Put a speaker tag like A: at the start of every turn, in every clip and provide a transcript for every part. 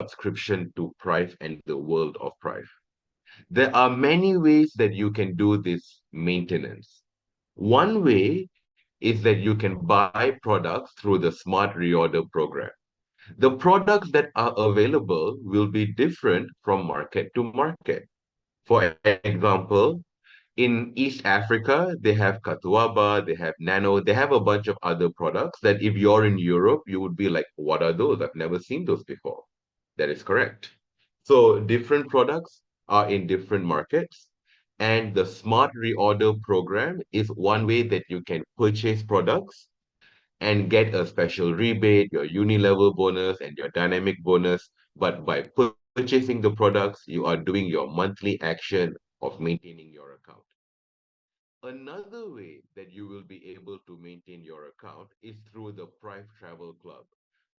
A: subscription to Prive and the world of Prive. There are many ways that you can do this maintenance. One way is that you can buy products through the Smart Reorder program. The products that are available will be different from market to market. For example, in East Africa, they have Katuaba, they have Nano, they have a bunch of other products that if you're in Europe, you would be like, what are those? I've never seen those before. That is correct. So different products are in different markets, and the Smart Reorder program is one way that you can purchase products and get a special rebate, your uni-level bonus, and your dynamic bonus. But by purchasing the products, you are doing your monthly action of maintaining your account. Another way that you will be able to maintain your account is through the Prive Travel Club.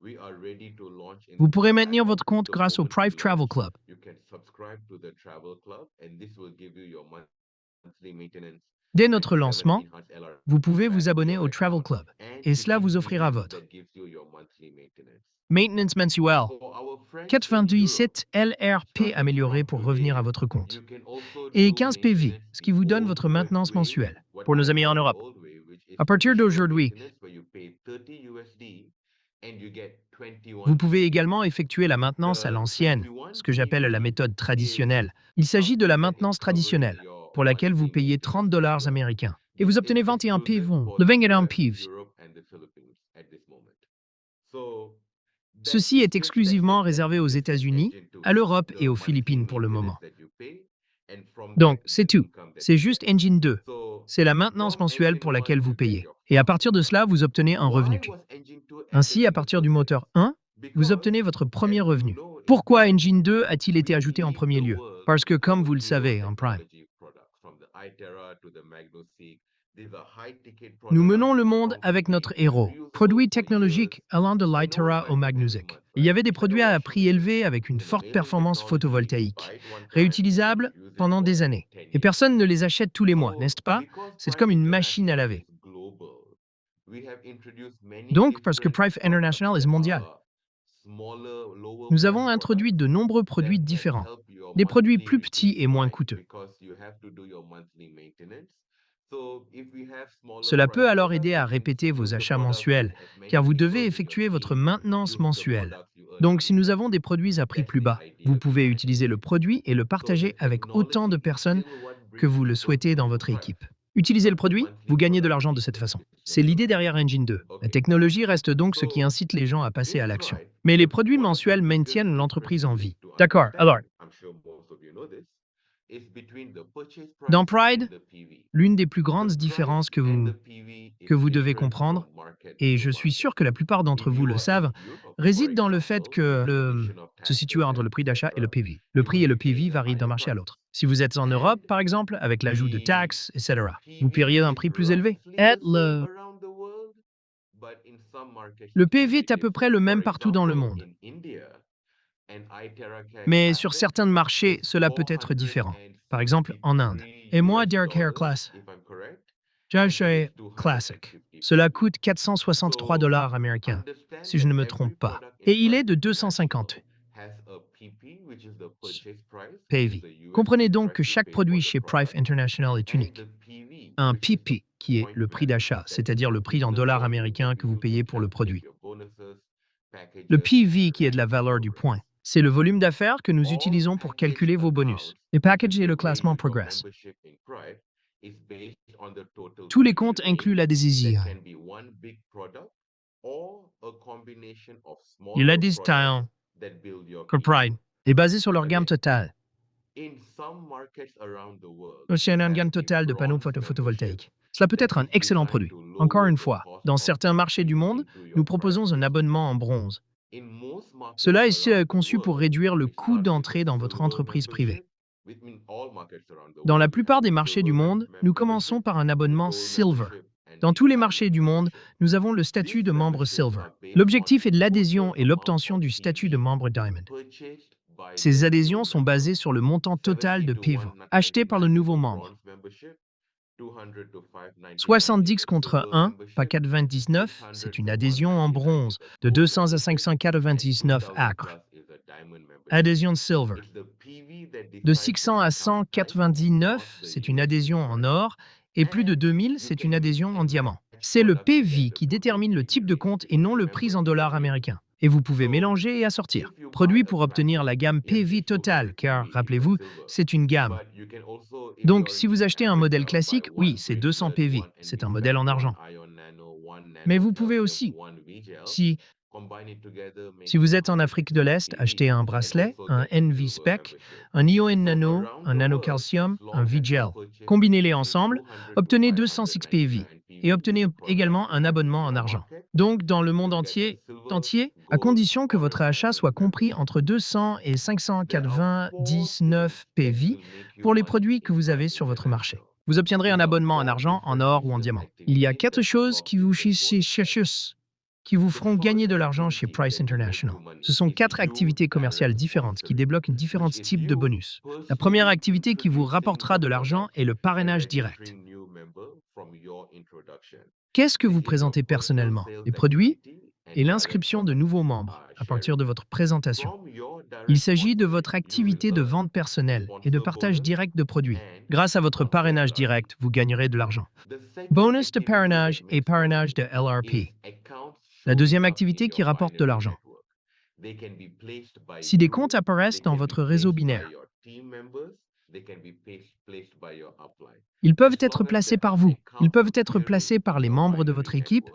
A: We are ready to launch in
B: Vous pourrez maintenir
A: Thailand
B: votre compte
A: the
B: grâce au
A: moment we
B: Prive Travel
A: launch.
B: Club.
A: You can subscribe to the travel club, and this will give you your monthly maintenance
B: Dès
A: and
B: notre
A: 7
B: lancement,
A: enhanced LR
B: vous pouvez vous
A: back to
B: abonner
A: your
B: au Travel
A: account
B: Club
A: and
B: et cela
A: 15
B: vous offrira
A: TVs
B: votre
A: that gives you your monthly maintenance.
B: maintenance mensuelle,
A: For our friends in
B: 97
A: Europe,
B: LRP
A: starting
B: amélioré
A: from
B: pour revenir à
A: today,
B: votre compte
A: you can also
B: et
A: do
B: 15 PV,
A: maintenance
B: ce qui
A: the
B: vous donne
A: old
B: votre maintenance
A: way,
B: mensuelle.
A: what
B: Pour nos
A: I
B: amis en
A: call the
B: Europe,
A: old way, which is
B: à partir
A: traditional
B: d'aujourd'hui,
A: maintenance where you pay 30 USD and you get 21
B: vous pouvez
A: PV.
B: également effectuer la maintenance à
A: The
B: l'ancienne,
A: 21
B: ce que j'appelle la
A: PV
B: méthode
A: is
B: traditionnelle. Il s'agit de la
A: something that is
B: maintenance
A: covering
B: traditionnelle,
A: your
B: pour laquelle vous
A: monthly
B: payez
A: maintenance as
B: $30
A: well.
B: américains et
A: This
B: vous
A: is
B: obtenez 21
A: exclusive
B: PV,
A: for
B: le 21
A: US,
B: PV.
A: Europe, and the Philippines at this moment. So that
B: Ceci
A: is
B: est
A: just
B: exclusivement
A: that
B: réservé aux
A: this is
B: États-Unis,
A: Engine 2,
B: à l'Europe
A: the
B: et aux
A: monthly
B: Philippines pour le moment.
A: maintenance that you pay, and from
B: Donc,
A: that
B: c'est
A: the
B: tout.
A: income that
B: C'est
A: you
B: juste
A: get.
B: Engine 2.
A: So
B: C'est la maintenance
A: from
B: mensuelle
A: Engine
B: pour
A: 1,
B: laquelle vous
A: you get
B: payez.
A: your
B: Et à
A: first
B: partir de
A: income.
B: cela, vous obtenez un
A: Why
B: revenu.
A: was Engine 2 added
B: Ainsi,
A: in
B: à
A: the
B: partir
A: first
B: du
A: place?
B: moteur 1, vous
A: Because,
B: obtenez votre premier
A: as you
B: revenu.
A: know, in
B: Pourquoi
A: Prive,
B: Engine 2 a-t-il été
A: we
B: ajouté en
A: lead
B: premier
A: the
B: lieu?
A: world
B: Parce que,
A: with
B: comme
A: our
B: vous le
A: hero
B: savez, en Prime,
A: technology products, from the iTerra to the MagnoSeek. These are high-ticket
B: nous
A: products,
B: menons le monde
A: strong
B: avec
A: PV,
B: notre
A: and
B: héros,
A: reusable
B: produit
A: for years,
B: technologique allant de
A: and no
B: l'Itera au
A: expansion every
B: Magnusic.
A: month,
B: Il y
A: right?
B: avait des
A: It's like a
B: produits à
A: washing
B: prix
A: machine.
B: élevé avec une
A: It's an
B: forte
A: amazing
B: performance
A: technology. You buy
B: photovoltaïque,
A: it one time and
B: réutilisable
A: you use it
B: pendant
A: for
B: des
A: like
B: années.
A: 10
B: Et
A: years.
B: personne ne les achète tous les mois,
A: So,
B: n'est-ce pas?
A: because
B: C'est
A: Prive
B: comme une machine à
A: International
B: laver.
A: is global, we have introduced many
B: Donc, parce que
A: different
B: Prive
A: products
B: International est
A: that
B: mondial,
A: are smaller, lower
B: nous avons
A: price
B: introduit
A: products
B: de nombreux produits
A: that can
B: différents,
A: help your
B: des produits
A: monthly
B: plus petits et moins
A: why?
B: coûteux.
A: Because you have to do your monthly maintenance. So if we have smaller
B: Cela
A: price
B: peut alors
A: products,
B: aider
A: you
B: à
A: can
B: répéter
A: use
B: vos
A: the
B: achats
A: products with
B: mensuels,
A: as many
B: car vous
A: people
B: devez
A: in your
B: effectuer votre
A: team.
B: maintenance
A: Use the
B: mensuelle.
A: products you earn
B: Donc, si nous
A: PV.
B: avons des produits à prix
A: That's
B: plus
A: the
B: bas,
A: idea
B: vous pouvez
A: behind
B: utiliser le
A: it.
B: produit et le
A: So the
B: partager avec autant de
A: technology is
B: personnes
A: still what
B: que
A: brings
B: vous le
A: people
B: souhaitez dans
A: into
B: votre
A: Prive,
B: équipe. Utilisez le
A: but the
B: produit,
A: monthly
B: vous gagnez de
A: product
B: l'argent de
A: is
B: cette
A: the
B: façon.
A: business
B: C'est l'idée
A: model.
B: derrière Engine 2. La
A: Okay.
B: technologie reste donc ce qui
A: So
B: incite les gens à passer
A: in
B: à l'action.
A: Prive,
B: Mais les
A: the
B: produits
A: one of the
B: mensuels
A: biggest
B: maintiennent l'entreprise en
A: differences
B: vie.
A: to
B: D'accord, alors,
A: understand, I'm sure most of you know this, is between the purchase
B: dans
A: price
B: Pride,
A: and the PV.
B: l'une des plus
A: The
B: grandes
A: price
B: différences
A: and the PV
B: que
A: is
B: vous devez
A: different
B: comprendre,
A: from market
B: et
A: to
B: je suis
A: market.
B: sûr que la plupart d'entre
A: If
B: vous
A: you
B: le
A: are in
B: savent,
A: Europe, for
B: réside dans le fait
A: example,
B: que
A: with the
B: le
A: addition of
B: se situe
A: taxes
B: entre
A: and
B: le prix d'achat et le
A: etc.,
B: PV. Le
A: you
B: prix
A: will
B: et le
A: be
B: PV
A: paying a
B: varient d'un
A: higher
B: marché à
A: price.
B: l'autre. Si vous êtes en Europe,
A: And
B: par exemple, avec l'ajout de
A: the
B: taxes, etc., vous
A: PV
B: paieriez un
A: is
B: prix plus élevé.
A: roughly
B: Et
A: the same around the world, but in some markets
B: le
A: it can
B: PV
A: be
B: est à peu près
A: different.
B: le
A: For
B: même partout dans le
A: example,
B: monde.
A: in India, an iTerra Cash
B: Mais sur
A: asset
B: certains marchés,
A: is
B: cela peut être différent. Par exemple, en Inde. Et moi, Derek Hare Class,
A: if I'm correct,
B: Judge Classic, cela coûte 463
A: So
B: dollars américains,
A: understand
B: si je
A: that
B: ne me
A: every
B: trompe pas.
A: product in
B: Et il est
A: Prive
B: de
A: International
B: 250
A: has a PP, which is the purchase price, which is
B: PV.
A: the
B: Comprenez
A: USD
B: donc
A: price
B: que
A: you
B: chaque
A: pay for
B: produit
A: the
B: chez Prive
A: product,
B: International est
A: and
B: unique.
A: the PV,
B: Un
A: which is the
B: PP, qui est
A: point
B: le prix
A: value.
B: d'achat,
A: That
B: c'est-à-dire le prix en
A: particular
B: dollars
A: value that
B: américains que vous
A: you
B: payez
A: use
B: pour le
A: to get
B: produit.
A: your bonuses, packages,
B: Le
A: and
B: PV, qui est de la
A: retention
B: valeur du
A: programs.
B: point, c'est le volume d'affaires que nous
A: All
B: utilisons pour
A: package
B: calculer vos bonus.
A: accounts,
B: Les
A: which is
B: packages et
A: the
B: le
A: range
B: classement
A: of your
B: progressent.
A: membership in Prive, is based on the total
B: Tous les
A: PV
B: comptes incluent
A: range that
B: l'adhésion.
A: can be one big product or a combination of
B: Et
A: smaller
B: l'adhésion
A: products that build your
B: que
A: PV.
B: Pride est basé sur leur gamme
A: Again,
B: totale.
A: in some markets around the world,
B: C'est
A: you
B: une
A: have
B: gamme
A: a
B: totale de panneaux
A: bronze membership
B: photovoltaïques. Cela peut
A: that
B: être un
A: is
B: excellent
A: designed
B: produit.
A: to
B: Encore
A: lower
B: une
A: the
B: fois,
A: cost
B: dans
A: of
B: certains marchés du
A: entry
B: monde,
A: into
B: nous
A: your Prive
B: proposons un
A: system.
B: abonnement en bronze.
A: In most markets
B: Cela est
A: around the
B: conçu pour
A: world,
B: réduire le
A: you
B: coût
A: start with a
B: d'entrée dans votre
A: silver
B: entreprise privée.
A: membership. Within all markets around the
B: Dans la
A: world, you
B: plupart
A: have
B: des
A: a
B: marchés du
A: silver
B: monde, nous commençons
A: membership,
B: par un
A: the
B: abonnement
A: gold
B: Silver.
A: membership, and
B: Dans
A: the
B: tous les
A: platinum
B: marchés du monde,
A: membership.
B: nous avons le statut
A: These
B: de membre
A: memberships
B: Silver.
A: are based on
B: L'objectif est de
A: the
B: l'adhésion
A: total
B: et
A: amount
B: l'obtention
A: of
B: du statut de
A: PV
B: membre Diamond.
A: purchased by the
B: Ces
A: new
B: adhésions sont
A: member.
B: basées sur le montant total
A: 70
B: de
A: to
B: PV acheté par le
A: 199 is
B: nouveau
A: a
B: membre.
A: bronze membership,
B: 70 contre 1, pas 99, c'est une adhésion en bronze de 200 à 599 acres. Adhésion de silver. De 600 à 199, c'est une adhésion en or, et plus de 2000, c'est une adhésion en diamant. C'est le PV qui détermine le type de compte et non le prix en dollars américains. Et vous pouvez mélanger et assortir. Produit pour obtenir la gamme PV totale, car, rappelez-vous, c'est une gamme. Donc, si vous achetez un modèle classique, oui, c'est 200 PV, c'est un modèle en argent. Mais vous pouvez aussi, si vous êtes en Afrique de l'Est, acheter un bracelet, un NV Spec, un ION Nano, un Nano Calcium, un V-Gel. Combinez-les ensemble, obtenez 206 PV et obtenez également un abonnement en argent. Donc, dans le monde entier, à condition que votre achat soit compris entre 200 et 599 PV pour les produits que vous avez sur votre marché. Vous obtiendrez un abonnement en argent, en or ou en diamant. Il y a 4 choses qui vous feront gagner de l'argent chez Price International. Ce sont 4 activités commerciales différentes qui débloquent différents types de bonus. La première activité qui vous rapportera de l'argent est le parrainage direct. Qu'est-ce que vous présentez personnellement? Les produits et l'inscription de nouveaux membres à partir de votre présentation. Il s'agit de votre activité de vente personnelle et de partage direct de produits. Grâce à votre parrainage direct, vous gagnerez de l'argent. Bonus de parrainage et parrainage de LRP. La deuxième activité qui rapporte de l'argent. Si des comptes apparaissent dans votre réseau binaire, ils peuvent être placés par vous, ils peuvent être placés par les membres de votre équipe,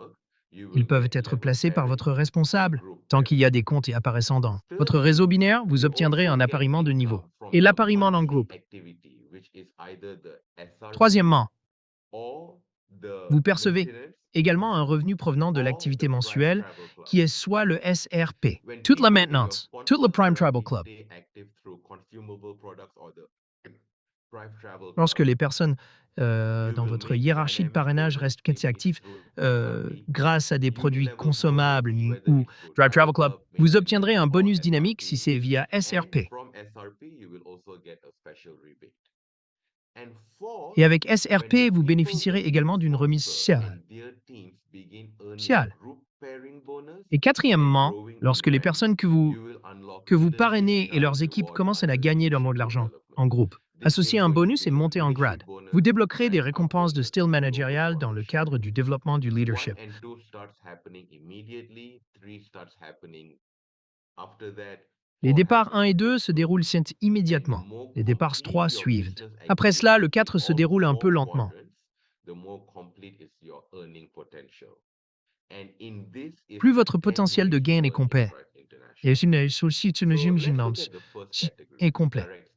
B: ils peuvent être placés par votre responsable. Tant qu'il y a des comptes et apparaissant dans votre réseau binaire, vous obtiendrez un appariement de niveau et l'appariement en groupe. Troisièmement, vous percevez également un revenu provenant de l'activité mensuelle qui est soit le SRP, toute la maintenance, tout le Prime Tribal Club. Lorsque les personnes dans votre hiérarchie de parrainage restent actives grâce à des produits consommables ou Drive Travel Club, vous obtiendrez un bonus dynamique si c'est via SRP. Et avec SRP, vous bénéficierez également d'une remise sociale. Et quatrièmement, lorsque les personnes que vous parrainez et leurs équipes commencent à gagner de l'argent en groupe, associer un bonus et monter en grade. Vous débloquerez des récompenses de style managérial dans le cadre du développement du leadership. Les départs 1 et 2 se déroulent immédiatement. Les départs 3 suivent. Après cela, le 4 se déroule un peu lentement. Plus votre potentiel de gain est complet,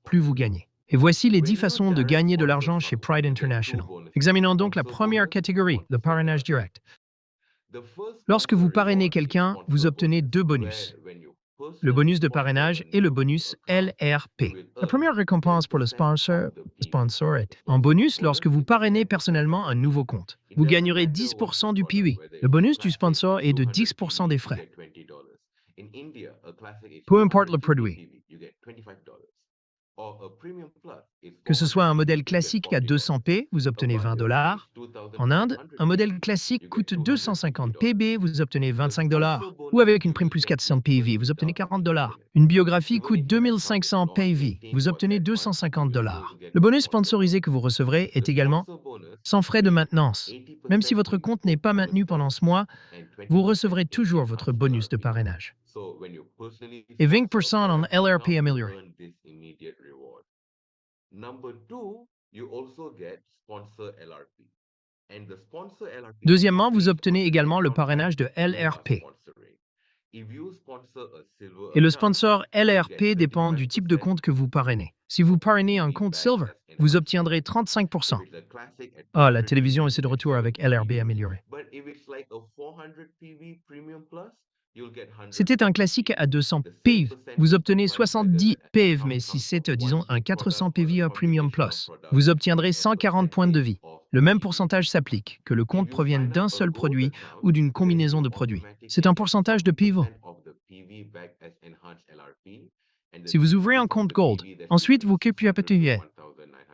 B: plus vous gagnez. Et voici les 10 façons de gagner de l'argent chez Pride International. Examinons donc la première catégorie, le parrainage direct. Lorsque vous parrainez quelqu'un, vous obtenez 2 bonus. Le bonus de parrainage et le bonus LRP. La première récompense pour le sponsor est en bonus lorsque vous parrainez personnellement un nouveau compte. Vous gagnerez 10% du PV. Le bonus du sponsor est de 10% des frais. Peu importe le produit. Que ce soit un modèle classique à 200p, vous obtenez $20. En Inde, un modèle classique coûte 250 PB, vous obtenez $25. Ou avec une prime plus 400 PV, vous obtenez $40. Une biographie coûte 2500 PV, vous obtenez $250. Le bonus sponsorisé que vous recevrez est également sans frais de maintenance. Même si votre compte n'est pas maintenu pendant ce mois, vous recevrez toujours votre bonus de parrainage. Et 20% en LRP amélioré. Deuxièmement, vous obtenez également le parrainage de LRP. Et le sponsor LRP dépend du type de compte que vous parrainez. Si vous parrainez un compte Silver, vous obtiendrez 35%. Ah, la télévision est de retour avec LRP amélioré. C'était un classique à 200 PV. Vous obtenez 70 PV, mais si c'est, disons, un 400 PV à Premium Plus, vous obtiendrez 140 points de vie. Le même pourcentage s'applique, que le compte provienne d'un seul produit ou d'une combinaison de produits. C'est un pourcentage de PV. Si vous ouvrez un compte Gold, ensuite vous capitalisez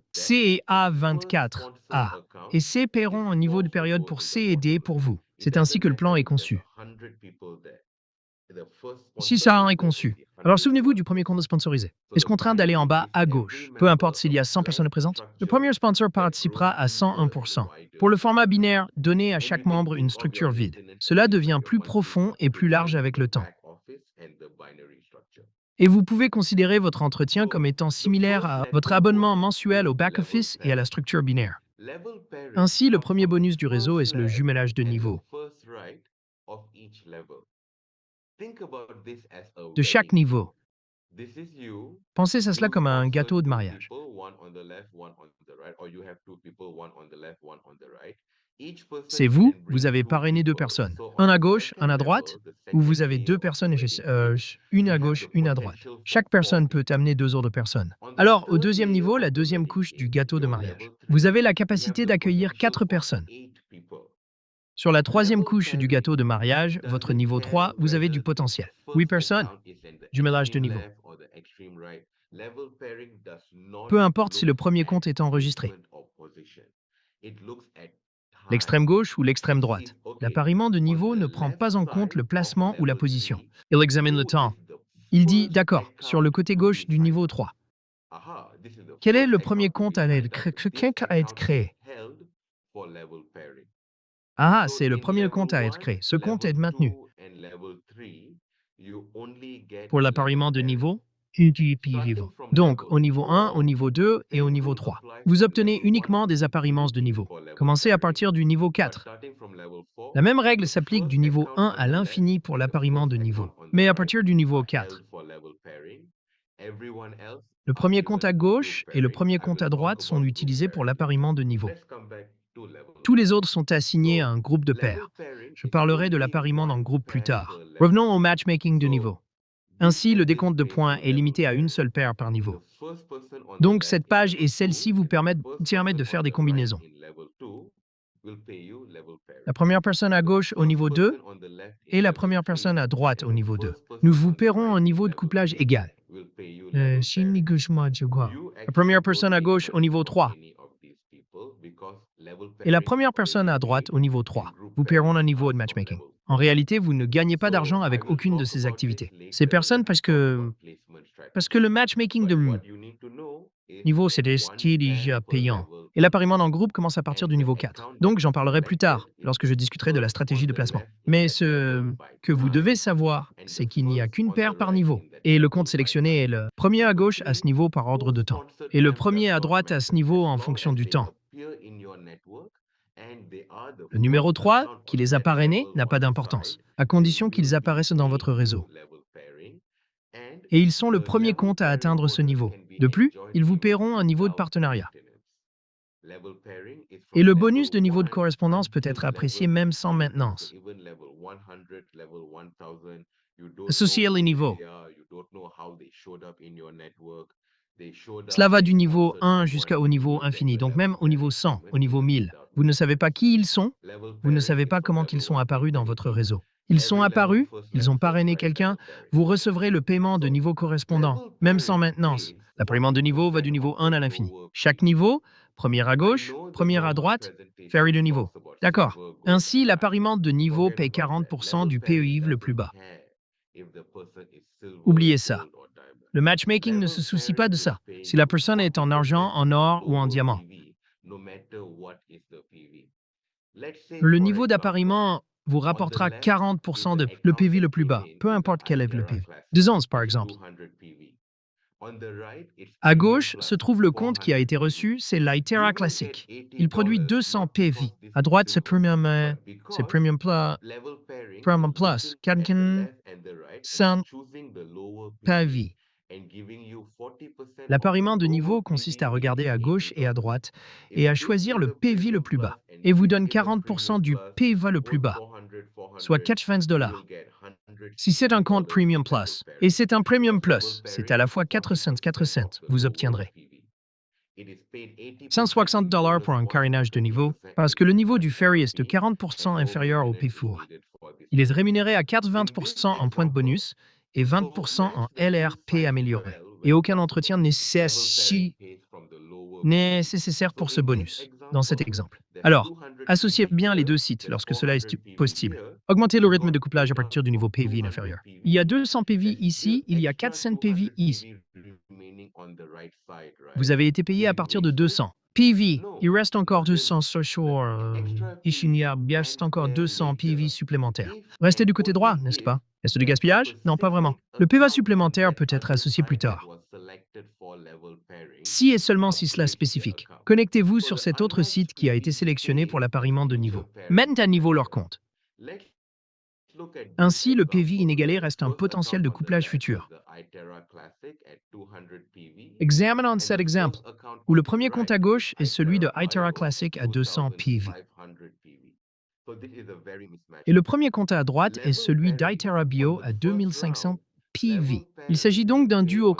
B: numéros C et A24A. Et C paieront un niveau de période pour C et D pour vous. C'est ainsi que le plan est conçu. Si ça est conçu. Alors souvenez-vous du premier compte sponsorisé. Est-ce contraint d'aller en bas à gauche, peu importe s'il y a 100 personnes présentes? Le premier sponsor participera à 101%. Pour le format binaire, donnez à chaque membre une structure vide. Cela devient plus profond et plus large avec le temps. Et vous pouvez considérer votre entretien comme étant similaire à votre abonnement mensuel au back-office et à la structure binaire. Ainsi, le premier bonus du réseau est le jumelage de niveau. De chaque niveau. Pensez à cela comme un gâteau de mariage. C'est vous, vous avez parrainé deux personnes, un à gauche, un à droite, ou vous avez deux personnes, une à gauche, une à droite. Chaque personne peut amener deux autres personnes. Alors, au deuxième niveau, la deuxième couche du gâteau de mariage, vous avez la capacité d'accueillir 4 personnes. Sur la troisième couche du gâteau de mariage, votre niveau 3, vous avez du potentiel. 8 personnes, jumelage de niveau. Peu importe si le premier compte est enregistré. L'extrême gauche ou l'extrême droite. L'appariement de niveau ne prend pas en compte le placement ou la position. Il examine le temps. Il dit, d'accord, sur le côté gauche du niveau 3. Quel est le premier compte à être créé? Ah, c'est le premier compte à être créé. Ce compte est maintenu. Pour l'appariement de niveau, vivant. Donc, au niveau 1, au niveau 2 et au niveau 3. Vous obtenez uniquement des appariements de niveau. Commencez à partir du niveau 4. La même règle s'applique du niveau 1 à l'infini pour l'appariement de niveau, mais à partir du niveau 4. Le premier compte à gauche et le premier compte à droite sont utilisés pour l'appariement de niveau. Tous les autres sont assignés à un groupe de pairs. Je parlerai de l'appariement dans le groupe plus tard. Revenons au matchmaking de niveau. Ainsi, le décompte de points est limité à une seule paire par niveau. Donc, cette page et celle-ci vous permettent de faire des combinaisons. La première personne à gauche au niveau 2 et la première personne à droite au niveau 2. Nous vous paierons un niveau de couplage égal. La première personne à gauche au niveau 3 et la première personne à droite au niveau 3. Vous paieront un niveau de matchmaking. En réalité, vous ne gagnez pas d'argent avec aucune de ces activités. Ces personnes parce que le matchmaking de niveau, c'est déjà payant. Et l'appariement dans le groupe commence à partir du niveau 4. Donc, j'en parlerai plus tard, lorsque je discuterai de la stratégie de placement. Mais ce que vous devez savoir, c'est qu'il n'y a qu'une paire par niveau. Et le compte sélectionné est le premier à gauche à ce niveau par ordre de temps. Et le premier à droite à ce niveau en fonction du temps. Le numéro 3, qui les a parrainés, n'a pas d'importance, à condition qu'ils apparaissent dans votre réseau. Et ils sont le premier compte à atteindre ce niveau. De plus, ils vous paieront un niveau de partenariat. Et le bonus de niveau de correspondance peut être apprécié même sans maintenance. Associez les niveaux. Cela va du niveau 1 jusqu'au niveau infini, donc même au niveau 100, au niveau 1000. Vous ne savez pas qui ils sont, vous ne savez pas comment ils sont apparus dans votre réseau. Ils sont apparus, ils ont parrainé quelqu'un, vous recevrez le paiement de niveau correspondant, même sans maintenance. L'appariement de niveau va du niveau 1 à l'infini. Chaque niveau, premier à gauche, premier à droite, ferry de niveau. D'accord. Ainsi, l'appariement de niveau paie 40% du PEIV le plus bas. Oubliez ça. Le matchmaking ne se soucie pas de ça, si la personne est en argent, en or ou en diamant. Le niveau d'appariement vous rapportera 40% de le PV le plus bas, peu importe quel est le PV. 2 onces, par exemple. À gauche se trouve le compte qui a été reçu, c'est l'Itera Classic. Il produit 200 PV. À droite, c'est Premium Plus, 100 PV. L'appariement de niveau consiste à regarder à gauche et à droite et à choisir le PV le plus bas, et vous donne 40% du PV le plus bas, soit $400. Si c'est un compte Premium Plus, et c'est un Premium Plus, c'est à la fois 4 cents, vous obtiendrez $160 pour un carénage de niveau, parce que le niveau du ferry est de 40% inférieur au PFOUR. Il est rémunéré à 20% en points de bonus et 20% en LRP amélioré. Et aucun entretien nécessaire pour ce bonus, dans cet exemple. Alors, associez bien les deux sites lorsque cela est possible. Augmentez le rythme de couplage à partir du niveau PV inférieur. Il y a 200 PV ici, il y a 400 PV ici. Vous avez été payé à partir de 200. PV, il reste encore 200 sur ici, il y reste encore 200 PV supplémentaires. Restez du côté droit, n'est-ce pas? Est-ce du gaspillage? Non, pas vraiment. Le PV supplémentaire peut être associé plus tard. Si et seulement si cela est spécifique. Connectez-vous sur cet autre site qui a été sélectionné pour l'appariement de niveau. Mettent à niveau leur compte. Ainsi, le PV inégalé reste un potentiel de couplage futur. Examinons cet exemple, où le premier compte à gauche est celui de iTerra Classic à 200 PV. Et le premier compte à droite est celui d'iTerra Bio à 2500 PV. Il s'agit donc d'un duo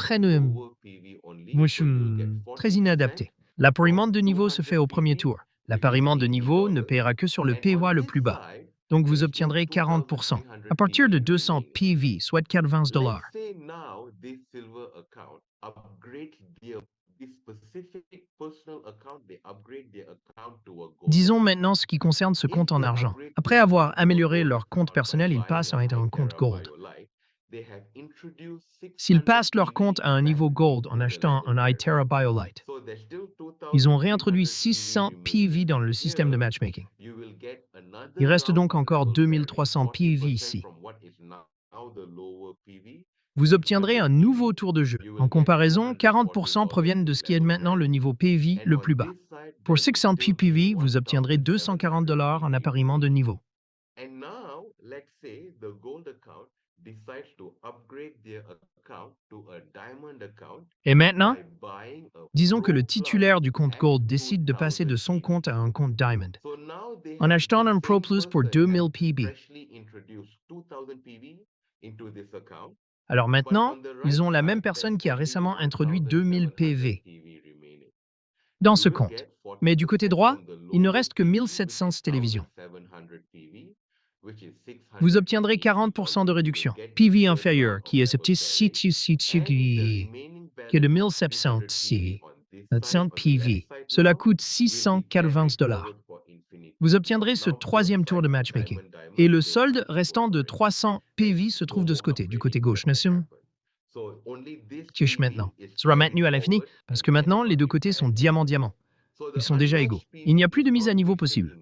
B: très inadapté. L'appariement de niveau se fait au premier tour. L'appariement de niveau ne paiera que sur le PV le plus bas. Donc vous obtiendrez 40%. À partir de 200 PV, soit $80. Disons maintenant ce qui concerne ce compte en argent. Après avoir amélioré leur compte personnel, ils passent à être un compte Gold. S'ils passent leur compte à un niveau Gold en achetant un iTerra BioLite, ils ont réintroduit 600 PV dans le système de matchmaking. Il reste donc encore 2300 PV ici. Vous obtiendrez un nouveau tour de jeu. En comparaison, 40% proviennent de ce qui est maintenant le niveau PV le plus bas. Pour 600 PPV, vous obtiendrez $240 en appariement de niveau. Et maintenant, disons que le titulaire du compte Gold décide de passer de son compte à un compte Diamond en achetant un Pro Plus pour 2000 PB. Alors maintenant, ils ont la même personne qui a récemment introduit 2000 PV dans ce compte. Mais du côté droit, il ne reste que 1700 télévisions. Vous obtiendrez 40% de réduction. PV inférieur, qui est ce petit qui est de 1700 PV. Cela coûte $680. Vous obtiendrez ce troisième tour de matchmaking. Et le solde restant de 300 PV se trouve de ce côté, du côté gauche, n'est-ce pas? Maintenant sera maintenu à l'infini, parce que maintenant, les deux côtés sont diamant-diamant. Ils sont déjà égaux. Il n'y a plus de mise à niveau possible.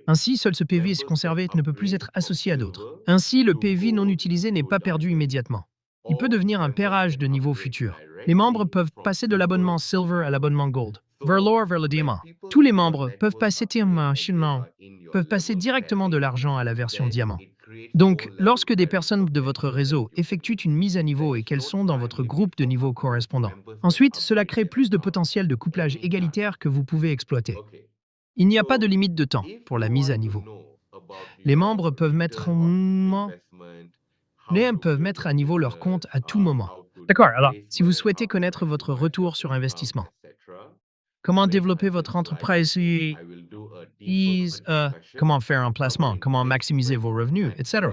B: Ainsi, seul ce PV est conservé et ne peut plus être associé à d'autres. Ainsi, le PV non utilisé n'est pas perdu immédiatement. Il peut devenir un pairage de niveau futur. Les membres peuvent passer de l'abonnement Silver à l'abonnement Gold, vers l'or vers le diamant. Tous les membres peuvent passer directement de l'argent à la version diamant. Donc, lorsque des personnes de votre réseau effectuent une mise à niveau et qu'elles sont dans votre groupe de niveau correspondant, ensuite, cela crée plus de potentiel de couplage égalitaire que vous pouvez exploiter. Il n'y a pas de limite de temps pour la mise à niveau. Les membres peuvent mettre à niveau leur compte à tout moment. D'accord, alors, si vous souhaitez connaître votre retour sur investissement, comment développer votre entreprise, comment faire un placement, comment maximiser vos revenus, etc.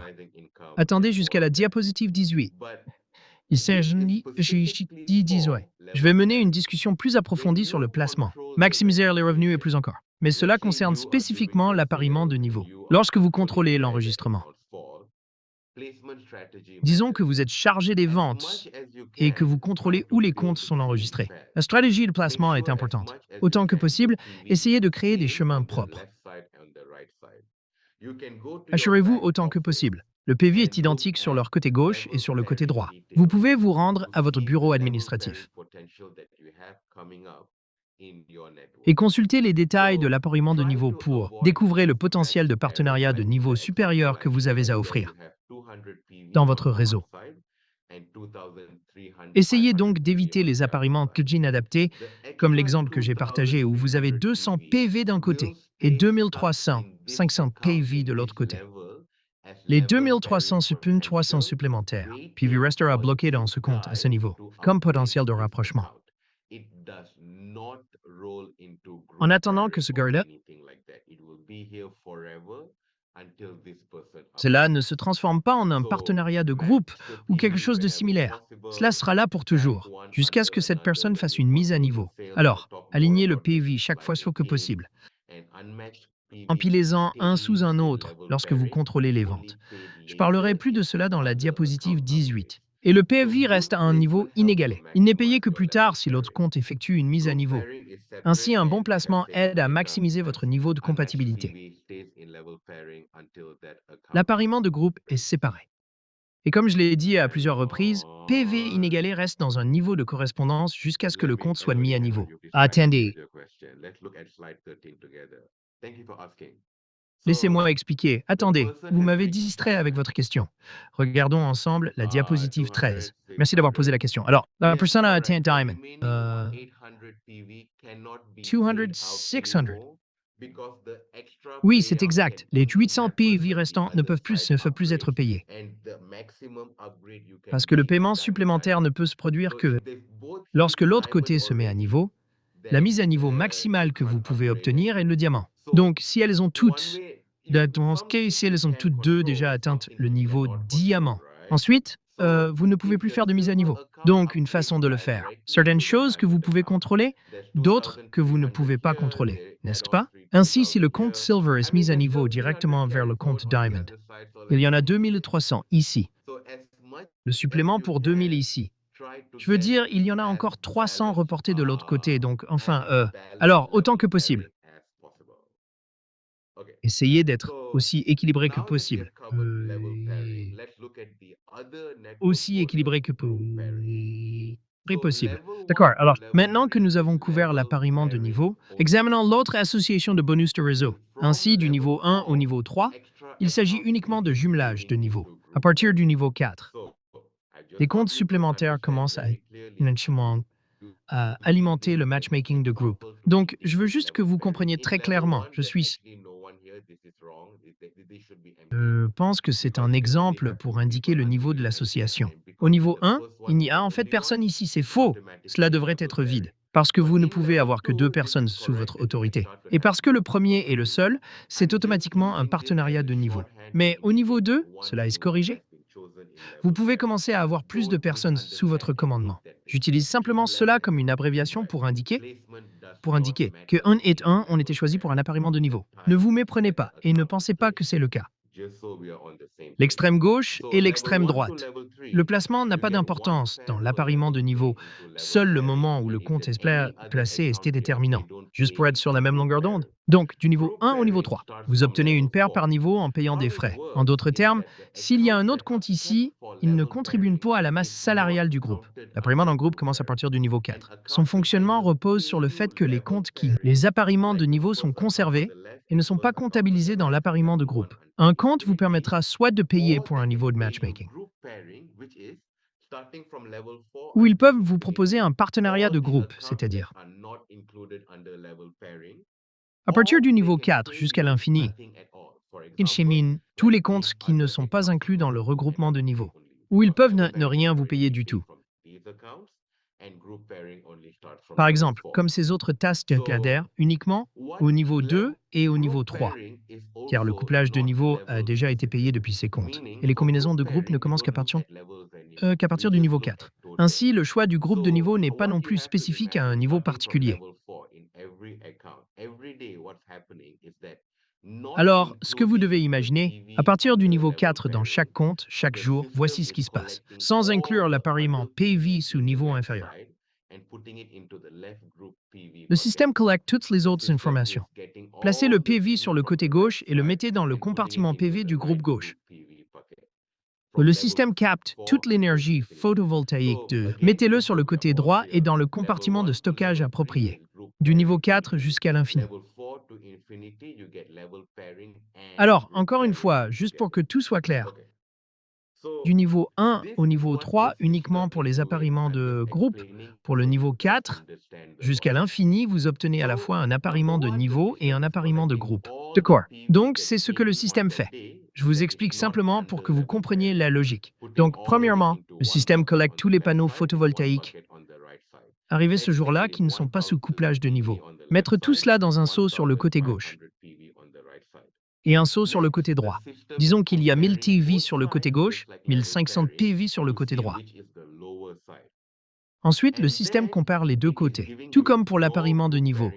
B: Attendez jusqu'à la diapositive 18. Je vais mener une discussion plus approfondie sur le placement, maximiser les revenus et plus encore. Mais cela concerne spécifiquement l'appariement de niveau. Lorsque vous contrôlez l'enregistrement, disons que vous êtes chargé des ventes et que vous contrôlez où les comptes sont enregistrés. La stratégie de placement est importante. Autant que possible, essayez de créer des chemins propres. Assurez-vous autant que possible. Le PV est identique sur leur côté gauche et sur le côté droit. Vous pouvez vous rendre à votre bureau administratif et consulter les détails de l'appariement de niveau pour découvrir le potentiel de partenariat de niveau supérieur que vous avez à offrir dans votre réseau. Essayez donc d'éviter les appariements inadaptés, comme l'exemple que j'ai partagé où vous avez 200 PV d'un côté et 500 PV de l'autre côté. Les 2300 supplémentaires, PV restera bloqué dans ce compte à ce niveau, comme potentiel de rapprochement. En attendant que ce gars-là Cela ne se transforme pas en un partenariat de groupe ou quelque chose de similaire. Cela sera là pour toujours, jusqu'à ce que cette personne fasse une mise à niveau. Alors, alignez le PV chaque fois que possible. Empilez-en un sous un autre lorsque vous contrôlez les ventes. Je parlerai plus de cela dans la diapositive 18. Et le PFV reste à un niveau inégalé. Il n'est payé que plus tard si l'autre compte effectue une mise à niveau. Ainsi, un bon placement aide à maximiser votre niveau de compatibilité. L'appariement de groupe est séparé. Et comme je l'ai dit à plusieurs reprises, PV inégalé reste dans un niveau de correspondance jusqu'à ce que le compte soit mis à niveau. Attendez, laissez-moi expliquer. Attendez, vous m'avez distrait avec votre question. Regardons ensemble la diapositive 13. Merci d'avoir posé la question. Alors, la persona atteint Diamond. 200, 600. Oui, c'est exact. Les 800 PV restants ne peuvent plus être payés. Parce que le paiement supplémentaire ne peut se produire que lorsque l'autre côté se met à niveau. La mise à niveau maximale que vous pouvez obtenir est le diamant. Donc, si elles ont toutes, dans ce cas, si elles ont toutes deux déjà atteint le niveau diamant. Ensuite, vous ne pouvez plus faire de mise à niveau. Donc, une façon de le faire. Certaines choses que vous pouvez contrôler, d'autres que vous ne pouvez pas contrôler, n'est-ce pas? Ainsi, si le compte Silver est mis à niveau directement vers le compte Diamond, il y en a 2300 ici. Le supplément pour 2000 ici. Je veux dire, il y en a encore 300 reportés de l'autre côté, donc alors, autant que possible. Essayez d'être aussi équilibré que possible. Aussi équilibré que possible. D'accord, alors maintenant que nous avons couvert l'appariement de niveau, examinons l'autre association de bonus de réseau. Ainsi, du niveau 1 au niveau 3, il s'agit uniquement de jumelage de niveau. À partir du niveau 4, les comptes supplémentaires commencent à alimenter le matchmaking de groupe. Donc, je veux juste que vous compreniez très clairement. Je pense que c'est un exemple pour indiquer le niveau de l'association. Au niveau 1, il n'y a en fait personne ici, c'est faux. Cela devrait être vide. Parce que vous ne pouvez avoir que 2 personnes sous votre autorité. Et parce que le premier est le seul, c'est automatiquement un partenariat de niveau. Mais au niveau 2, cela est corrigé. Vous pouvez commencer à avoir plus de personnes sous votre commandement. J'utilise simplement cela comme une abréviation pour indiquer que 1 et 1 ont été choisis pour un appariement de niveau. Ne vous méprenez pas et ne pensez pas que c'est le cas. L'extrême gauche et l'extrême droite. Le placement n'a pas d'importance dans l'appariement de niveau. Seul le moment où le compte est placé est déterminant, juste pour être sur la même longueur d'onde. Donc, du niveau 1 au niveau 3, vous obtenez une paire par niveau en payant des frais. En d'autres termes, s'il y a un autre compte ici, il ne contribue pas à la masse salariale du groupe. L'appariement d'un groupe commence à partir du niveau 4. Son fonctionnement repose sur le fait que les appariements de niveau sont conservés et ne sont pas comptabilisés dans l'appariement de groupe. Un compte vous permettra soit de payer pour un niveau de matchmaking, ou ils peuvent vous proposer un partenariat de groupe, c'est-à-dire à partir du niveau 4 jusqu'à l'infini, ils cheminent tous les comptes qui ne sont pas inclus dans le regroupement de niveau, ou ils peuvent ne rien vous payer du tout. Par exemple, comme ces autres tasks adhèrent uniquement au niveau 2 et au niveau 3, car le couplage de niveau a déjà été payé depuis ces comptes, et les combinaisons de groupes ne commencent qu'à partir du niveau 4. Ainsi, le choix du groupe de niveau n'est pas non plus spécifique à un niveau particulier. Alors, ce que vous devez imaginer, à partir du niveau 4 dans chaque compte, chaque jour, voici ce qui se passe, sans inclure l'appariement PV sous niveau inférieur. Le système collecte toutes les autres informations. Placez le PV sur le côté gauche et le mettez dans le compartiment PV du groupe gauche. Le système capte toute l'énergie photovoltaïque mettez-le sur le côté droit et dans le compartiment de stockage approprié, du niveau 4 jusqu'à l'infini. Alors, encore une fois, juste pour que tout soit clair, du niveau 1 au niveau 3 uniquement pour les appariements de groupe, pour le niveau 4, jusqu'à l'infini, vous obtenez à la fois un appariement de niveau et un appariement de groupe. D'accord. Donc, c'est ce que le système fait. Je vous explique simplement pour que vous compreniez la logique. Donc, premièrement, le système collecte tous les panneaux photovoltaïques arrivés ce jour-là qui ne sont pas sous couplage de niveau. Mettre tout cela dans un seau sur le côté gauche. et un saut sur le côté droit. Disons qu'il y a 1000 TV sur le côté gauche, 1500 PV sur le côté droit. Ensuite, le système compare les deux côtés, tout comme pour l'appariement de niveau,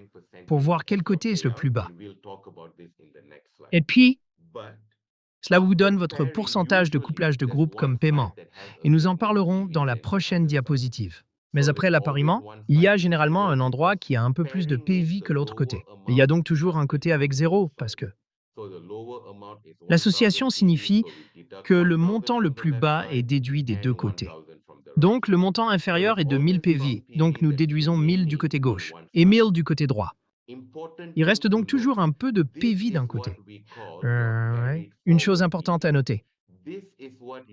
B: pour voir quel côté est le plus bas. Et puis, cela vous donne votre pourcentage de couplage de groupe comme paiement, et nous en parlerons dans la prochaine diapositive. Mais après l'appariement, il y a généralement un endroit qui a un peu plus de PV que l'autre côté. Il y a donc toujours un côté avec zéro, parce que l'association signifie que le montant le plus bas est déduit des deux côtés. Donc, le montant inférieur est de 1000 PV, donc nous déduisons 1000 du côté gauche et 1000 du côté droit. Il reste donc toujours un peu de PV d'un côté. Ouais. Une chose importante à noter,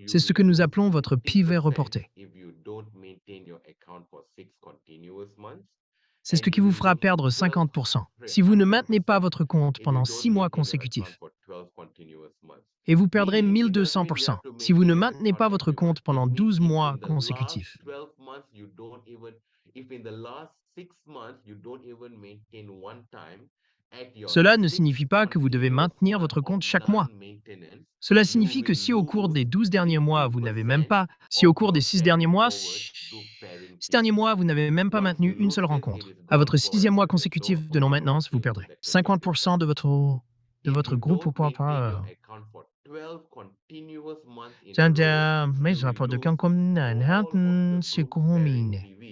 B: c'est ce que nous appelons votre PV reporté. C'est ce qui vous fera perdre 50% si vous ne maintenez pas votre compte pendant 6 mois consécutifs. Et vous perdrez 1200% si vous ne maintenez pas votre compte pendant 12 mois consécutifs. Cela ne signifie pas que vous devez maintenir votre compte chaque mois. Cela signifie que si au cours des 12 derniers mois, vous n'avez même pas, si au cours des 6 derniers mois, vous n'avez même pas maintenu une seule rencontre, à votre 6e mois consécutif de non-maintenance, vous perdrez 50% de votre groupe au point par...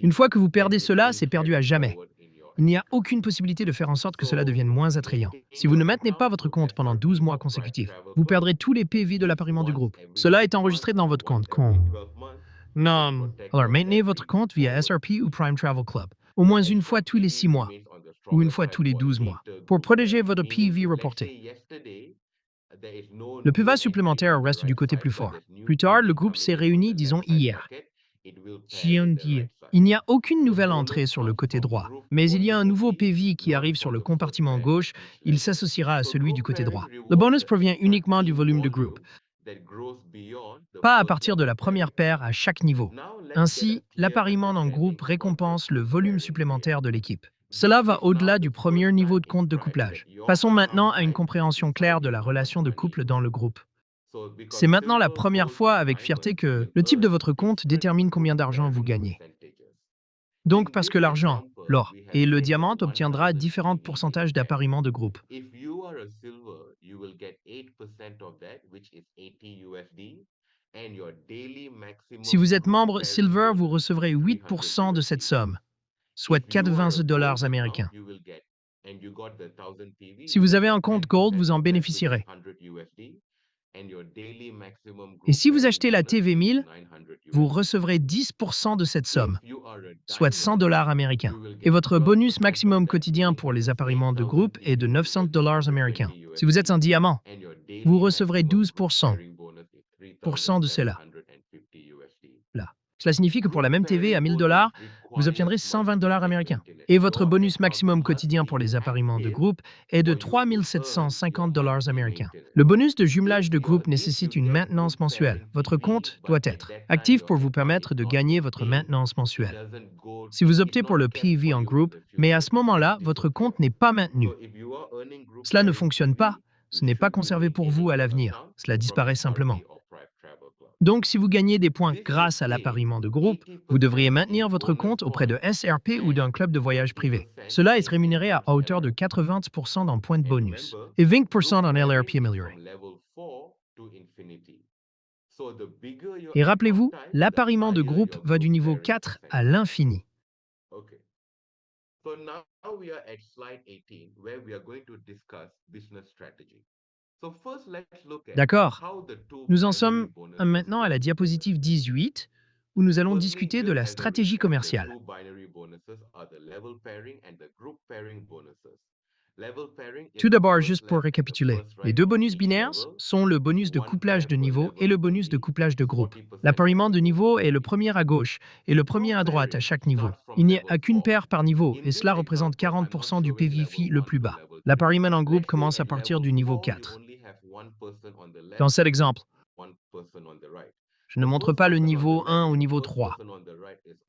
B: Une fois que vous perdez cela, c'est perdu à jamais. Il n'y a aucune possibilité de faire en sorte que cela devienne moins attrayant. Si vous ne maintenez pas votre compte pendant 12 mois consécutifs, vous perdrez tous les PV de l'appariement du groupe. Cela est enregistré dans votre compte. Non. Alors, maintenez votre compte via SRP ou Prime Travel Club, au moins une fois tous les 6 mois, ou une fois tous les 12 mois, pour protéger votre PV reporté. Le PVA supplémentaire reste du côté plus fort. Plus tard, le groupe s'est réuni, disons, hier. Il n'y a aucune nouvelle entrée sur le côté droit, mais il y a un nouveau PV qui arrive sur le compartiment gauche, il s'associera à celui du côté droit. Le bonus provient uniquement du volume de groupe, pas à partir de la première paire à chaque niveau. Ainsi, l'appariement en groupe récompense le volume supplémentaire de l'équipe. Cela va au-delà du premier niveau de compte de couplage. Passons maintenant à une compréhension claire de la relation de couple dans le groupe. C'est maintenant la première fois avec fierté que le type de votre compte détermine combien d'argent vous gagnez. Donc parce que l'argent, l'or et le diamant obtiendra différents pourcentages d'appariement de groupe. Si vous êtes membre Silver, vous recevrez 8% de cette somme, soit 80 dollars américains. Si vous avez un compte Gold, vous en bénéficierez. Et si vous achetez la TV 1000, vous recevrez 10% de cette somme, soit 100 dollars américains. Et votre bonus maximum quotidien pour les appariements de groupe est de 900 dollars américains. Si vous êtes un diamant, vous recevrez 12% de cela. Là. Cela signifie que pour la même TV à 1000 dollars, vous obtiendrez 120 dollars américains. Et votre bonus maximum quotidien pour les appariements de groupe est de 3750 dollars américains. Le bonus de jumelage de groupe nécessite une maintenance mensuelle. Votre compte doit être actif pour vous permettre de gagner votre maintenance mensuelle. Si vous optez pour le PV en groupe, mais à ce moment-là, votre compte n'est pas maintenu. Cela ne fonctionne pas. Ce n'est pas conservé pour vous à l'avenir. Cela disparaît simplement. Donc, si vous gagnez des points grâce à l'appariement de groupe, vous devriez maintenir votre compte auprès de SRP ou d'un club de voyage privé. Cela est rémunéré à hauteur de 80% en points de bonus et 20% en LRP amélioré. Et rappelez-vous, l'appariement de groupe va du niveau 4 à l'infini. D'accord. Nous en sommes maintenant à la diapositive 18, où nous allons discuter de la stratégie commerciale. Tout d'abord, juste pour récapituler, les deux bonus binaires sont le bonus de couplage de niveau et le bonus de couplage de groupe. L'appariement de niveau est le premier à gauche et le premier à droite à chaque niveau. Il n'y a qu'une paire par niveau et cela représente 40% du PVFI le plus bas. L'appariement en groupe commence à partir du niveau 4. Dans cet exemple, je ne montre pas le niveau 1 au niveau 3.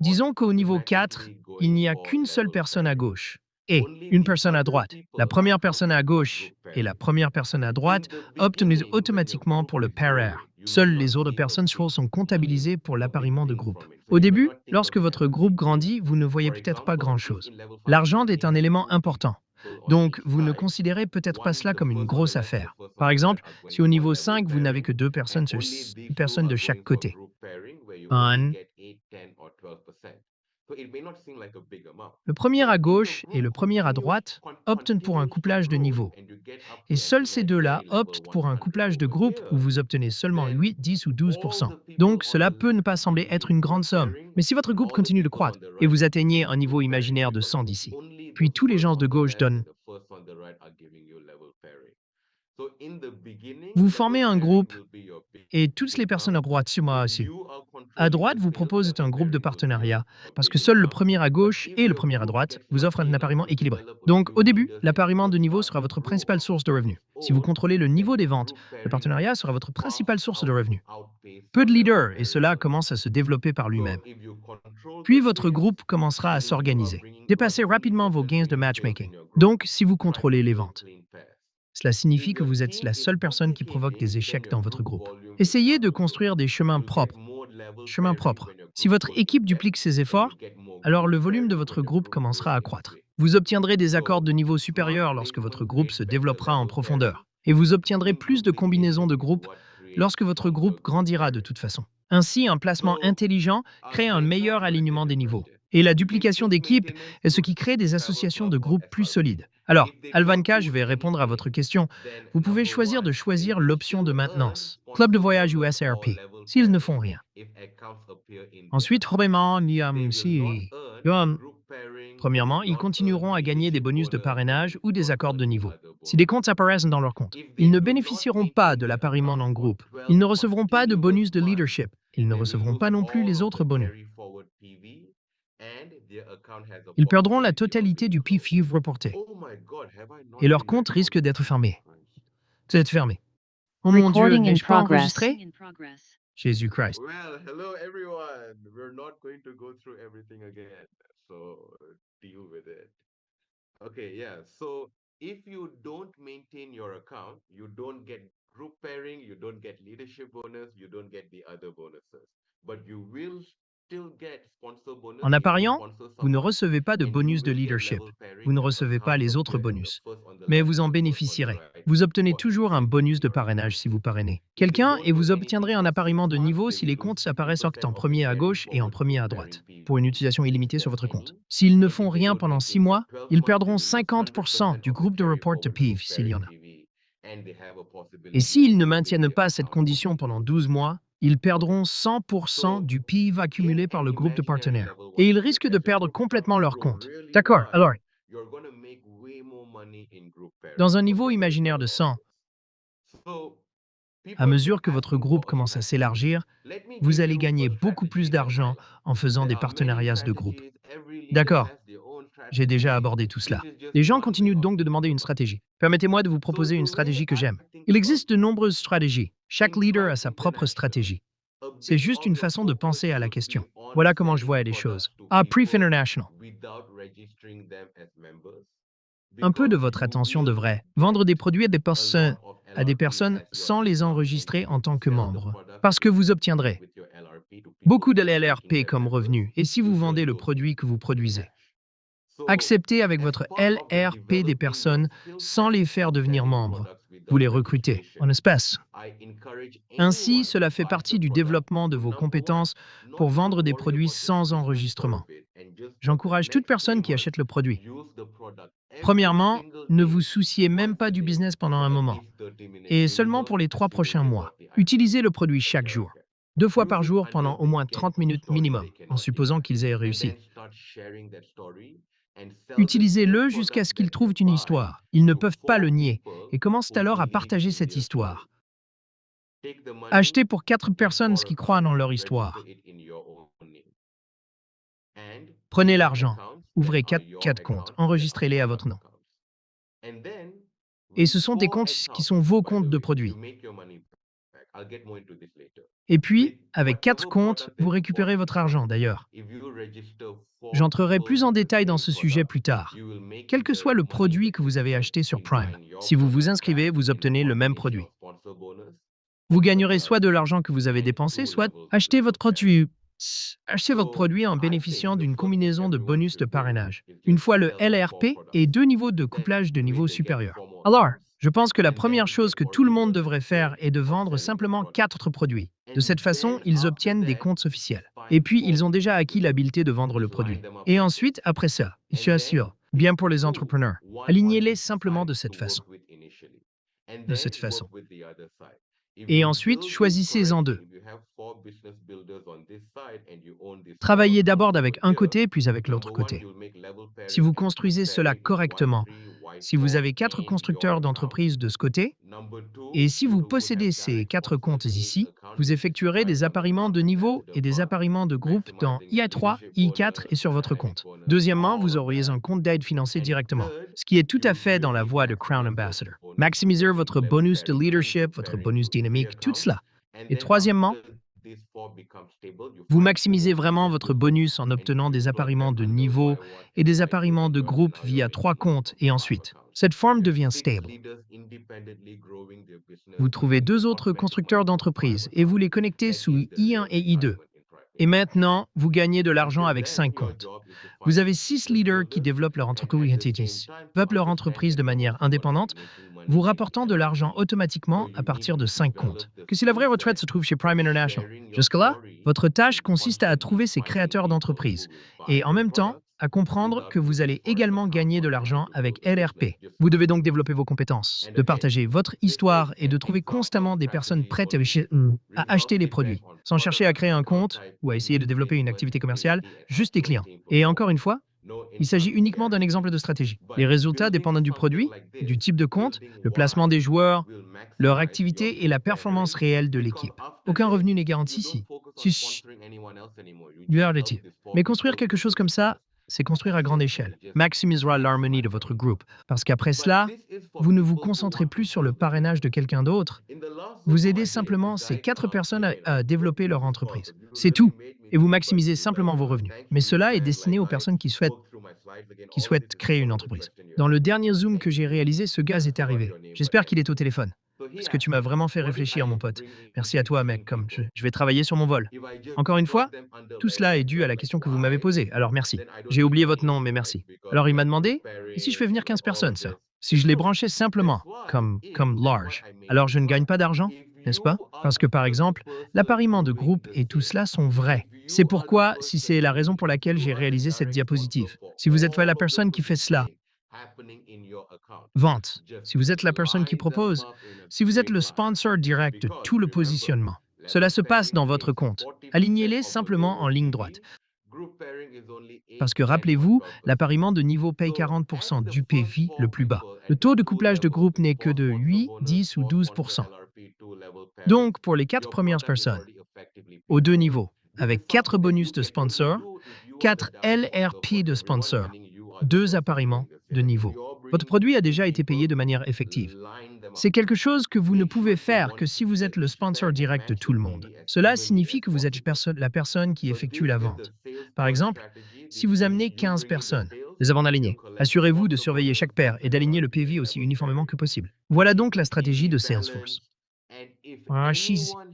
B: Disons qu'au niveau 4, il n'y a qu'une seule personne à gauche. et une personne à droite. La première personne à gauche et la première personne à droite optent automatiquement pour le pair air. Seules les autres personnes sont comptabilisées pour l'appariement de groupe. Au début, lorsque votre groupe grandit, vous ne voyez peut-être pas grand-chose. L'argent est un élément important. Donc, vous ne considérez peut-être pas cela comme une grosse affaire. Par exemple, si au niveau 5, vous n'avez que deux personnes, une personne de chaque côté. Un. Le premier à gauche et le premier à droite optent pour un couplage de niveau. Et seuls ces deux-là optent pour un couplage de groupe où vous obtenez seulement 8, 10 ou 12%. Donc, cela peut ne pas sembler être une grande somme. Mais si votre groupe continue de croître et vous atteignez un niveau imaginaire de 100 d'ici, puis tous les gens de gauche donnent, vous formez un groupe et toutes les personnes à droite sur moi aussi. À droite vous propose un groupe de partenariat parce que seul le premier à gauche et le premier à droite vous offrent un appariement équilibré. Donc au début, l'appariement de niveau sera votre principale source de revenus. Si vous contrôlez le niveau des ventes, le partenariat sera votre principale source de revenus. Peu de leaders et cela commence à se développer par lui-même. Puis votre groupe commencera à s'organiser. Dépassez rapidement vos gains de matchmaking. Donc si vous contrôlez les ventes. Cela signifie que vous êtes la seule personne qui provoque des échecs dans votre groupe. Essayez de construire des chemins propres. Si votre équipe duplique ses efforts, alors le volume de votre groupe commencera à croître. Vous obtiendrez des accords de niveau supérieur lorsque votre groupe se développera en profondeur. Et vous obtiendrez plus de combinaisons de groupes lorsque votre groupe grandira de toute façon. Ainsi, un placement intelligent crée un meilleur alignement des niveaux. Et la duplication d'équipes est ce qui crée des associations de groupes plus solides. Alors, Alvanka, je vais répondre à votre question. Vous pouvez choisir l'option de maintenance, club de voyage ou SRP, s'ils ne font rien. Ensuite, premièrement, ils continueront à gagner des bonus de parrainage ou des accords de niveau. Si des comptes apparaissent dans leur compte, ils ne bénéficieront pas de l'appariement en groupe. Ils ne recevront pas de bonus de leadership. Ils ne recevront pas non plus les autres bonus. Ils perdront la totalité du PFU reporté. Et leur compte risque d'être fermé. C'est fermé. Oh mon Dieu, n'ai-je pas enregistré? Jésus-Christ.
A: Well, hello everyone. We're not going to go through everything again, so deal with it. Okay, yeah. So if you don't maintain your account, you don't get group pairing, you don't get leadership bonus, you don't get the other bonuses. But you will still get sponsor bonus
B: En
A: if you
B: appariant,
A: sponsor
B: vous ne
A: someone,
B: recevez pas de
A: and you
B: bonus de
A: will get
B: leadership.
A: level pairing
B: Vous ne
A: that the
B: recevez pas
A: account
B: les autres
A: appears in the
B: bonus.
A: first on the
B: Mais
A: left
B: vous
A: and
B: en
A: the first on the
B: bénéficierez.
A: right
B: Vous obtenez
A: for
B: toujours un
A: each
B: bonus de
A: your
B: parrainage
A: account.
B: si vous parrainez
A: If you
B: quelqu'un
A: don't
B: et
A: do
B: vous
A: anything
B: obtiendrez un
A: for
B: appariement
A: 6
B: de
A: months,
B: niveau
A: they
B: si
A: will
B: les
A: lose
B: comptes apparaissent
A: 50%
B: en
A: of the
B: premier à
A: carry
B: gauche et en
A: forward
B: premier
A: group
B: à
A: pairing
B: droite
A: PV
B: pour une utilisation illimitée sur
A: if
B: votre compte.
A: any.
B: S'ils ne
A: And
B: font
A: if they
B: rien
A: do
B: pendant
A: anything
B: 6
A: for
B: mois,
A: 12
B: ils
A: months, they
B: perdront
A: will lose
B: 50%
A: 100%
B: du
A: of the
B: groupe de
A: carry
B: report to
A: forward
B: PIV
A: group
B: s'il y
A: pairing
B: en a.
A: PV. And they have a
B: Et
A: possibility
B: s'ils
A: of
B: ne
A: moving
B: maintiennent
A: their
B: pas cette
A: account
B: condition pendant
A: completely.
B: 12 mois, ils
A: Okay.
B: perdront 100%
A: So
B: du PIV
A: in
B: accumulé par
A: an
B: le groupe de
A: imaginary
B: partenaires.
A: level
B: Et
A: 1
B: ils
A: project,
B: risquent de
A: as your
B: perdre
A: group starts
B: complètement
A: to
B: leur
A: grow
B: compte.
A: really
B: D'accord,
A: high,
B: alors,
A: you're going to make way more money in group pairing
B: dans un niveau
A: compared with
B: imaginaire
A: other
B: de 100,
A: options. So
B: à
A: people
B: mesure
A: could
B: que
A: ask
B: votre
A: you,
B: groupe
A: okay,
B: commence à
A: Matthew,
B: s'élargir,
A: let me
B: vous
A: give
B: allez
A: you a
B: gagner beaucoup plus
A: strategy in my
B: d'argent
A: life.
B: en faisant
A: There
B: des
A: are many
B: partenariats de groupe.
A: strategies. Every leader
B: D'accord,
A: has their own
B: j'ai déjà
A: strategy.
B: abordé tout
A: This
B: cela.
A: is just
B: Les gens
A: one way
B: continuent
A: of
B: donc de demander une
A: thinking about
B: stratégie.
A: it.
B: Permettez-moi de vous
A: So
B: proposer
A: the
B: une
A: way
B: stratégie que
A: I
B: j'aime.
A: think
B: Il
A: about
B: existe de
A: it,
B: nombreuses stratégies. Chaque
A: in
B: leader a
A: Thrive
B: sa propre
A: International,
B: stratégie.
A: a
B: C'est
A: bit
B: juste
A: of
B: une
A: your
B: façon de
A: focus
B: penser à la
A: should be
B: question.
A: on
B: Voilà comment je
A: selling
B: vois les
A: products
B: choses.
A: to
B: Prif
A: people
B: International.
A: without registering them as members,
B: Un peu de
A: because
B: votre
A: you
B: attention
A: will
B: devrait
A: get
B: vendre des produits
A: a lot of
B: à des
A: LRPs
B: personnes
A: as your
B: sans les
A: discount, and you
B: enregistrer en
A: could
B: tant que
A: sell the
B: membres.
A: product
B: Parce que vous obtiendrez
A: with your LRP to people
B: beaucoup de
A: who are making
B: LRP
A: them
B: comme
A: members
B: revenu et si
A: to
B: vous
A: earn
B: vendez le
A: those
B: produit que vous produisez.
A: cash. So,
B: Acceptez avec
A: as
B: votre
A: part of the
B: LRP des
A: developing your
B: personnes
A: skill
B: sans
A: set
B: les faire
A: of
B: devenir
A: selling
B: membres.
A: products
B: Vous
A: without
B: les recrutez en
A: registration,
B: espèces.
A: I encourage
B: Ainsi,
A: anyone who
B: cela fait
A: buys the
B: partie du
A: product
B: développement de
A: to
B: vos
A: number one,
B: compétences
A: not
B: pour
A: even
B: vendre des
A: worry
B: produits
A: about the
B: sans
A: business part
B: enregistrement.
A: of it, and just for the
B: J'encourage toute
A: next 3
B: personne qui
A: months,
B: achète le produit.
A: use the product every
B: Premièrement,
A: single
B: ne vous
A: day,
B: souciez même
A: once
B: pas
A: a
B: du
A: day,
B: business pendant
A: for
B: un
A: at
B: moment.
A: least 30 minutes,
B: Et seulement pour
A: minimum,
B: les 3
A: assuming
B: prochains
A: they
B: mois.
A: got the item.
B: Utilisez le produit chaque
A: Okay,
B: jour.
A: okay.
B: 2 fois par
A: Use it
B: jour pendant
A: until
B: au
A: they
B: moins
A: get
B: 30
A: a
B: minutes
A: story
B: minimum,
A: they
B: en
A: cannot
B: supposant
A: deny,
B: qu'ils aient
A: and
B: réussi.
A: then start sharing that story and sell the same
B: Utilisez-le jusqu'à
A: product
B: ce qu'ils
A: that they
B: trouvent une
A: buy
B: histoire. Ils ne
A: to
B: peuvent pas le
A: 4
B: nier
A: people
B: et commencent
A: who
B: alors à
A: believe
B: partager
A: in
B: cette
A: their
B: histoire.
A: story. Take the money,
B: Achetez pour 4
A: keep
B: personnes
A: 4
B: qui croient
A: accounts,
B: dans leur
A: register
B: histoire.
A: it in your own name, and
B: Prenez
A: 4
B: l'argent.
A: accounts that
B: Ouvrez
A: are
B: 4
A: your
B: comptes.
A: accounts that are
B: Enregistrez-les à votre
A: product
B: nom.
A: accounts. And then
B: Et
A: with
B: ce sont des
A: 4
B: comptes qui
A: accounts,
B: sont vos
A: by the
B: comptes de
A: way, you
B: produits.
A: make your money back
B: Et puis, avec 4 comptes, vous récupérez votre argent d'ailleurs. J'entrerai plus en détail dans ce sujet plus tard. Quel que soit le produit que vous avez acheté sur Prime, si vous vous inscrivez, vous obtenez le même produit. Vous gagnerez soit de l'argent que vous avez dépensé, soit achetez votre produit en bénéficiant d'une combinaison de bonus de parrainage. Une fois le LRP et 2 niveaux de couplage de niveau supérieur. Alors, je pense que la première chose que tout le monde devrait faire est de vendre simplement 4 produits. De cette façon, ils obtiennent des comptes officiels. Et puis, ils ont déjà acquis l'habileté de vendre le produit. Et ensuite, après ça, je suis sûr, bien pour les entrepreneurs, alignez-les simplement de cette façon. De cette façon. Et ensuite, choisissez-en 2. Travaillez d'abord avec un côté, puis avec l'autre côté. Si vous construisez cela correctement, si vous avez 4 constructeurs d'entreprise de ce côté, et si vous possédez ces 4 comptes ici, vous effectuerez des appariements de niveau et des appariements de groupe dans IA3, I4 et sur votre compte. Deuxièmement, vous auriez un compte d'aide financé directement, ce qui est tout à fait dans la voie de Crown Ambassador. Maximisez votre bonus de leadership, votre bonus dynamique, tout cela. Et troisièmement, vous maximisez vraiment votre bonus en obtenant des appariements de niveau et des appariements de groupe via 3 comptes et ensuite. Cette forme devient stable. Vous trouvez 2 autres constructeurs d'entreprise et vous les connectez sous I1 et I2. Et maintenant, vous gagnez de l'argent avec 5 comptes. Vous avez 6 leaders qui développent leur entreprise de manière indépendante, vous rapportant de l'argent automatiquement à partir de 5 comptes. Que si la vraie retraite se trouve chez Prime International. Jusque-là, votre tâche consiste à trouver ces créateurs d'entreprise et en même temps, à comprendre que vous allez également gagner de l'argent avec LRP. Vous devez donc développer vos compétences, de partager votre histoire et de trouver constamment des personnes prêtes à acheter les produits, sans chercher à créer un compte ou à essayer de développer une activité commerciale, juste des clients. Et encore une fois, il s'agit uniquement d'un exemple de stratégie. Les résultats dépendent du produit, du type de compte, le placement des joueurs, leur activité et la performance réelle de l'équipe. Aucun revenu n'est garanti ici. Mais construire quelque chose comme ça, c'est construire à grande échelle. Maximisera l'harmonie de votre groupe. Parce qu'après cela, vous ne vous concentrez plus sur le parrainage de quelqu'un d'autre. Vous aidez simplement ces 4 personnes à développer leur entreprise. C'est tout. Et vous maximisez simplement vos revenus. Mais cela est destiné aux personnes qui souhaitent créer une entreprise. Dans le dernier Zoom que j'ai réalisé, ce gaz est arrivé. J'espère qu'il est au téléphone. Parce que tu m'as vraiment fait réfléchir, mon pote. Merci à toi, mec. Comme je vais travailler sur mon vol. Encore une fois, tout cela est dû à la question que vous m'avez posée. Alors merci. J'ai oublié votre nom, mais merci. Alors il m'a demandé, et si je fais venir 15 personnes, ça? Si je les branchais simplement, comme large, alors je ne gagne pas d'argent, n'est-ce pas? Parce que par exemple, l'appariement de groupe et tout cela sont vrais. C'est pourquoi, si c'est la raison pour laquelle j'ai réalisé cette diapositive, si vous êtes la personne qui fait cela, vente. Si vous êtes la personne qui propose, si vous êtes le sponsor direct de tout le positionnement, cela se passe dans votre compte. Alignez-les simplement en ligne droite. Parce que rappelez-vous, l'appariement de niveau paye 40% du PV le plus bas. Le taux de couplage de groupe n'est que de 8, 10 ou 12%. Donc, pour les 4 premières personnes, aux 2 niveaux, avec 4 bonus de sponsor, 4 LRP de sponsor, 2 appariements de niveau. Votre produit a déjà été payé de manière effective. C'est quelque chose que vous ne pouvez faire que si vous êtes le sponsor direct de tout le monde. Cela signifie que vous êtes la personne qui effectue la vente. Par exemple, si vous amenez 15 personnes, les avant alignées, assurez-vous de surveiller chaque paire et d'aligner le PV aussi uniformément que possible. Voilà donc la stratégie de Salesforce.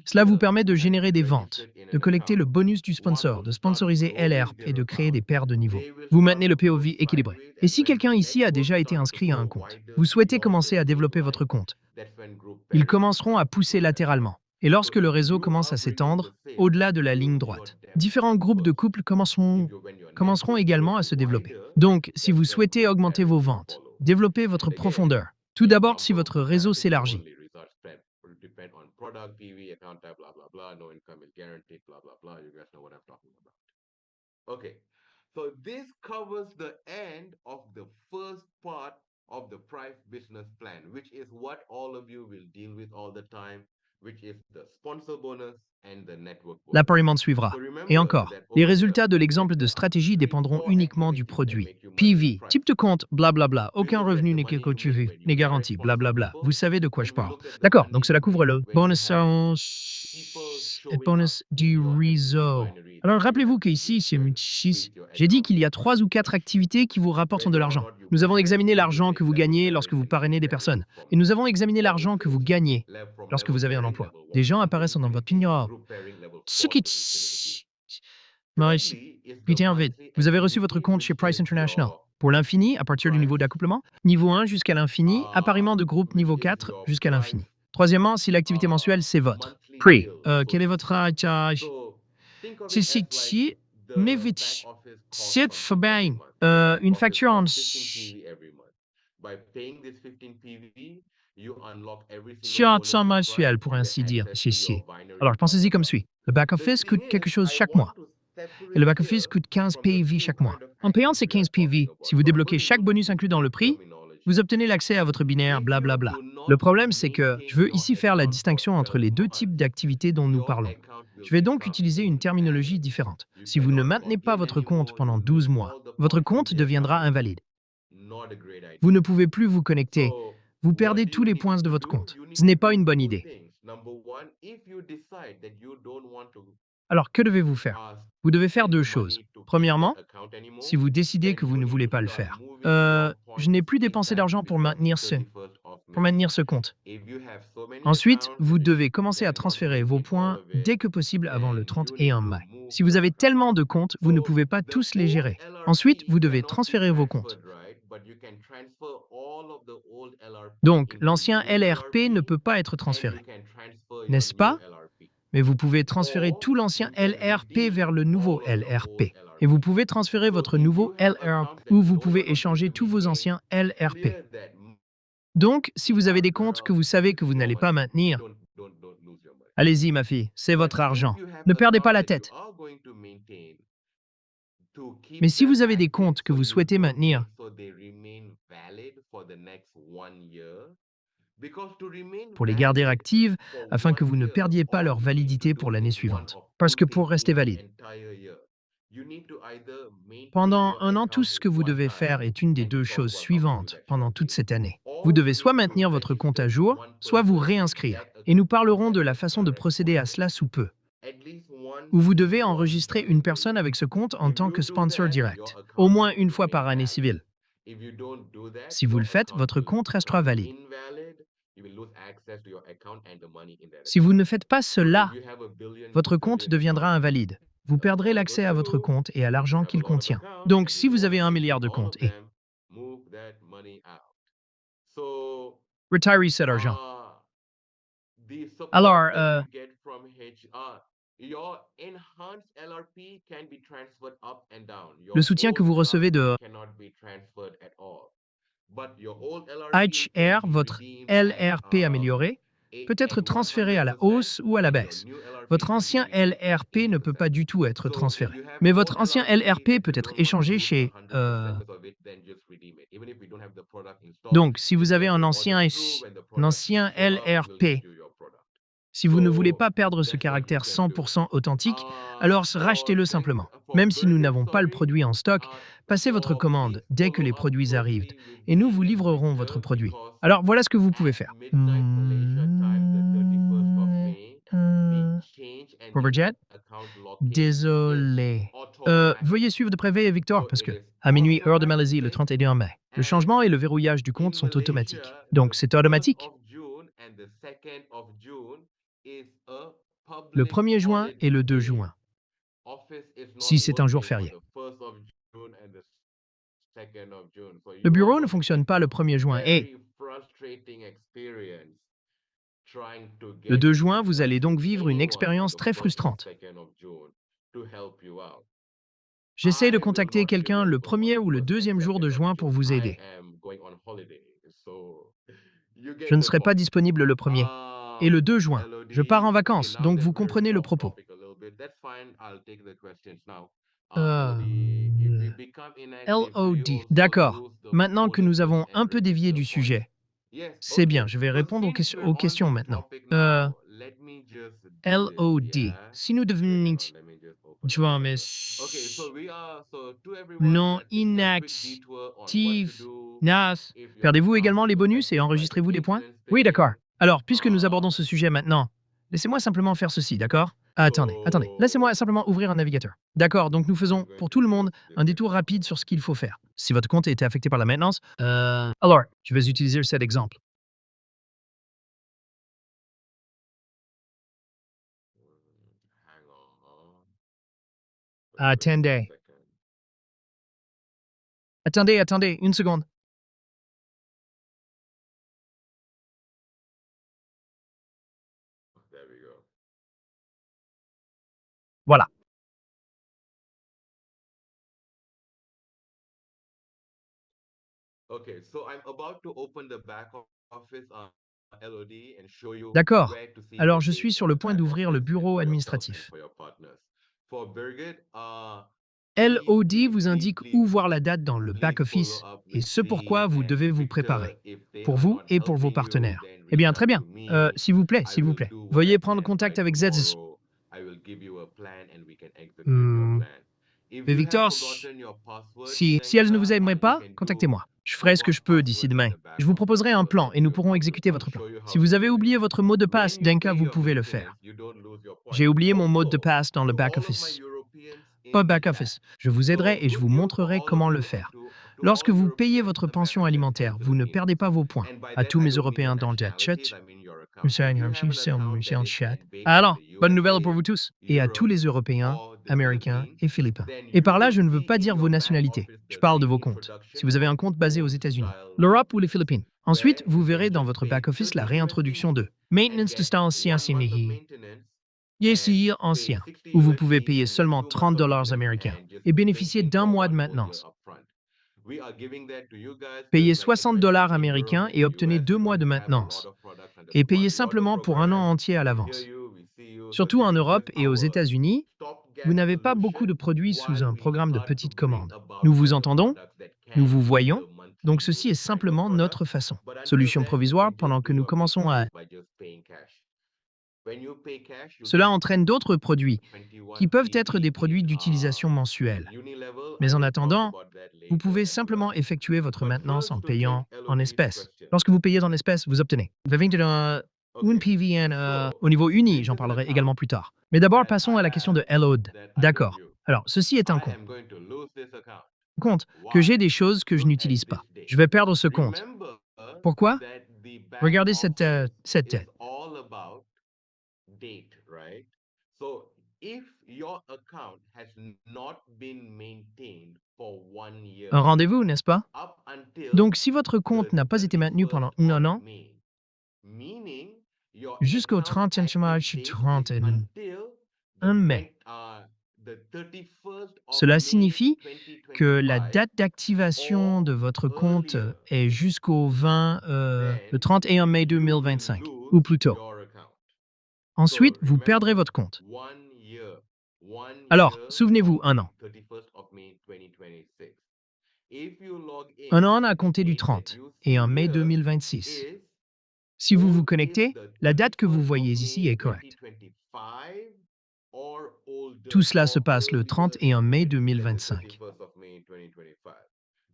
B: Cela vous permet de générer des ventes, de collecter le bonus du sponsor, de sponsoriser LR et de créer des paires de niveaux. Vous maintenez le POV équilibré. Et si quelqu'un ici a déjà été inscrit à un compte, vous souhaitez commencer à développer votre compte, ils commenceront à pousser latéralement. Et lorsque le réseau commence à s'étendre, au-delà de la ligne droite, différents groupes de couples commenceront également à se développer. Donc, si vous souhaitez augmenter vos ventes, développer votre profondeur, tout d'abord si votre réseau s'élargit, product, PV, account type, blah, blah, blah, no income is guaranteed, blah, blah, blah. You guys know what I'm talking about. Okay, so this covers the end of the first part of the Price business plan, which is what all of you will deal with all the time. L'appariement suivra. Et encore, les résultats de l'exemple de stratégie dépendront uniquement du produit. PV, type de compte, blablabla, aucun revenu n'est garanti, blablabla. Vous savez de quoi je parle. D'accord, donc cela couvre le bonus et bonus du réseau. Alors rappelez-vous qu'ici, j'ai dit qu'il y a 3 ou 4 activités qui vous rapportent de l'argent. Nous avons examiné l'argent que vous gagnez lorsque vous parrainez des personnes. Et nous avons examiné l'argent que vous gagnez lorsque vous avez un emploi. Des gens apparaissent dans votre pignon. Ce qui... Maurice, Peter vite. Vous avez reçu votre compte chez Price International. Pour l'infini, à partir du niveau d'accouplement. Niveau 1 jusqu'à l'infini, appariement de groupe niveau 4 jusqu'à l'infini. Troisièmement, si l'activité mensuelle, c'est votre prix. Quel est votre âge? C'est mais vite. C'est bien. Une facture en sur mensuel, pour ainsi dire. Alors, pensez-y comme suit. Le back-office coûte quelque chose chaque mois. Et le back-office coûte 15 PV chaque mois. En payant ces 15 PV, si vous débloquez chaque bonus inclus dans le prix, vous obtenez l'accès à votre binaire, blablabla. Le problème, c'est que je veux ici faire la distinction entre les deux types d'activités dont nous parlons. Je vais donc utiliser une terminologie différente. Si vous ne maintenez pas votre compte pendant 12 mois, votre compte deviendra invalide. Vous ne pouvez plus vous connecter. Vous perdez tous les points de votre compte. Ce n'est pas une bonne idée. Alors, que devez-vous faire? Vous devez faire 2 choses. Premièrement, si vous décidez que vous ne voulez pas le faire, je n'ai plus dépensé d'argent pour maintenir ce compte. Ensuite, vous devez commencer à transférer vos points dès que possible avant le 31 mai. Si vous avez tellement de comptes, vous ne pouvez pas tous les gérer. Ensuite, vous devez transférer vos comptes. Donc, l'ancien LRP ne peut pas être transféré, n'est-ce pas? Mais vous pouvez transférer tout l'ancien LRP vers le nouveau LRP. Et vous pouvez transférer votre nouveau LRP ou vous pouvez échanger tous vos anciens LRP. Donc, si vous avez des comptes que vous savez que vous n'allez pas maintenir, allez-y ma fille, c'est votre argent. Ne perdez pas la tête. Mais si vous avez des comptes que vous souhaitez maintenir, pour les garder actives afin que vous ne perdiez pas leur validité pour l'année suivante. Parce que pour rester valide, pendant un an, tout ce que vous devez faire est une des 2 choses suivantes pendant toute cette année. Vous devez soit maintenir votre compte à jour, soit vous réinscrire. Et nous parlerons de la façon de procéder à cela sous peu. Ou vous devez enregistrer une personne avec ce compte en tant que sponsor direct, au moins une fois par année civile. Si vous le faites, votre compte restera valide. Si vous ne faites pas cela, votre compte deviendra invalide. Vous perdrez l'accès à votre compte et à l'argent qu'il contient. Donc, si vous avez 1 milliard de comptes et retirez cet argent. Alors, le soutien que vous recevez de HR, votre LRP amélioré, peut être transféré à la hausse ou à la baisse. Votre ancien LRP ne peut pas du tout être transféré. Mais votre ancien LRP peut être échangé chez... Donc, si vous avez un ancien LRP, si vous ne voulez pas perdre ce caractère 100% authentique, alors rachetez-le simplement. Même si nous n'avons pas le produit en stock, passez votre commande dès que les produits arrivent et nous vous livrerons votre produit. Alors voilà ce que vous pouvez faire. Robert, désolé. Veuillez suivre de près et Victor parce que à minuit, heure de Malaisie, le 31 mai, le changement et le verrouillage du compte sont automatiques. Donc c'est automatique. Le 1er juin et le 2 juin, si c'est un jour férié. Le bureau ne fonctionne pas le 1er juin et le 2 juin, vous allez donc vivre une expérience très frustrante. J'essaie de contacter quelqu'un le 1er ou le 2e jour de juin pour vous aider. Je ne serai pas disponible le 1er. Et le 2 juin, je pars en vacances, donc vous comprenez le propos. LOD. D'accord. Maintenant que nous avons un peu dévié du sujet, c'est bien, je vais répondre aux questions maintenant. LOD. Si nous devenons
A: Let me just open
B: tu vois,
A: it
B: mais
A: here. Okay, so we are so to
B: non
A: everyone, take a quick
B: inactif.
A: detour on what to do
B: NAS.
A: if your
B: Perdez-vous
A: account
B: également
A: is
B: les bonus et
A: affected by the
B: enregistrez-vous des points?
A: maintenance
B: Oui, d'accord.
A: thing.
B: Alors, puisque nous abordons ce sujet maintenant, laissez-moi simplement faire ceci, d'accord? Attendez. Laissez-moi simplement ouvrir un navigateur. D'accord, donc nous faisons, pour tout le monde, un détour rapide sur ce qu'il faut faire. Si votre compte a été affecté par la maintenance, alors, je vais utiliser cet exemple.
A: Hang on. Wait a
B: Attendez.
A: second.
B: Attendez, une seconde.
A: There we go.
B: Voilà.
A: Okay, so I'm about to open the back office LOD and show you
B: D'accord.
A: where to see
B: Alors,
A: the
B: je suis
A: dates
B: sur
A: in
B: le
A: the
B: point
A: back
B: d'ouvrir le
A: office
B: bureau
A: for yourself and
B: administratif.
A: for your partners. For Birgit,
B: LOD vous
A: please,
B: indique
A: please,
B: où voir la date dans le
A: please follow
B: back-office
A: up
B: et
A: with
B: ce pourquoi
A: Z
B: vous
A: and
B: devez vous
A: Victor.
B: préparer,
A: If they
B: pour
A: are
B: vous
A: not
B: et pour vos
A: helping you,
B: partenaires.
A: then
B: Eh
A: reach
B: bien, très
A: out
B: bien.
A: to me.
B: S'il vous plaît,
A: I
B: s'il vous
A: will
B: plaît.
A: do what I
B: Veuillez prendre
A: can by
B: contact avec Z.
A: tomorrow. I will give you a plan and we can execute your
B: Hmm.
A: plan. If
B: Mais
A: you have
B: Victor,
A: forgotten your password,
B: si elle ne vous
A: Priyanka,
B: aimerait
A: you
B: pas,
A: can do
B: contactez-moi. Je ferai ce que
A: forgot
B: je peux d'ici
A: password in
B: demain.
A: the back
B: Je vous
A: office.
B: proposerai
A: I
B: un
A: will
B: plan
A: help
B: et nous
A: you
B: pourrons
A: out with.
B: exécuter
A: I'll
B: votre plan.
A: show you
B: Si
A: how to
B: vous avez
A: do it.
B: oublié votre mot de passe
A: When you
B: d'Enka,
A: pay
B: vous
A: your
B: pouvez le faire.
A: maintenance, you don't lose your points.
B: J'ai oublié mon mot de
A: Also,
B: passe dans le
A: to all of my
B: back-office.
A: Europeans
B: Pas
A: in the chat.
B: back-office. Je vous aiderai
A: So
B: et je
A: good
B: vous
A: news for
B: montrerai
A: all of
B: comment le
A: you and
B: faire.
A: to
B: Lorsque
A: all
B: vous payez
A: Europeans
B: votre pension
A: Americans and
B: alimentaire, vous ne
A: Philippines.
B: perdez pas vos points.
A: And by
B: À
A: that,
B: tous
A: I
B: mes
A: don't mean your
B: Européens dans le chat.
A: nationalities, I mean your account. If you have an account that is based in
B: Alors,
A: the
B: bonne nouvelle pour
A: USA,
B: vous tous et à tous
A: Europe,
B: les Européens,
A: or the
B: Américains
A: Philippines,
B: et Philippins.
A: then
B: Et
A: you
B: par là,
A: will
B: je ne veux
A: see
B: pas
A: in
B: dire
A: your
B: vos
A: back
B: nationalités.
A: office
B: Je
A: the
B: parle de vos comptes. Si
A: reintroduction
B: vous avez
A: of
B: un compte basé aux
A: old
B: États-Unis,
A: style
B: l'Europe ou les
A: maintenance,
B: Philippines. Ensuite,
A: where
B: vous
A: you can
B: verrez dans
A: just
B: votre
A: pay
B: back-office la
A: 30-20
B: réintroduction de
A: and
B: Maintenance de
A: get
B: style ancien
A: 1 month of
B: Sinihi,
A: maintenance and
B: Yesir
A: pay
B: ancien,
A: 60
B: où vous pouvez
A: USD
B: payer
A: and get
B: seulement
A: 2 months of
B: $30
A: maintenance
B: américains
A: and just
B: et bénéficier
A: maintain
B: d'un
A: for
B: mois de
A: 1 whole year
B: maintenance.
A: upfront. We are giving that to you guys
B: Payez
A: because, like I said,
B: $60
A: in Europe
B: américains
A: and
B: et
A: the
B: obtenez
A: US,
B: 2
A: we
B: mois de
A: don't have a lot
B: maintenance.
A: of products under
B: Et payez
A: Smart Lotto
B: simplement pour un an
A: program.
B: entier à
A: We hear
B: l'avance.
A: you, we see you. So
B: Surtout
A: this
B: en
A: is
B: Europe
A: just
B: et aux
A: our
B: États-Unis, vous
A: stopgap
B: n'avez pas beaucoup de
A: solution
B: produits sous
A: while
B: un
A: we
B: programme de
A: start to
B: petite
A: bring
B: commande. Nous
A: about
B: vous
A: other
B: entendons,
A: products that
B: nous
A: can
B: vous
A: meet
B: voyons,
A: the monthly
B: donc ceci est
A: use kind of
B: simplement
A: products.
B: notre façon.
A: But until
B: Solution
A: then, you
B: provisoire
A: can
B: pendant
A: just
B: que
A: do
B: nous
A: a big
B: commençons à...
A: save by just paying cash. When you pay cash, you
B: Cela
A: get
B: entraîne d'autres produits
A: 21
B: qui peuvent être des
A: CP
B: produits
A: in
B: d'utilisation mensuelle.
A: uni level. I
B: Mais en
A: will talk
B: attendant,
A: about that
B: vous
A: later
B: pouvez
A: as
B: simplement
A: well.
B: effectuer votre
A: But
B: maintenance
A: first,
B: en
A: to take
B: payant en
A: LOD's
B: espèces.
A: question.
B: Lorsque vous payez en espèces, vous obtenez. Une
A: Okay,
B: PVN
A: so
B: au niveau uni,
A: this
B: j'en
A: is an
B: parlerai
A: account
B: également plus tard. Mais d'abord,
A: that
B: passons
A: I
B: à la question de
A: have
B: LOD.
A: that I don't
B: D'accord.
A: use.
B: Alors, ceci est un
A: I
B: compte.
A: am going to lose this account.
B: Compte que
A: Why?
B: j'ai des choses que je
A: Look at
B: n'utilise
A: this
B: pas.
A: date.
B: Je vais perdre ce compte.
A: Remember
B: Pourquoi?
A: that the back
B: Regardez
A: office
B: cette
A: is
B: tête.
A: all about date, right? So if your account has not been maintained for 1 year,
B: Un rendez-vous, n'est-ce pas?
A: up until
B: Donc, si votre compte
A: the
B: n'a pas été maintenu
A: 31st
B: pendant
A: of
B: un an,
A: May, meaning your
B: jusqu'au
A: account
B: 31
A: active date is until
B: mai.
A: the 31st of
B: Cela
A: May
B: signifie que la
A: 2025
B: date d'activation
A: or
B: de votre compte
A: earlier,
B: est jusqu'au le
A: then
B: 31 mai
A: you will
B: 2025,
A: lose
B: ou plus tôt.
A: your account.
B: Ensuite,
A: So
B: vous perdrez
A: remember,
B: votre compte.
A: 1 year,
B: Alors, souvenez-vous,
A: from
B: un an.
A: 31st of May 2026. If you log in,
B: Un an à
A: the
B: compter du
A: date that
B: 30
A: you
B: et
A: see
B: en mai
A: here
B: 2026.
A: is
B: Si vous vous
A: old is
B: connectez,
A: the
B: la date que vous
A: 31st of
B: voyez
A: May
B: ici est correcte.
A: 2025 or older
B: Tout cela se
A: or
B: passe le
A: earlier
B: 31 mai
A: than the
B: 2025.
A: 31st of May 2025.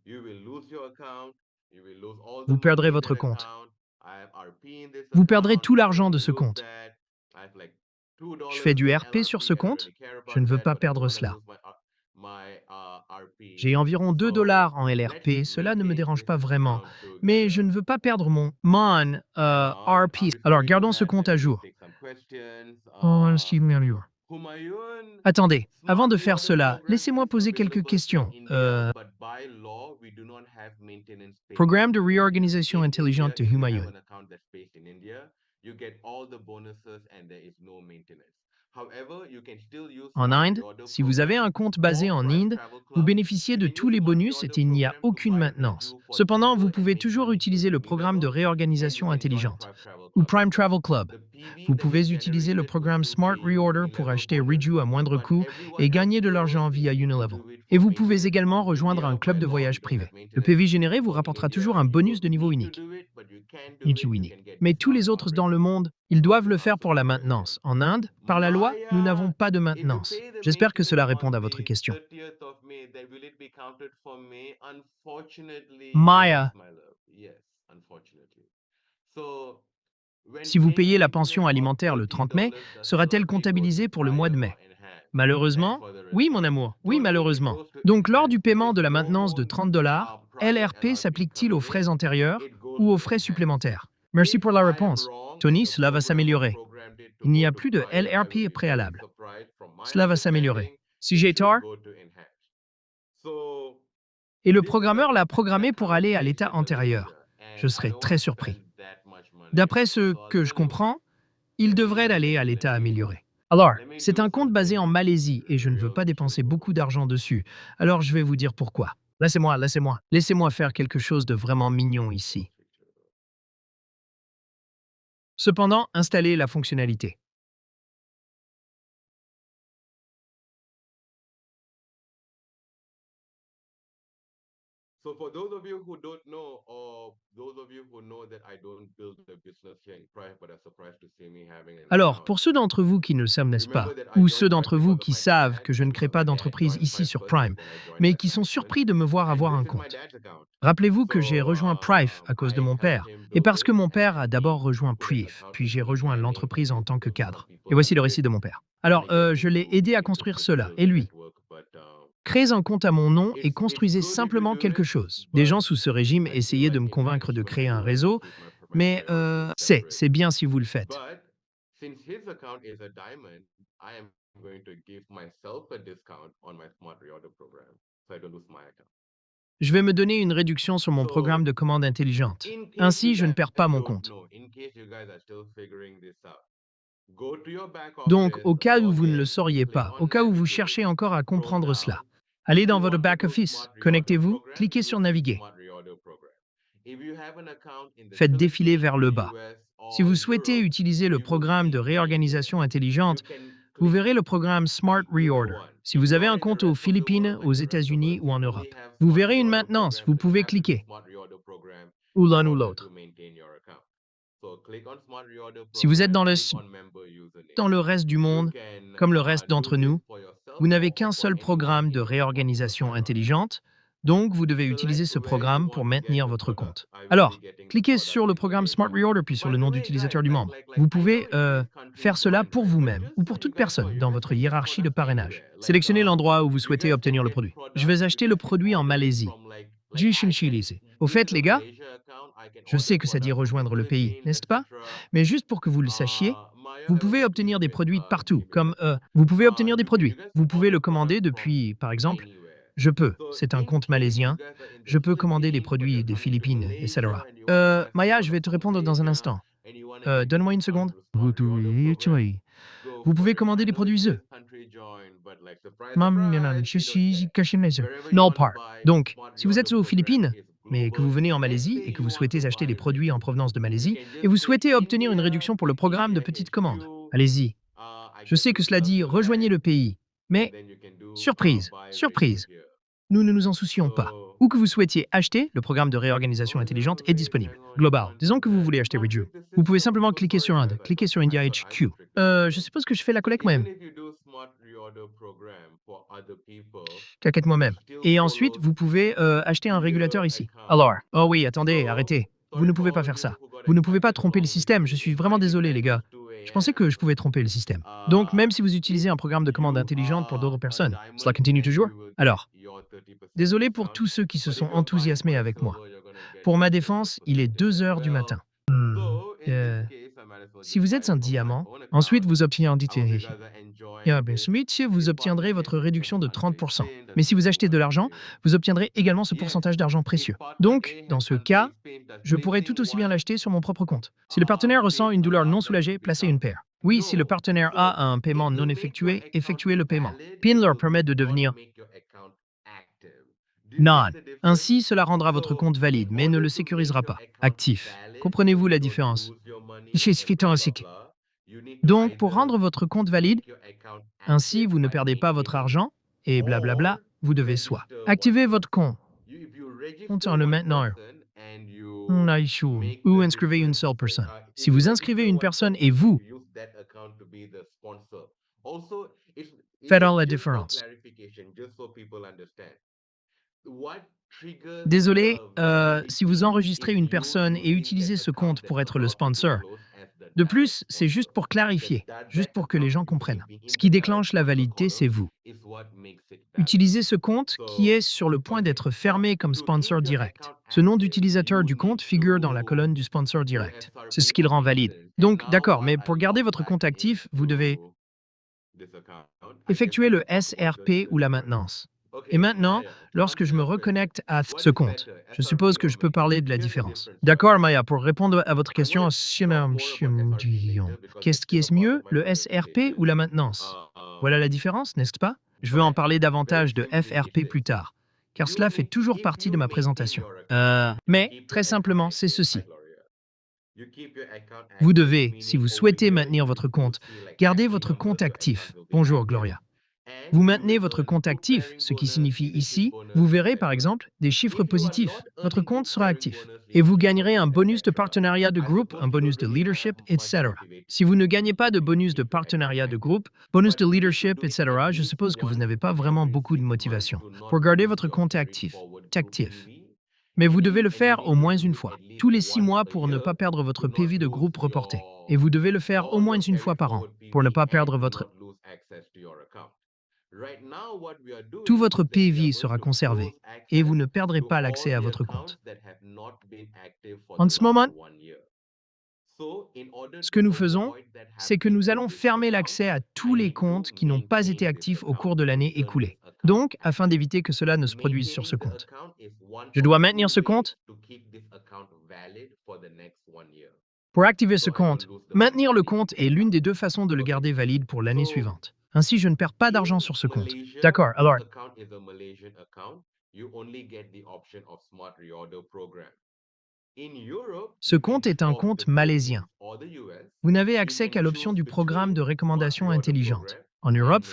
A: You will lose your account. You will lose all the
B: Vous
A: money
B: perdrez
A: in
B: votre
A: that
B: compte.
A: account. I have RP in this
B: Vous perdrez
A: account.
B: tout
A: I don't
B: l'argent de
A: want to
B: ce
A: lose
B: compte.
A: that. I have like
B: Je fais
A: $2
B: du
A: in
B: RP sur
A: LRP.
B: ce
A: I don't
B: compte.
A: really care
B: Je ne
A: about
B: veux
A: that,
B: pas
A: but I don't
B: perdre
A: want to
B: cela.
A: lose my RP.
B: J'ai environ 2
A: So
B: en
A: let's
B: LRP, cela ne me
A: maintain
B: dérange
A: this
B: pas vraiment,
A: account
B: mais je
A: together.
B: ne veux pas perdre mon MON
A: Hang on.
B: RP.
A: Before
B: Alors
A: we do
B: gardons ce
A: that,
B: compte
A: let
B: à
A: me just
B: jour.
A: take some questions.
B: Attendez, avant
A: Smart
B: de faire
A: Lotto
B: cela,
A: program
B: laissez-moi
A: is
B: poser quelques
A: available in
B: questions.
A: India, but by law, we do not have maintenance payments.
B: Programme de réorganisation
A: In
B: intelligente
A: India,
B: de
A: if you have
B: Humayun.
A: an account that's based in India, you get all the bonuses and there is no maintenance. However, you can still use
B: En
A: Smart
B: Inde,
A: Reorder
B: si vous avez
A: program
B: un compte basé
A: or
B: en
A: Prime
B: Inde,
A: Travel
B: vous
A: Club.
B: bénéficiez
A: You
B: de
A: can
B: tous
A: use
B: les
A: Smart
B: bonus et
A: Reorder
B: il n'y a
A: program to
B: aucune
A: buy
B: maintenance.
A: Raju for
B: Cependant,
A: cheaper
B: vous
A: and
B: pouvez
A: make
B: toujours
A: money. So
B: utiliser le programme de
A: Unilevel, and you
B: réorganisation
A: can join
B: intelligente
A: Prime Travel
B: ou
A: Club as
B: Prime
A: well.
B: Travel Club.
A: The
B: Vous pouvez utiliser le programme Smart Reorder pour acheter Reju à moindre coût et gagner de l'argent via Unilevel. Et vous pouvez également rejoindre un club de voyage privé. Le PV généré vous rapportera toujours un bonus de niveau unique. Niveau unique. Mais tous les autres dans le monde, ils doivent le faire pour la maintenance. En Inde, par la loi, nous n'avons pas de maintenance. J'espère que cela répond à votre question. Maya, si vous payez la pension alimentaire le 30 mai, sera-t-elle comptabilisée pour le mois de mai? Malheureusement, oui mon amour, oui malheureusement. Donc lors du paiement de la maintenance de 30 $, LRP s'applique-t-il aux frais antérieurs ou aux frais supplémentaires? Merci pour la réponse. Tony, cela va s'améliorer. Il n'y a plus de LRP préalable. Cela va s'améliorer. Si j'ai tort, et le programmeur l'a programmé pour aller à l'état antérieur, je serais très surpris. D'après ce que je comprends, il devrait aller à l'état amélioré. Alors, c'est un compte basé en Malaisie et je ne veux pas dépenser beaucoup d'argent dessus. Alors je vais vous dire pourquoi. Laissez-moi faire quelque chose de vraiment mignon ici. Cependant, installez la fonctionnalité.
A: So for those of you who don't know, or those of you who know that I don't build a business here in Prague, but are surprised to see me having an
B: Alors,
A: account.
B: pour ceux d'entre vous qui ne le savent, n'est-ce pas, ou ceux d'entre vous qui savent que je ne crée pas d'entreprise ici sur Prime, mais qui sont surpris de me voir avoir un compte. Rappelez-vous que j'ai rejoint Prive à cause de mon père, et parce que mon père a d'abord rejoint Prive, puis j'ai rejoint l'entreprise en tant que cadre. Et voici le récit de mon père. Alors, je l'ai aidé à construire cela, et lui. Créez un compte à mon nom et construisez simplement quelque chose. Des gens sous ce régime essayaient de me convaincre de créer un réseau, mais c'est bien si vous le faites.
A: Since his account is a diamond, I am going to give myself a discount on my smart reorder program, so I don't lose my account.
B: Je vais me donner une réduction sur mon programme de commande intelligente. Ainsi, je ne perds pas mon compte. Donc, au cas où vous ne le sauriez pas, au cas où vous cherchez encore à comprendre cela, allez dans votre back-office, connectez-vous, cliquez sur Naviguer. Faites défiler vers le bas. Si vous souhaitez utiliser le programme de réorganisation intelligente, vous verrez le programme Smart Reorder. Si vous avez un compte aux Philippines, aux États-Unis ou en Europe, vous verrez une maintenance, vous pouvez cliquer, ou l'un ou l'autre. Si vous êtes dans le reste du monde, comme le reste d'entre nous, vous n'avez qu'un seul programme de réorganisation intelligente, donc vous devez utiliser ce programme pour maintenir votre compte. Alors, cliquez sur le programme Smart Reorder puis sur le nom d'utilisateur du membre. Vous pouvez faire cela pour vous-même ou pour toute personne dans votre hiérarchie de parrainage. Sélectionnez l'endroit où vous souhaitez obtenir le produit. Je vais acheter le produit en Malaisie. Au fait, les gars, je sais que ça dit rejoindre le pays, n'est-ce pas? Mais juste pour que vous le sachiez, vous pouvez obtenir des produits de partout, comme vous pouvez obtenir des produits. Vous pouvez le commander depuis, par exemple, c'est un compte malaisien, je peux commander des produits des Philippines, etc. Maya, je vais te répondre dans un instant. Donne-moi une seconde. Vous pouvez commander des produits œufs. Donc, si vous êtes aux Philippines, mais que vous venez en Malaisie et que vous souhaitez acheter des produits en provenance de Malaisie, et vous souhaitez obtenir une réduction pour le programme de petites commandes, allez-y. Je sais que cela dit rejoignez le pays, mais surprise, surprise, nous ne nous en soucions pas. Où que vous souhaitiez acheter, le programme de réorganisation intelligente est disponible. Global. Disons que vous voulez acheter Reju. Vous pouvez simplement cliquer sur Inde, cliquer sur India HQ. Je suppose que je fais la collecte moi-même. Claquette moi-même. Et ensuite, vous pouvez acheter un régulateur ici. Alors, oh oui, attendez, arrêtez. Vous ne pouvez pas faire ça. Vous ne pouvez pas tromper le système. Je suis vraiment désolé, les gars. Je pensais que je pouvais tromper le système. Donc, même si vous utilisez un programme de commande intelligente pour d'autres personnes, cela continue toujours? Alors, désolé pour tous ceux qui se sont enthousiasmés avec moi. Pour ma défense, il est 2 heures du matin. Si vous êtes un diamant, ensuite vous obtiendrez vous obtiendrez votre réduction de 30%. Mais si vous achetez de l'argent, vous obtiendrez également ce pourcentage d'argent précieux. Donc, dans ce cas, je pourrais tout aussi bien l'acheter sur mon propre compte. Si le partenaire ressent une douleur non soulagée, placez une paire. Oui, si le partenaire a un paiement non effectué, effectuez le paiement. PIN leur permet de devenir non. Ainsi, cela rendra votre compte valide, mais ne le sécurisera pas. Actif. Comprenez-vous la différence? Donc, pour rendre votre compte valide, ainsi vous ne perdez pas votre argent, et blablabla, vous devez soit activer votre compte en le maintenant, ou inscrivez une seule personne. Si vous inscrivez une personne et vous faites la différence. Désolé, si vous enregistrez une personne et utilisez ce compte pour être le sponsor. De plus, c'est juste pour clarifier, juste pour que les gens comprennent. Ce qui déclenche la validité, c'est vous. Utilisez ce compte qui est sur le point d'être fermé comme sponsor direct. Ce nom d'utilisateur du compte figure dans la colonne du sponsor direct. C'est ce qui le rend valide. Donc, d'accord, mais pour garder votre compte actif, vous devez effectuer le SRP ou la maintenance. Et maintenant, lorsque je me reconnecte à ce compte, je suppose que je peux parler de la différence. D'accord, Maya, pour répondre à votre question, qu'est-ce qui est mieux, le SRP ou la maintenance? Voilà la différence, n'est-ce pas? Je veux en parler davantage de FRP plus tard, car cela fait toujours partie de ma présentation. Mais, très simplement, c'est ceci. Vous devez, si vous souhaitez maintenir votre compte, garder votre compte actif. Bonjour, Gloria. Vous maintenez votre compte actif, ce qui signifie ici, vous verrez par exemple des chiffres positifs. Votre compte sera actif. Et vous gagnerez un bonus de partenariat de groupe, un bonus de leadership, etc. Si vous ne gagnez pas de bonus de partenariat de groupe, bonus de leadership, etc., je suppose que vous n'avez pas vraiment beaucoup de motivation pour garder votre compte actif. Mais vous devez le faire au moins une fois, tous les 6 mois pour ne pas perdre votre PV de groupe reporté. Et vous devez le faire au moins une fois par an pour ne pas perdre votre... Tout votre PV sera conservé et vous ne perdrez pas l'accès à votre compte. En ce moment, ce que nous faisons, c'est que nous allons fermer l'accès à tous les comptes qui n'ont pas été actifs au cours de l'année écoulée. Donc, afin d'éviter que cela ne se produise sur ce compte. Je dois maintenir ce compte. Pour activer ce compte, maintenir le compte est l'une des deux façons de le garder valide pour l'année suivante. Ainsi, je ne perds pas d'argent sur ce compte. D'accord, alors... Ce compte est un compte malaisien. Vous n'avez accès qu'à l'option du programme de recommandation intelligente. En Europe,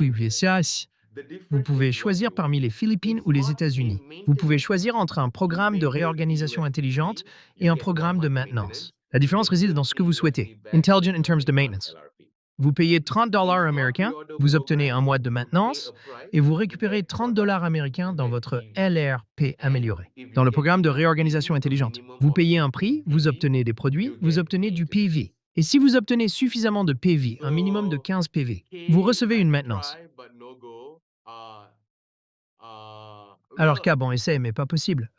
B: vous pouvez choisir parmi les Philippines ou les États-Unis. Vous pouvez choisir entre un programme de réorganisation intelligente et un programme de maintenance. La différence réside dans ce que vous souhaitez. Intelligent in terms de maintenance. Vous payez 30 dollars américains, vous obtenez un mois de maintenance et vous récupérez 30 dollars américains dans votre LRP amélioré. Dans le programme de réorganisation intelligente, vous payez un prix, vous obtenez des produits, vous obtenez du PV. Et si vous obtenez suffisamment de PV, un minimum de 15 PV, vous recevez une maintenance. Alors qu'à bon essai, mais pas possible.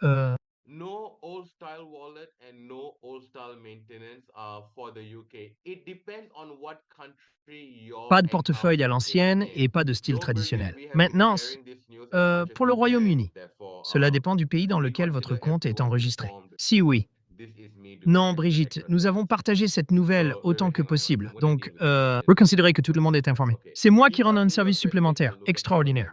A: No old style wallet and no old style maintenance for the UK. It depends on what country your
B: Pas de portefeuille à l'ancienne et pas de style traditionnel. Maintenance, pour le Royaume-Uni. Cela dépend du pays dans lequel votre compte est enregistré. Si oui. Non, Brigitte, nous avons partagé cette nouvelle autant que possible. Donc, reconsidérez que tout le monde est informé. C'est moi qui rends un service supplémentaire, extraordinaire.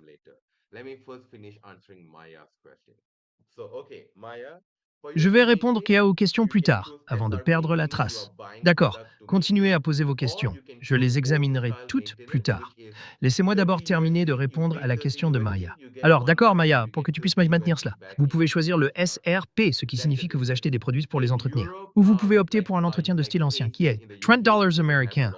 B: Je vais répondre aux questions plus tard, avant de perdre la trace. D'accord, continuez à poser vos questions. Je les examinerai toutes plus tard. Laissez-moi d'abord terminer de répondre à la question de Maya. Alors, d'accord, Maya, pour que tu puisses maintenir cela, vous pouvez choisir le SRP, ce qui signifie que vous achetez des produits pour les entretenir. Ou vous pouvez opter pour un entretien de style ancien, qui est 30 dollars américains.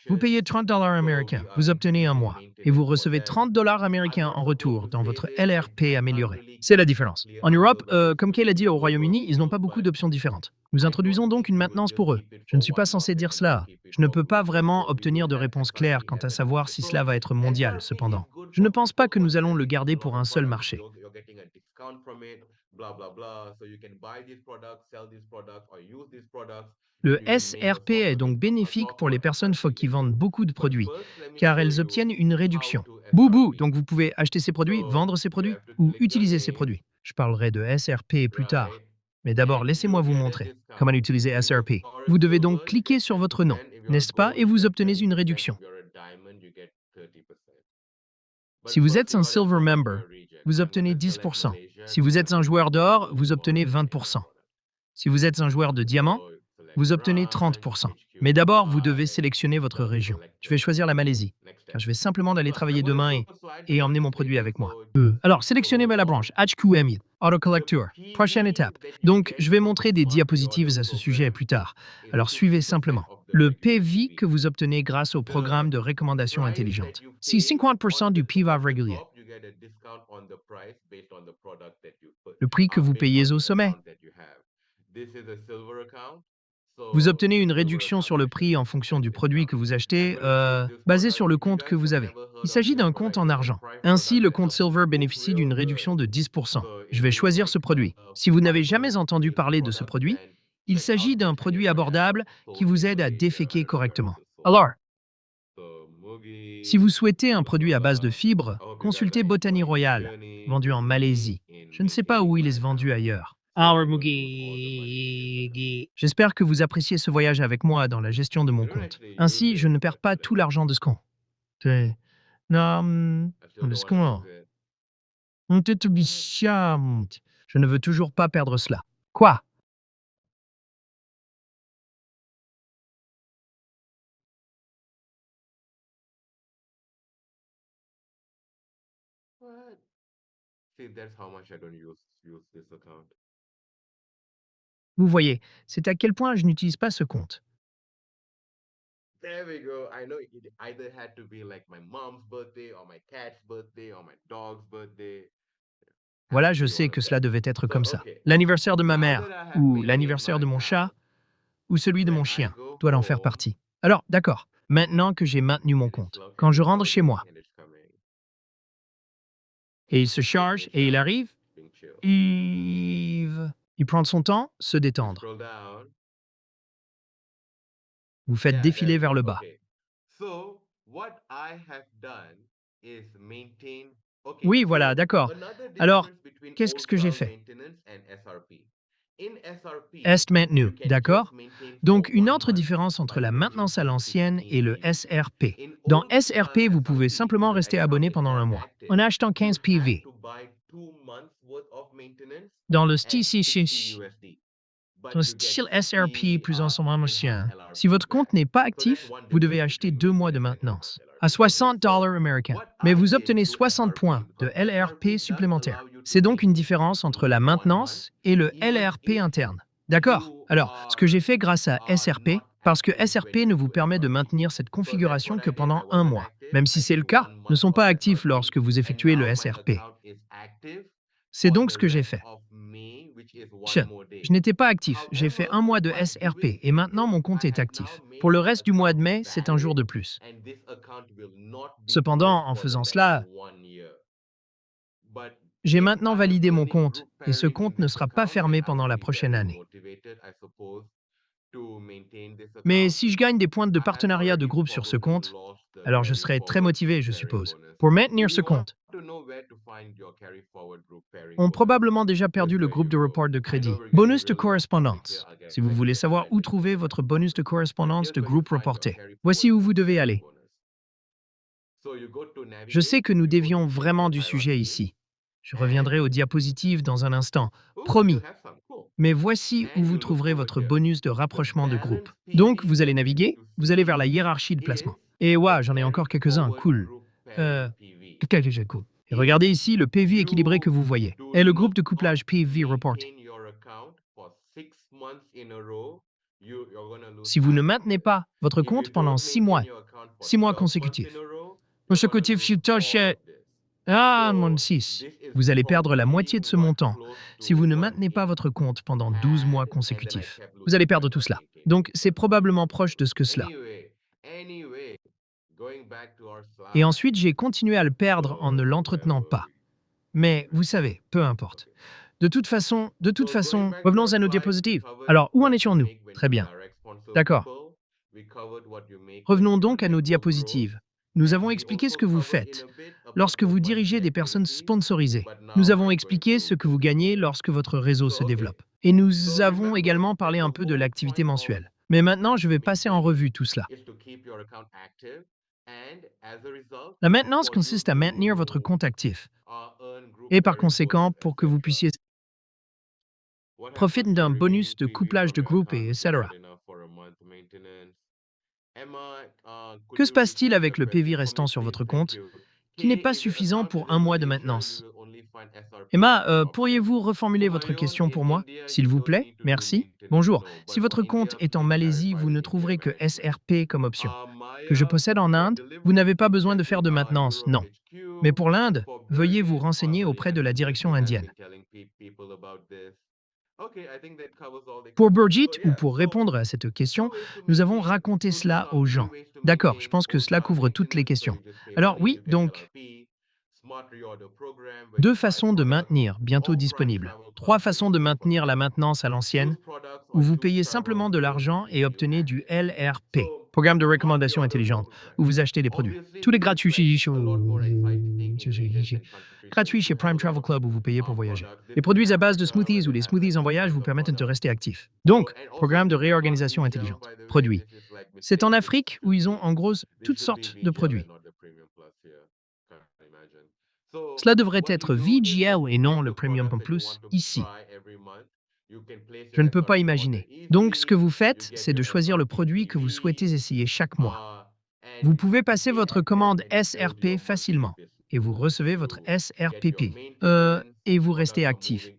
B: Vous payez 30 dollars américains, vous obtenez un mois, et vous recevez 30 dollars américains en retour dans votre LRP amélioré. C'est la différence. En Europe, comme Kay l'a dit au Royaume-Uni, ils n'ont pas beaucoup d'options différentes. Nous introduisons donc une maintenance pour eux. Je ne suis pas censé dire cela. Je ne peux pas vraiment obtenir de réponse claire quant à savoir si cela va être mondial, cependant. Je ne pense pas que nous allons le garder pour un seul marché. Le SRP est donc bénéfique pour les personnes qui vendent beaucoup de produits, car elles obtiennent une réduction. Boubou, donc vous pouvez acheter ces produits, vendre ces produits ou utiliser ces produits. Je parlerai de SRP plus tard. Mais d'abord, laissez-moi vous montrer comment utiliser SRP. Vous devez donc cliquer sur votre nom, n'est-ce pas, et vous obtenez une réduction. Si vous êtes un Silver Member, vous obtenez 10%. Si vous êtes un joueur d'or, vous obtenez 20%. Si vous êtes un joueur de diamant, vous obtenez 30%. Mais d'abord, vous devez sélectionner votre région. Je vais choisir la Malaisie, car je vais simplement aller travailler demain et emmener mon produit avec moi. Alors, sélectionnez la branche HQMI, Autocollector. Prochaine étape. Donc, je vais montrer des diapositives à ce sujet plus tard. Alors, suivez simplement. Le PV que vous obtenez grâce au programme de recommandation intelligente. C'est 50% du PVAV régulier. Le prix que vous payez au sommet. Vous obtenez une réduction sur le prix en fonction du produit que vous achetez, basé sur le compte que vous avez. Il s'agit d'un compte en argent. Ainsi, le compte Silver bénéficie d'une réduction de 10%. Je vais choisir ce produit. Si vous n'avez jamais entendu parler de ce produit, il s'agit d'un produit abordable qui vous aide à déféquer correctement. Alors, si vous souhaitez un produit à base de fibres, consultez Botany Royale, vendu en Malaisie. Je ne sais pas où il est vendu ailleurs. J'espère que vous appréciez ce voyage avec moi dans la gestion de mon compte. Ainsi, je ne perds pas tout l'argent de ce compte. Je ne veux toujours pas perdre cela. Quoi?
A: What? See, that's how much I don't use this account.
B: Vous voyez, c'est à quel point je n'utilise pas ce compte.
A: There we go. I know it either had to be like my mom's birthday or my cat's birthday or my dog's birthday. Has
B: Voilà,
A: to
B: je
A: be one
B: sais
A: of
B: que
A: them.
B: cela devait être
A: So,
B: comme ça.
A: okay.
B: L'anniversaire de ma
A: Now
B: mère,
A: that I have
B: ou
A: maintained
B: l'anniversaire
A: my
B: de mon chat,
A: account,
B: ou celui de
A: when
B: mon
A: I
B: chien,
A: go
B: doit en faire
A: home,
B: partie. Alors, d'accord, maintenant que j'ai maintenu mon
A: it is
B: compte, quand je
A: it's
B: rentre chez
A: loading
B: moi,
A: and it's coming.
B: et il se charge et il arrive,
A: Being chill.
B: il prend son temps, se
A: You
B: détendre.
A: scroll down.
B: Vous faites
A: Yeah, there
B: défiler
A: we
B: vers
A: go.
B: le bas.
A: Okay. So what I have done is maintain. Okay.
B: Oui, voilà,
A: So
B: d'accord.
A: another
B: Alors,
A: difference between
B: qu'est-ce
A: old
B: que j'ai
A: cloud
B: fait?
A: maintenance and SRP. In SRP,
B: Est maintenu,
A: you can just
B: d'accord?
A: maintain
B: Donc,
A: for
B: une
A: 1
B: autre
A: month
B: différence entre
A: by
B: la
A: purchasing
B: maintenance à l'ancienne et le
A: 15 PV.
B: SRP.
A: In
B: Dans
A: old
B: SRP, vous pouvez
A: SRP,
B: simplement
A: in the
B: rester abonné
A: economic
B: pendant un
A: and
B: mois en
A: active,
B: achetant
A: you
B: 15
A: had
B: PV.
A: to buy 2 months worth of maintenance
B: Dans le
A: at
B: style
A: 60 USD. But you get
B: SRP
A: 60
B: plus ensemble
A: enhanced
B: ancien, si
A: LRP
B: votre compte
A: back.
B: n'est pas
A: So that's
B: actif,
A: one
B: vous devez
A: difference
B: acheter
A: between
B: 2
A: old
B: mois de
A: maintenance and
B: maintenance
A: enhanced
B: à
A: LRP. Okay, so
B: 60 américains.
A: what
B: Mais
A: I
B: vous
A: did
B: obtenez
A: through
B: 60
A: SRP,
B: points de
A: because
B: LRP
A: SRP does
B: supplémentaires.
A: allow you to
B: C'est donc une
A: maintain
B: différence entre la
A: in 1 month,
B: maintenance et le
A: even
B: LRP
A: if
B: interne. D'accord?
A: you
B: Alors, ce que j'ai fait grâce à SRP,
A: not
B: parce que
A: active when
B: SRP ne
A: you
B: vous
A: do
B: permet de
A: SRP.
B: maintenir cette
A: So that's
B: configuration
A: what
B: que
A: I did. I
B: pendant un
A: wasn't
B: mois,
A: active.
B: même si
A: I
B: c'est le
A: did
B: cas,
A: 1
B: ne
A: month
B: sont
A: of
B: pas actifs
A: SRP,
B: lorsque vous
A: and
B: effectuez le
A: now my
B: SRP.
A: account is active
B: C'est
A: for
B: donc
A: the
B: ce que j'ai
A: rest
B: fait.
A: of May, which is
B: Je
A: one more
B: je
A: day.
B: n'étais pas actif. J'ai fait
A: However,
B: un mois de
A: by doing
B: SRP et maintenant
A: this,
B: mon compte
A: I
B: est
A: have now
B: actif. Pour
A: made
B: le
A: this
B: reste du mois de
A: account
B: mai, c'est un jour
A: valid,
B: de plus.
A: and this account will not be closed
B: Cependant, en
A: for the
B: faisant
A: next
B: cela,
A: 1 year. But
B: j'ai
A: if
B: maintenant
A: I am
B: validé mon
A: earning
B: compte
A: group
B: et ce
A: parity in
B: compte ne
A: this
B: sera pas
A: account, then
B: fermé
A: I
B: pendant
A: will
B: la
A: be
B: prochaine
A: very
B: année.
A: motivated, I suppose, to maintain this
B: Mais
A: account.
B: si je gagne des points de
A: I had
B: partenariat de
A: already
B: groupe sur ce
A: probably
B: compte,
A: lost the
B: alors je
A: carry
B: serai très
A: forward group
B: motivé, je
A: pairing
B: suppose,
A: bonus.
B: pour
A: If
B: maintenir ce
A: you want
B: compte.
A: to know where to find your carry forward group pairing
B: Ont
A: bonus,
B: probablement déjà
A: here's
B: perdu le
A: where
B: groupe
A: you
B: de
A: go.
B: report de
A: I know
B: crédit.
A: we're getting
B: Bonus de
A: really off topic
B: correspondance.
A: here again.
B: Si vous
A: I
B: voulez
A: get
B: savoir
A: I
B: où
A: get
B: trouver
A: I
B: votre
A: get
B: bonus de
A: But
B: correspondance
A: here's
B: de
A: where you
B: groupe
A: find your
B: reporté,
A: carry
B: voici
A: forward
B: où vous
A: group
B: devez
A: pairing
B: aller.
A: bonus. So you go to
B: Je sais
A: navigate,
B: que nous
A: you go
B: dévions
A: to change
B: vraiment
A: your
B: du sujet
A: priorities,
B: ici. Je
A: and
B: reviendrai aux diapositives dans un instant.
A: oh, you
B: Promis.
A: have some. Cool.
B: Mais voici où
A: And
B: vous
A: you look
B: trouverez
A: over
B: votre
A: here.
B: bonus de
A: The
B: rapprochement de groupe.
A: balance
B: Donc,
A: PV
B: vous allez
A: that you need
B: naviguer,
A: to
B: vous allez vers la
A: see
B: hiérarchie de
A: is
B: placement. Et
A: the
B: ouais, j'en ai encore
A: carry
B: quelques-uns,
A: forward
B: cool.
A: group
B: Euh,
A: pairing PV.
B: cool. Et
A: If
B: regardez ici le PV équilibré que
A: you
B: vous voyez.
A: do
B: Et le groupe de
A: not
B: couplage PV reporté.
A: maintain your account for 6 months in a row, you're gonna lose
B: Si vous ne
A: half of
B: maintenez
A: it.
B: pas votre
A: If you
B: compte pendant
A: don't
B: 6
A: maintain
B: mois,
A: your account for
B: 6 mois
A: 12 months in
B: consécutifs.
A: a row, you're gonna
B: Consécutif,
A: lose all of this.
B: mon
A: So
B: 6.
A: this is
B: Vous allez perdre la
A: probably
B: moitié de ce
A: what
B: montant
A: close
B: si
A: to
B: vous ne
A: 1
B: maintenez pas
A: K.
B: votre compte pendant 12 mois
A: And then I
B: consécutifs.
A: kept
B: Vous allez
A: losing by
B: perdre tout cela.
A: 1 K.
B: Donc, c'est probablement proche de ce que cela.
A: Anyway, going back to our
B: Et
A: slide.
B: ensuite, j'ai continué à le perdre en ne
A: So where
B: l'entretenant
A: were
B: pas.
A: we?
B: Mais vous savez, peu importe.
A: Okay.
B: De toute façon,
A: So going back to
B: revenons
A: our
B: à nos
A: slide, we
B: diapositives.
A: covered
B: Alors, où en
A: what you
B: étions-nous?
A: make when
B: Très
A: you
B: bien.
A: direct sponsor
B: D'accord.
A: people. We covered what you make when
B: Revenons
A: your
B: donc à nos
A: network grows.
B: diapositives. Nous
A: And
B: avons
A: we
B: expliqué ce
A: also
B: que vous
A: covered in
B: faites
A: a bit about
B: lorsque
A: the
B: vous dirigez
A: monthly
B: des personnes
A: activities,
B: sponsorisées.
A: but now
B: Nous avons
A: I'm going
B: expliqué
A: to
B: ce que vous gagnez lorsque votre réseau
A: So,
B: se
A: okay.
B: développe. Et nous
A: So
B: avons également
A: remember
B: parlé
A: that
B: un
A: the
B: peu de
A: whole
B: l'activité
A: point of
B: mensuelle. Mais maintenant, je vais passer en
A: maintaining
B: revue tout cela.
A: is to keep your account active, and as a result,
B: La maintenance
A: for you
B: consiste à maintenir votre
A: to
B: compte actif.
A: earn group
B: Et par
A: pairing
B: conséquent,
A: bonus,
B: pour que vous
A: etc.
B: puissiez
A: What
B: profiter
A: happens?
B: d'un
A: You
B: bonus
A: remove
B: de
A: PV
B: couplage
A: from
B: de
A: your
B: groupe
A: account,
B: et
A: which is
B: etc.
A: good enough
B: Que se passe-t-il avec le PV restant sur votre compte, qui n'est pas suffisant pour un mois de maintenance? Emma, pourriez-vous reformuler votre question pour moi, s'il vous plaît? Merci. Bonjour. Si votre compte est en Malaisie, vous ne trouverez que SRP comme option. Que je possède en Inde, vous n'avez pas besoin de faire de maintenance, non. Mais pour l'Inde, veuillez vous renseigner auprès de la direction indienne. Pour Burjit, ou pour répondre à cette question, nous avons raconté cela aux gens. D'accord, je pense que cela couvre toutes les questions. Alors oui, donc, deux façons de maintenir, bientôt disponibles. Trois façons de maintenir la maintenance à l'ancienne, où vous payez simplement de l'argent et obtenez du LRP, programme de recommandation intelligente, où vous achetez des produits. Tous les gratuits chez Prime Travel Club où vous payez pour voyager. Les produits à base de smoothies ou les smoothies en voyage vous permettent de rester actif. Donc, programme de réorganisation intelligente. Produits. C'est en Afrique où ils ont en gros toutes sortes de produits. Cela devrait être VGL et non le Premium Plus ici. Je ne peux pas imaginer. Donc, ce que vous faites, c'est de choisir le produit que vous souhaitez essayer chaque mois. Vous pouvez passer votre commande SRP facilement et vous recevez votre SRPP. Et vous restez actif.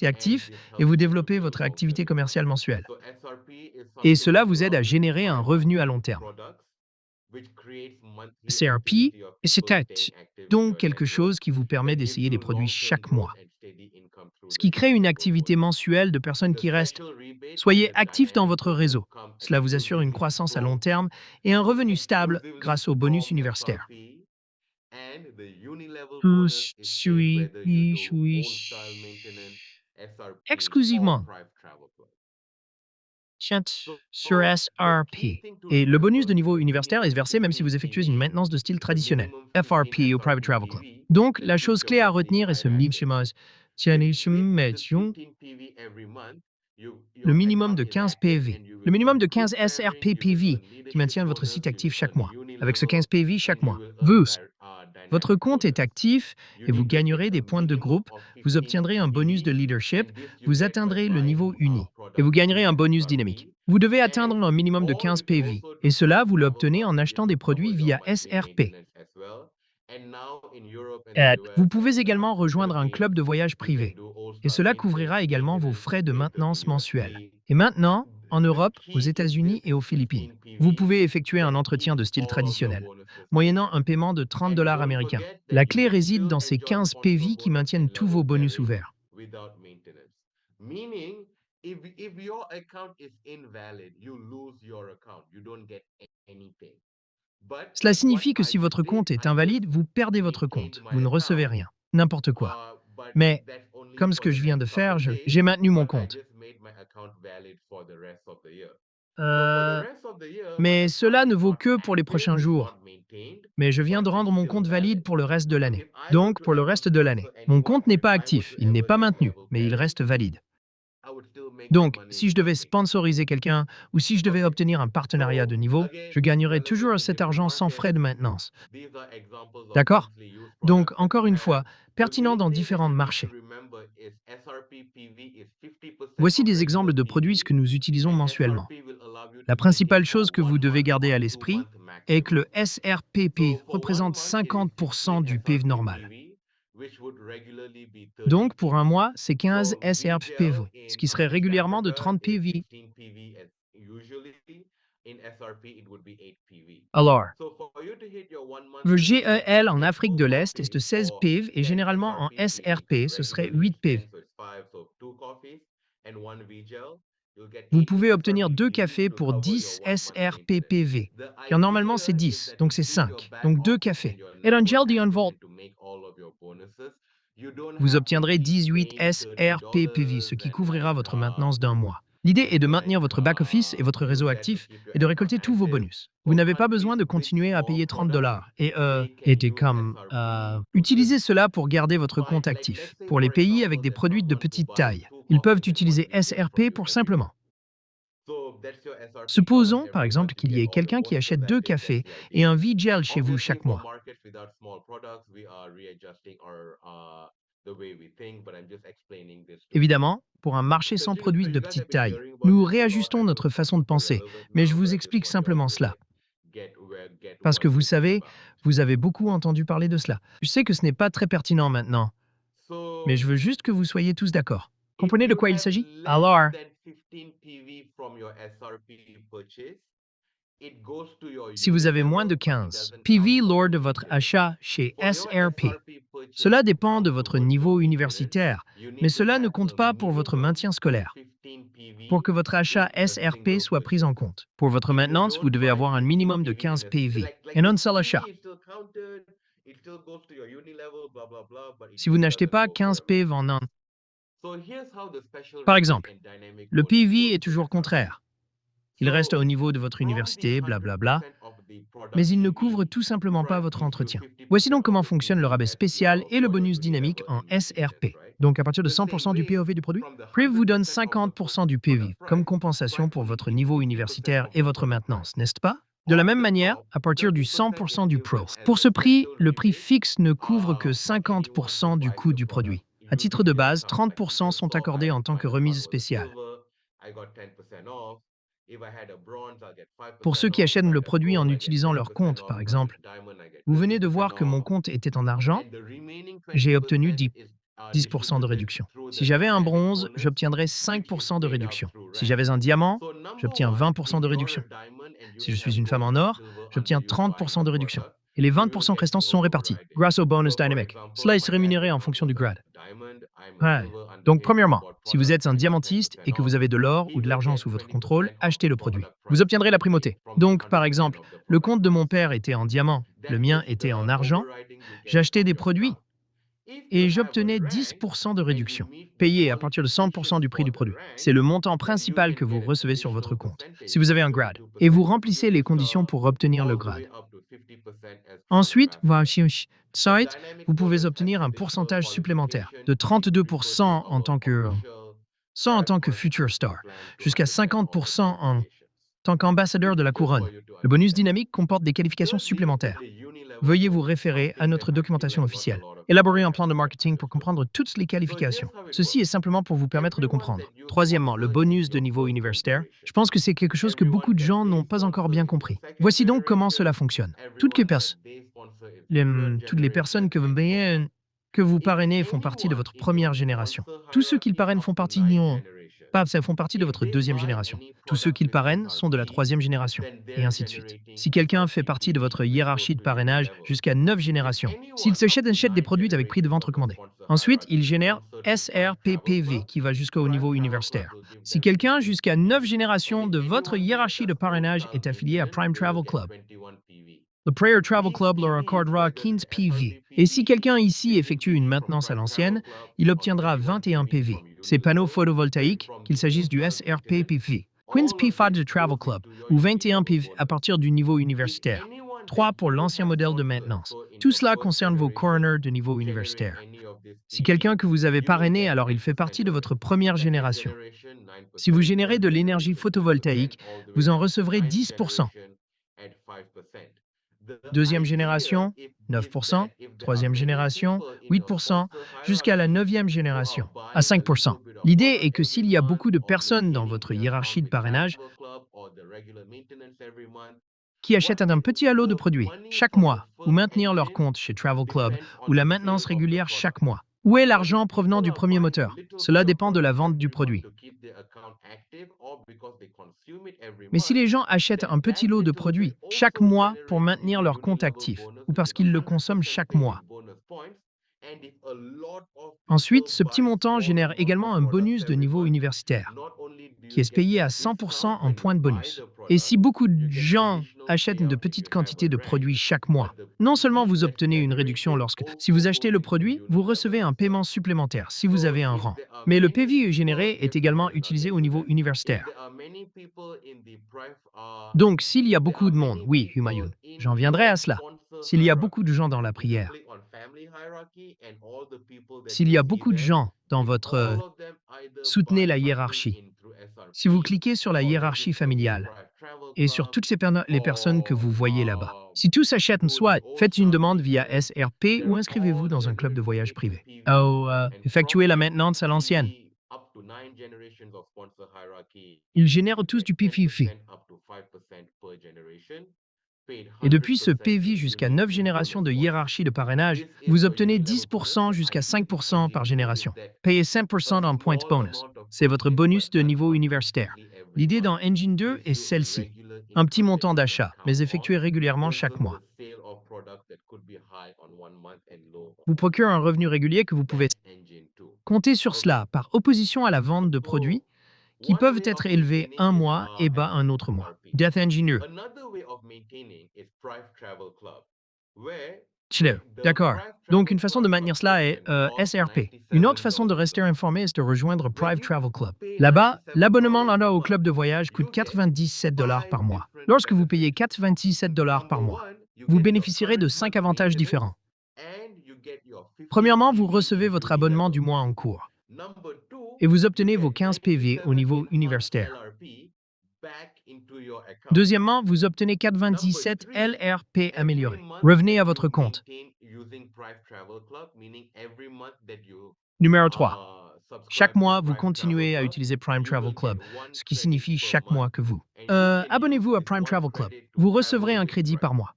B: C'est actif et vous développez votre activité commerciale mensuelle. Et cela vous aide à générer un revenu à long terme. CRP, c'est donc quelque chose qui vous permet d'essayer des produits chaque mois. Ce qui crée une activité mensuelle de personnes qui restent. Soyez actif dans votre réseau. Cela vous assure une croissance à long terme et un revenu stable grâce au bonus universitaire. Exclusivement sur SRP. Et le bonus de niveau universitaire est versé même si vous effectuez une maintenance de style traditionnel, FRP ou Private Travel Club. Donc, la chose clé à retenir est le minimum de 15 PV. Le minimum de 15 SRPPV qui maintient votre site actif chaque mois. Avec ce 15 PV chaque mois, votre compte est actif et vous gagnerez des points de groupe, vous obtiendrez un bonus de leadership, vous atteindrez le niveau uni et vous gagnerez un bonus dynamique. Vous devez atteindre un minimum de 15 PV et cela, vous l'obtenez en achetant des produits via SRP. Vous pouvez également rejoindre un club de voyage privé et cela couvrira également vos frais de maintenance mensuels. Et maintenant, en Europe, aux États-Unis et aux Philippines, vous pouvez effectuer un entretien de style traditionnel, moyennant un paiement de 30 $ américains. La clé réside dans ces 15 PV qui maintiennent tous vos bonus ouverts. Cela signifie que si votre compte est invalide, vous perdez votre compte. Vous ne recevez rien, n'importe quoi. Mais, comme ce que je viens de faire, j'ai maintenu mon compte. Mais cela ne vaut que pour les prochains jours. Mais je viens de rendre mon compte valide pour le reste de l'année. Donc, pour le reste de l'année. Mon compte n'est pas actif, il n'est pas maintenu, mais il reste valide. Donc, si je devais sponsoriser quelqu'un ou si je devais obtenir un partenariat de niveau, je gagnerais toujours cet argent sans frais de maintenance. D'accord? Donc, encore une fois, pertinent dans différents marchés. Voici des exemples de produits que nous utilisons mensuellement. La principale chose que vous devez garder à l'esprit est que le SRPP représente 50% du PV normal. Donc, pour un mois, c'est 15 SRPV, ce qui serait régulièrement de 30 PV. Alors, le GEL en Afrique de l'Est est de 16 PV et généralement en SRP, ce serait 8 PV. Vous pouvez obtenir 2 cafés pour 10 SRPPV, car normalement c'est 10, donc c'est 5, donc 2 cafés. Et un gel d'Ionvolt, vous obtiendrez 18 SRPPV, ce qui couvrira votre maintenance d'un mois. L'idée est de maintenir votre back-office et votre réseau actif et de récolter tous vos bonus. Vous n'avez pas besoin de continuer à payer 30 $ utilisez cela pour garder votre compte actif. Pour les pays avec des produits de petite taille, ils peuvent utiliser SRP pour simplement. Supposons, par exemple, qu'il y ait quelqu'un qui achète 2 cafés et un V-Gel chez vous chaque mois. Évidemment, pour un marché sans produits de petite taille, nous réajustons notre façon de penser, mais je vous explique simplement cela. Parce que vous savez, vous avez beaucoup entendu parler de cela. Je sais que ce n'est pas très pertinent maintenant, mais je veux juste que vous soyez tous d'accord. Comprenez de quoi il s'agit? Alors, si vous avez moins de 15 PV lors de votre achat chez SRP, cela dépend de votre niveau universitaire, mais cela ne compte pas pour votre maintien scolaire. Pour que votre achat SRP soit pris en compte. Pour votre maintenance, vous devez avoir un minimum de 15 PV et un seul achat. Si vous n'achetez pas 15 PV en un, par exemple, le PV est toujours contraire. Il reste au niveau de votre université, blablabla, mais il ne couvre tout simplement pas votre entretien. Voici donc comment fonctionne le rabais spécial et le bonus dynamique en SRP. Donc à partir de 100% du POV du produit, Priv vous donne 50% du PV comme compensation pour votre niveau universitaire et votre maintenance, n'est-ce pas? De la même manière, à partir du 100% du Pro. Pour ce prix, le prix fixe ne couvre que 50% du coût du produit. À titre de base, 30% sont accordés en tant que remise spéciale. Pour ceux qui achètent le produit en utilisant leur compte, par exemple, vous venez de voir que mon compte était en argent, j'ai obtenu 10% de réduction. Si j'avais un bronze, j'obtiendrais 5% de réduction. Si j'avais un diamant, j'obtiens 20% de réduction. Si je suis une femme en or, j'obtiens 30% de réduction. Et les 20% restants sont répartis grâce au bonus dynamique. Cela est rémunéré en fonction du grade. Ouais. Donc, premièrement, si vous êtes un diamantiste et que vous avez de l'or ou de l'argent sous votre contrôle, achetez le produit. Vous obtiendrez la primauté. Donc, par exemple, le compte de mon père était en diamant, le mien était en argent. J'achetais des produits et j'obtenais 10% de réduction, payé à partir de 100% du prix du produit. C'est le montant principal que vous recevez sur votre compte, si vous avez un grade, et vous remplissez les conditions pour obtenir le grade. Ensuite, vous pouvez obtenir un pourcentage supplémentaire de 32% en tant que, sans en tant que future star, jusqu'à 50% en tant qu'ambassadeur de la couronne. Le bonus dynamique comporte des qualifications supplémentaires. Veuillez vous référer à notre documentation officielle. Élaborez un plan de marketing pour comprendre toutes les qualifications. Ceci est simplement pour vous permettre de comprendre. Troisièmement, le bonus de niveau universitaire. Je pense que c'est quelque chose que beaucoup de gens n'ont pas encore bien compris. Voici donc comment cela fonctionne. Toutes les personnes que vous parrainez font partie de votre première génération. Tous ceux qu'ils parrainent font partie font partie de votre deuxième génération. Tous ceux qu'ils parrainent sont de la troisième génération, et ainsi de suite. Si quelqu'un fait partie de votre hiérarchie de parrainage jusqu'à 9 générations, s'il achète des produits avec prix de vente recommandé. Ensuite, il génère SRPPV qui va jusqu'au niveau universitaire. Si quelqu'un jusqu'à 9 générations de votre hiérarchie de parrainage est affilié à Prime Travel Club, le Prayer Travel Club leur accordera 15 PV. Et si quelqu'un ici effectue une maintenance à l'ancienne, il obtiendra 21 PV. Ces panneaux photovoltaïques, qu'il s'agisse du SRP PV, Queen's P5 de Travel Club, ou 21 PV à partir du niveau universitaire. 3 pour l'ancien modèle de maintenance. Tout cela concerne vos coroners de niveau universitaire. Si quelqu'un que vous avez parrainé, alors il fait partie de votre première génération. Si vous générez de l'énergie photovoltaïque, vous en recevrez 10%. Deuxième génération, 9%, troisième génération, 8%, jusqu'à la neuvième génération, à 5%. L'idée est que s'il y a beaucoup de personnes dans votre hiérarchie de parrainage qui achètent un petit lot de produits chaque mois ou maintenir leur compte chez Travel Club ou la maintenance régulière chaque mois, où est l'argent provenant du premier moteur? Cela dépend de la vente du produit. Mais si les gens achètent un petit lot de produits chaque mois pour maintenir leur compte actif ou parce qu'ils le consomment chaque mois, ensuite, ce petit montant génère également un bonus de niveau universitaire qui est payé à 100% en points de bonus. Et si beaucoup de gens achètent de petites quantités de produits chaque mois, non seulement vous obtenez une réduction si vous achetez le produit, vous recevez un paiement supplémentaire si vous avez un rang. Mais le PV généré est également utilisé au niveau universitaire. Donc, s'il y a beaucoup de monde, oui, Humayun, j'en viendrai à cela. S'il y a beaucoup de gens dans la prière, s'il y a beaucoup de gens dans votre soutenez la hiérarchie, Si vous cliquez sur la hiérarchie familiale et sur toutes les personnes que vous voyez là-bas, si tous achètent soit, faites une demande via SRP ou inscrivez-vous dans un club de voyage privé. Ou effectuez la maintenance à l'ancienne. Ils génèrent tous du PFIFI. Et depuis ce PV jusqu'à 9 générations de hiérarchie de parrainage, vous obtenez 10% jusqu'à 5% par génération. Payez 5% en points bonus. C'est votre bonus de niveau universitaire. L'idée dans Engine 2 est celle-ci. Un petit montant d'achat, mais effectué régulièrement chaque mois. Vous procure un revenu régulier que vous pouvez compter sur cela par opposition à la vente de produits qui peuvent être élevés un mois et bas un autre mois. Death Engineer. D'accord. Donc, une façon de maintenir cela est SRP. Une autre façon de rester informé est de rejoindre Private Travel Club. Là-bas, l'abonnement au club de voyage coûte 97 $ par mois. Lorsque vous payez 97 $ par mois, vous bénéficierez de 5 avantages différents. Premièrement, vous recevez votre abonnement du mois en cours et vous obtenez vos 15 PV au niveau universitaire. Deuxièmement, vous obtenez 97 LRP améliorés. Revenez à votre compte. Numéro 3. Chaque mois, vous continuez à utiliser Prime Travel Club, ce qui signifie chaque mois que vous. Abonnez-vous à Prime Travel Club. Vous recevrez un crédit par mois.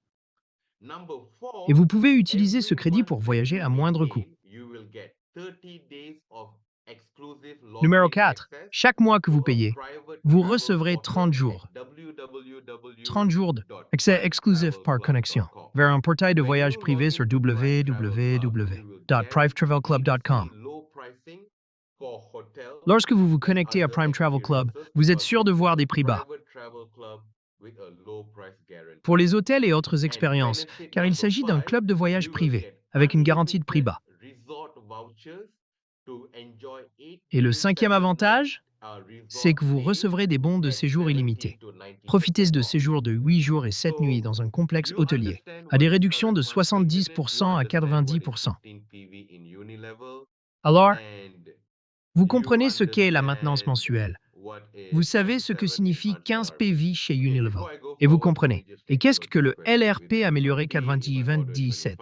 B: Et vous pouvez utiliser ce crédit pour voyager à moindre coût. Numéro 4. Chaque mois que vous payez, vous recevrez 30 jours. 30 jours d'accès exclusif par connexion vers un portail de voyage privé sur www.privetravelclub.com. Lorsque vous vous connectez à Prime Travel Club, vous êtes sûr de voir des prix bas pour les hôtels et autres expériences, car il s'agit d'un club de voyage privé avec une garantie de prix bas. Et le cinquième avantage, c'est que vous recevrez des bons de séjour illimités. Profitez de séjours de 8 jours et 7 nuits dans un complexe hôtelier, à des réductions de 70% à 90%. Alors, vous comprenez ce qu'est la maintenance mensuelle. Vous savez ce que signifie 15 PV chez Unilever. Et vous comprenez. Et qu'est-ce que le LRP amélioré 42027?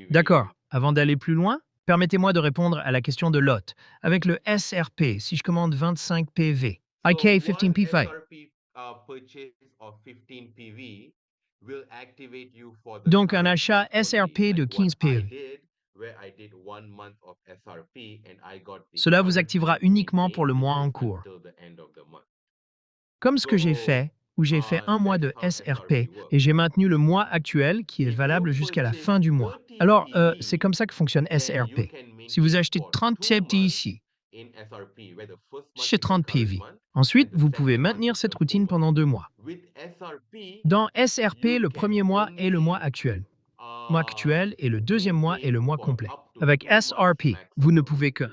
B: D'accord. Avant d'aller plus loin, permettez-moi de répondre à la question de Lot. Avec le SRP, si je commande 25 PV, IK 15 PV. Donc un achat SRP de 15 PV. Cela vous activera uniquement pour le mois en cours. Comme ce que j'ai fait, où j'ai fait un mois de SRP et j'ai maintenu le mois actuel qui est valable jusqu'à la fin du mois. Alors, c'est comme ça que fonctionne SRP. Si vous achetez 30 TFT ici, chez 30 PV. Ensuite, vous pouvez maintenir cette routine pendant 2 mois. Dans SRP, le premier mois est le mois actuel. Le mois actuel et le deuxième mois est le mois complet. Avec SRP, vous ne pouvez que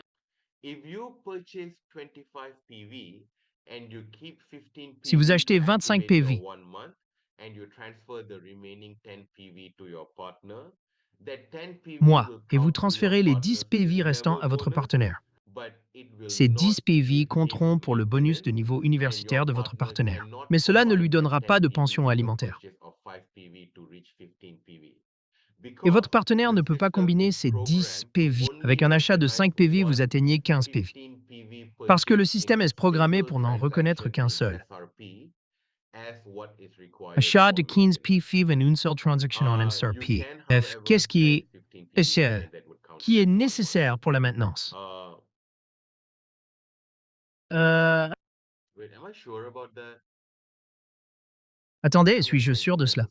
B: si vous achetez 25 PV, mois, et vous transférez les 10 PV restants à votre partenaire. Ces 10 PV compteront pour le bonus de niveau universitaire de votre partenaire, mais cela ne lui donnera pas de pension alimentaire. Et votre partenaire ne peut pas combiner ces 10 PV. Avec un achat de 5 PV, vous atteignez 15 PV. Parce que le système est programmé pour n'en reconnaître qu'un seul. Achat de 15 PV en une seule transaction en SRP. Qu'est-ce qui est nécessaire pour la maintenance? Attendez, suis-je sûr de cela?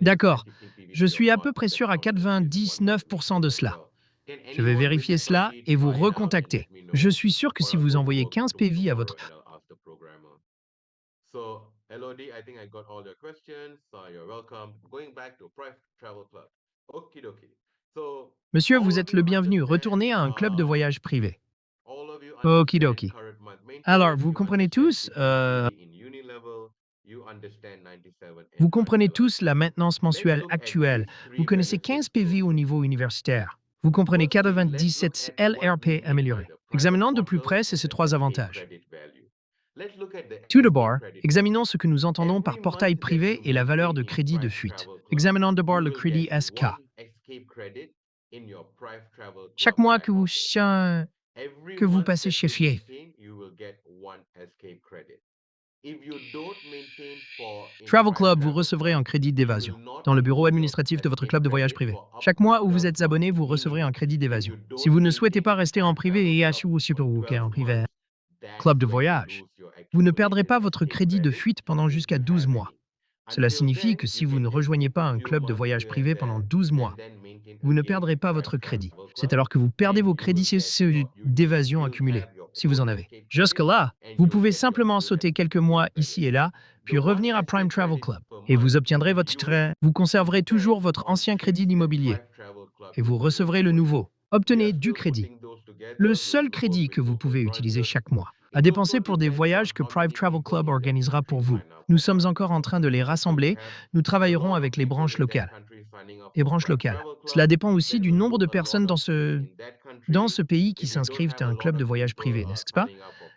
B: D'accord, je suis à peu près sûr à 99% de cela. Je vais vérifier cela et vous recontacter. Je suis sûr que si vous envoyez 15 PV à votre... Monsieur, vous êtes le bienvenu. Retournez à un club de voyage privé. Okidoki. Alors, vous comprenez tous Vous comprenez tous la maintenance mensuelle actuelle. Vous connaissez 15 PV au niveau universitaire. Vous comprenez 97 LRP amélioré. Examinons de plus près ces trois avantages. Tout d'abord, examinons ce que nous entendons par portail privé et la valeur de crédit de fuite. Examinons d'abord le crédit SK. Chaque mois que vous passez chez Fier, Travel Club, vous recevrez un crédit d'évasion dans le bureau administratif de votre club de voyage privé. Chaque mois où vous êtes abonné, vous recevrez un crédit d'évasion. Si vous ne souhaitez pas rester en privé et acheter en privé, club de voyage, vous ne perdrez pas votre crédit de fuite pendant jusqu'à 12 mois. Cela signifie que si vous ne rejoignez pas un club de voyage privé pendant 12 mois, vous ne perdrez pas votre crédit. C'est alors que vous perdez vos crédits d'évasion accumulés, si vous en avez. Jusque-là, vous pouvez simplement sauter quelques mois ici et là, puis revenir à Prime Travel Club. Et vous obtiendrez votre trait. Vous conserverez toujours votre ancien crédit immobilier. Et vous recevrez le nouveau. Obtenez du crédit. Le seul crédit que vous pouvez utiliser chaque mois, à dépenser pour des voyages que Prime Travel Club organisera pour vous. Nous sommes encore en train de les rassembler. Nous travaillerons avec les branches locales. Cela dépend aussi du nombre de personnes dans ce pays qui s'inscrivent à un club de voyage privé, n'est-ce pas?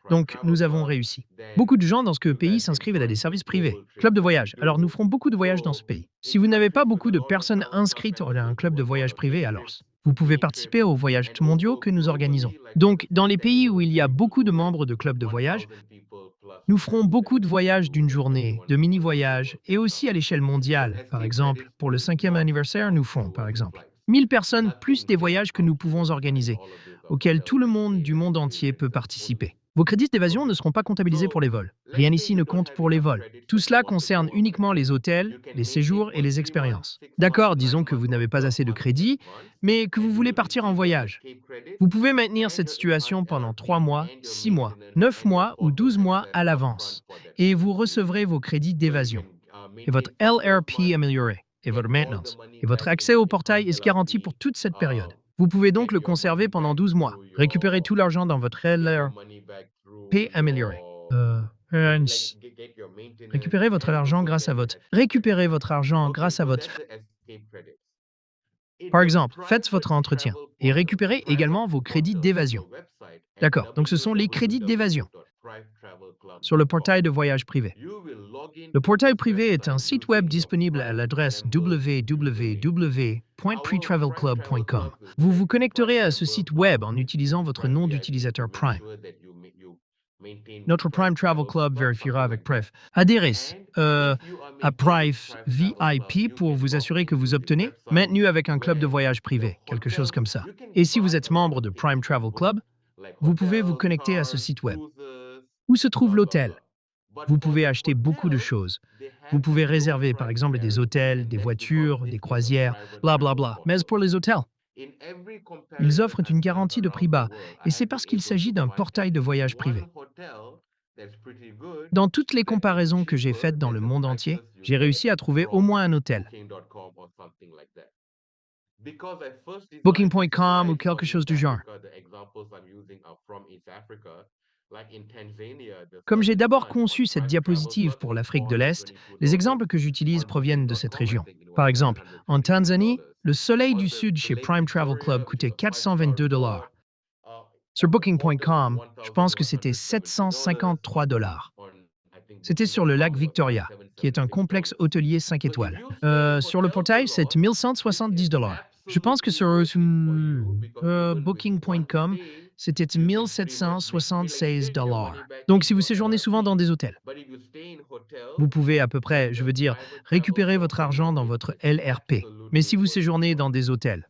B: Donc, nous avons réussi. Beaucoup de gens dans ce pays s'inscrivent à des services privés, club de voyage. Alors, nous ferons beaucoup de voyages dans ce pays. Si vous n'avez pas beaucoup de personnes inscrites à un club de voyage privé, alors vous pouvez participer aux voyages mondiaux que nous organisons. Donc, dans les pays où il y a beaucoup de membres de clubs de voyage, nous ferons beaucoup de voyages d'une journée, de mini-voyages, et aussi à l'échelle mondiale. Par exemple, pour le 5e anniversaire, nous ferons, par exemple, 1000 personnes plus des voyages que nous pouvons organiser, auxquels tout le monde du monde entier peut participer. Vos crédits d'évasion ne seront pas comptabilisés pour les vols. Rien ici ne compte pour les vols. Tout cela concerne uniquement les hôtels, les séjours et les expériences. D'accord, disons que vous n'avez pas assez de crédits, mais que vous voulez partir en voyage. Vous pouvez maintenir cette situation pendant 3 mois, 6 mois, 9 mois ou 12 mois à l'avance, et vous recevrez vos crédits d'évasion, et votre LRP amélioré, et votre maintenance, et votre accès au portail est garanti pour toute cette période. Vous pouvez donc le conserver pendant 12 mois. Récupérez tout l'argent dans votre LRP amélioré. Récupérez votre argent grâce à votre... Par exemple, faites votre entretien et récupérez également vos crédits d'évasion. D'accord, donc ce sont les crédits d'évasion sur le portail de voyage privé. Le portail privé est un site web disponible à l'adresse www.pretravelclub.com. Vous vous connecterez à ce site web en utilisant votre nom d'utilisateur Prime. Notre Prime Travel Club vérifiera avec Pref. Adhérez à Prime VIP pour vous assurer que vous obtenez maintenu avec un club de voyage privé, quelque chose comme ça. Et si vous êtes membre de Prime Travel Club, vous pouvez vous connecter à ce site web. Où se trouve l'hôtel? Vous pouvez acheter beaucoup de choses. Vous pouvez réserver par exemple des hôtels, des voitures, des croisières, blablabla. Mais pour les hôtels, ils offrent une garantie de prix bas, et c'est parce qu'il s'agit d'un portail de voyage privé. Dans toutes les comparaisons que j'ai faites dans le monde entier, j'ai réussi à trouver au moins un hôtel. Booking.com ou quelque chose du genre. Comme j'ai d'abord conçu cette diapositive pour l'Afrique de l'Est, les exemples que j'utilise proviennent de cette région. Par exemple, en Tanzanie, le soleil du Sud chez Prime Travel Club coûtait $422. Sur Booking.com, je pense que c'était $753. C'était sur le lac Victoria, qui est un complexe hôtelier 5 étoiles. Sur le portail, c'est $1,170. Je pense que sur Booking.com, c'était $1,776. Donc, si vous séjournez souvent dans des hôtels, vous pouvez à peu près, récupérer votre argent dans votre LRP. Mais si vous séjournez dans des hôtels,